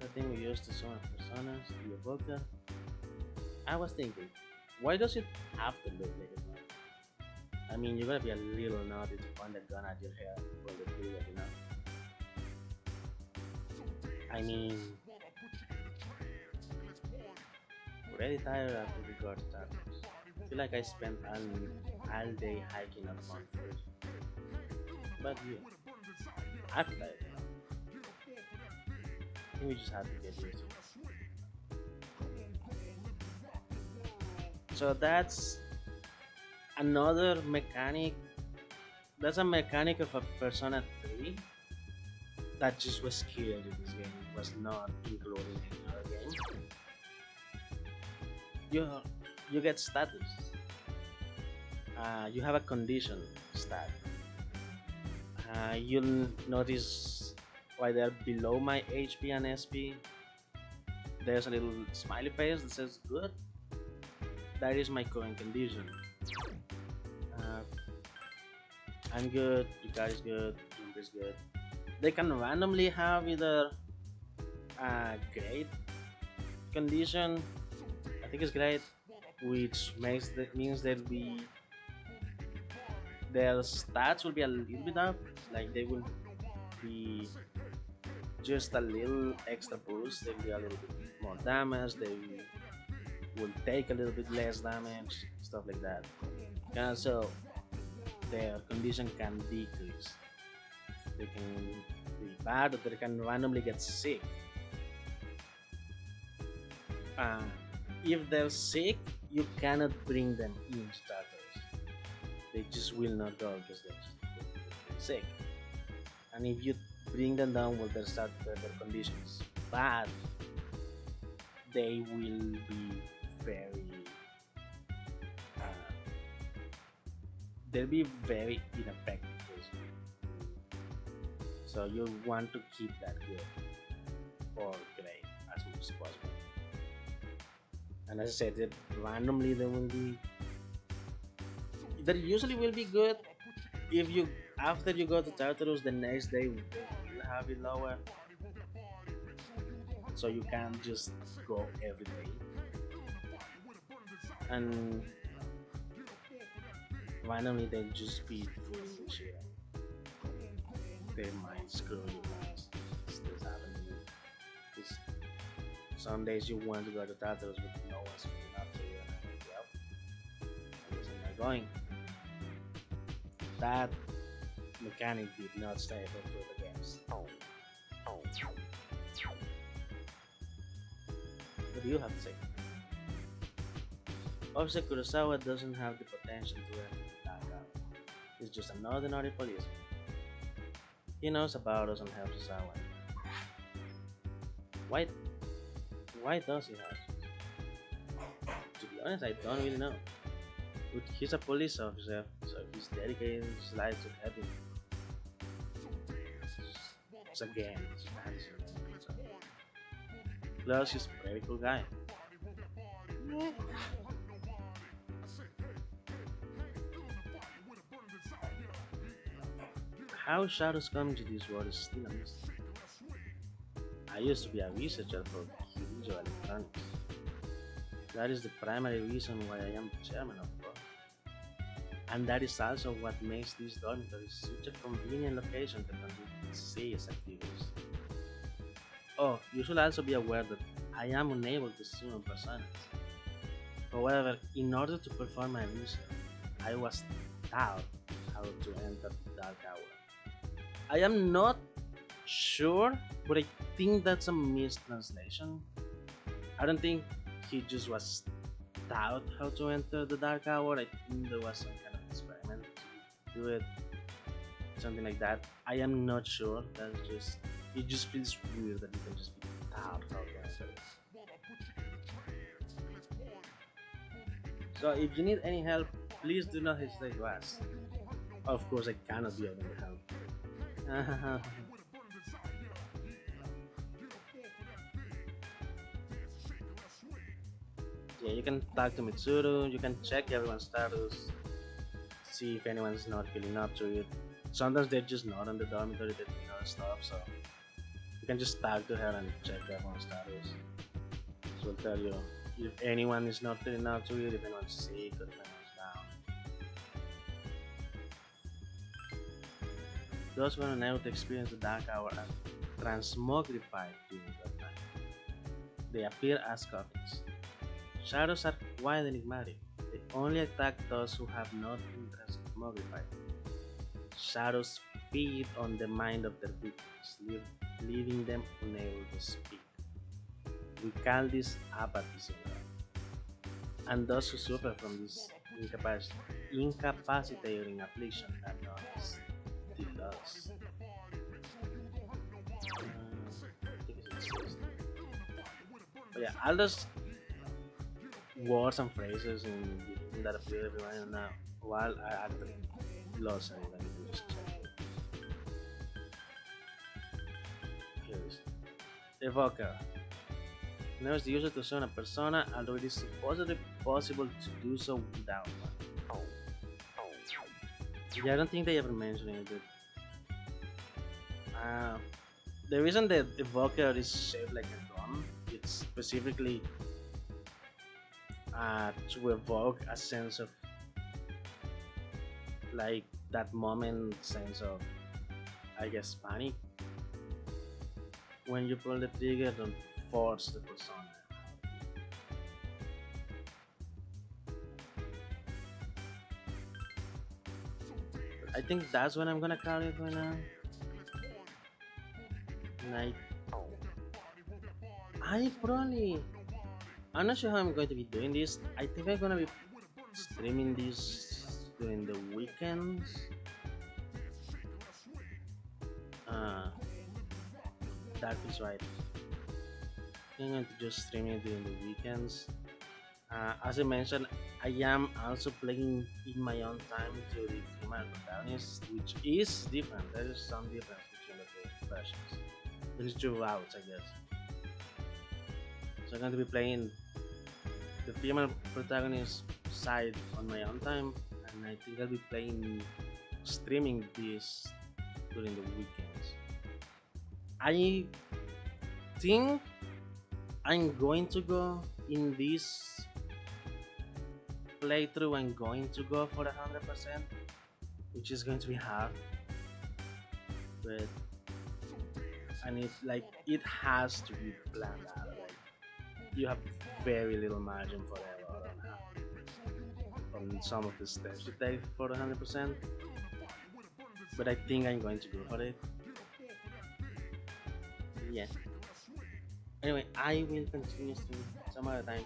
The thing we used to summon personas, the evoker. I was thinking, why does it have to look like it? I mean, you gotta be a little naughty to point a gun at your head for the trigger, you know? I mean, already tired after the god starters. I feel like I spent all day hiking up Mount Fuji. But yeah, I played it. I think we just have to get used to it. So that's another mechanic. That's a mechanic of a Persona 3 that just was killed in this game. It was not included in any other game. You get status. You have a condition stat. You'll notice right there below my HP and SP, there's a little smiley face that says good. that is my current condition. I'm good, Yukari is good, Jump is good. They can randomly have either a great condition, I think it's great, which means that their stats will be a little bit up, like they will be just a little extra boost, they'll be a little bit more damage, they will take a little bit less damage, stuff like that. And also their condition can decrease. They can be bad, or they can randomly get sick. If they're sick, you cannot bring them in starters. They just will not go because they're sick. And if you bring them down with their conditions bad, they will be very they'll be very ineffective. So you want to keep that good or great as much as possible. And as I said, that randomly there usually will be good if you, after you go to Tartarus, the next day will have it lower. So you can't just go every day. And randomly they'll just be full shit. They might screw you guys. This happening. Some days you want to go to Tartarus, but no one's filling up to you, and I'm like, yep, I guess I'm not going. That mechanic did not stay for the games. What do you have to say? Officer Kurosawa doesn't have the potential to enter the Dark Hour. He's just an ordinary policeman. He knows about us and helps us out. Why does he have? To be honest, I don't really know. But he's a police officer, so he's dedicating his life to helping. So again, it's fancy. Plus, he's a very cool guy. How Shadows come to this world is still a mystery. I used to be a researcher for Kirijo Electronics. That is the primary reason why I am the chairman of board. And that is also what makes this dormitory such a convenient location to conduct serious activities. Oh, you should also be aware that I am unable to summon personas. However, in order to perform my mission, I was taught how to enter the Dark Hour. I am not sure, but I think that's a mistranslation. I don't think he just was taught how to enter the Dark Hour. I think there was some kind of experiment to do it, something like that. I am not sure. It just feels weird that you can just be taught how to enter it. So if you need any help, please do not hesitate to ask. Of course, I cannot be of any help. Yeah, you can talk to Mitsuru, you can check everyone's status, see if anyone's not feeling up to it. Sometimes they're just not in the dormitory, they're doing other stuff, so you can just talk to her and check everyone's status. She'll tell you if anyone is not feeling up to it, if anyone's sick or if anyone's down. Those who are unable to experience the Dark Hour are transmogrified during that time. They appear as copies. Shadows are quite enigmatic. They only attack those who have not been transmogrified. Shadows feed on the mind of their victims, leaving them unable to speak. We call this apathy syndrome. And those who suffer from this incapacitating affliction are known as the lost. But yeah, all those words and phrases that appear everywhere now, while I actually lost it, let me just check it. Here it is. Evoker. Never use it to summon a persona, although it is supposedly possible to do so without one. Yeah, I don't think they ever mentioned it. The reason that Evoker is shaped like a gun, it's specifically to evoke a sense of like that moment sense of, I guess, panic when you pull the trigger and force the persona. I think that's when I'm gonna carry it right now. Like, I'm not sure how I'm going to be doing this. I think I'm gonna be streaming this during the weekends. That is right. I'm going to just stream it during the weekends. As I mentioned, I am also playing in my own time to the female protagonist, which is different. There is some difference between the two versions. There's two routes, I guess. So I'm going to be playing the female protagonist side on my own time, and I think I'll be streaming this during the weekends. I think I'm going to go in this playthrough. I'm going to go for 100%, which is going to be hard, but it has to be planned out. Like, you have very little margin for error on some of the steps you take for 100%, but I think I'm going to go for it. Yeah. Anyway, I will continue streaming some other time.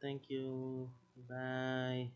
Thank you. Bye.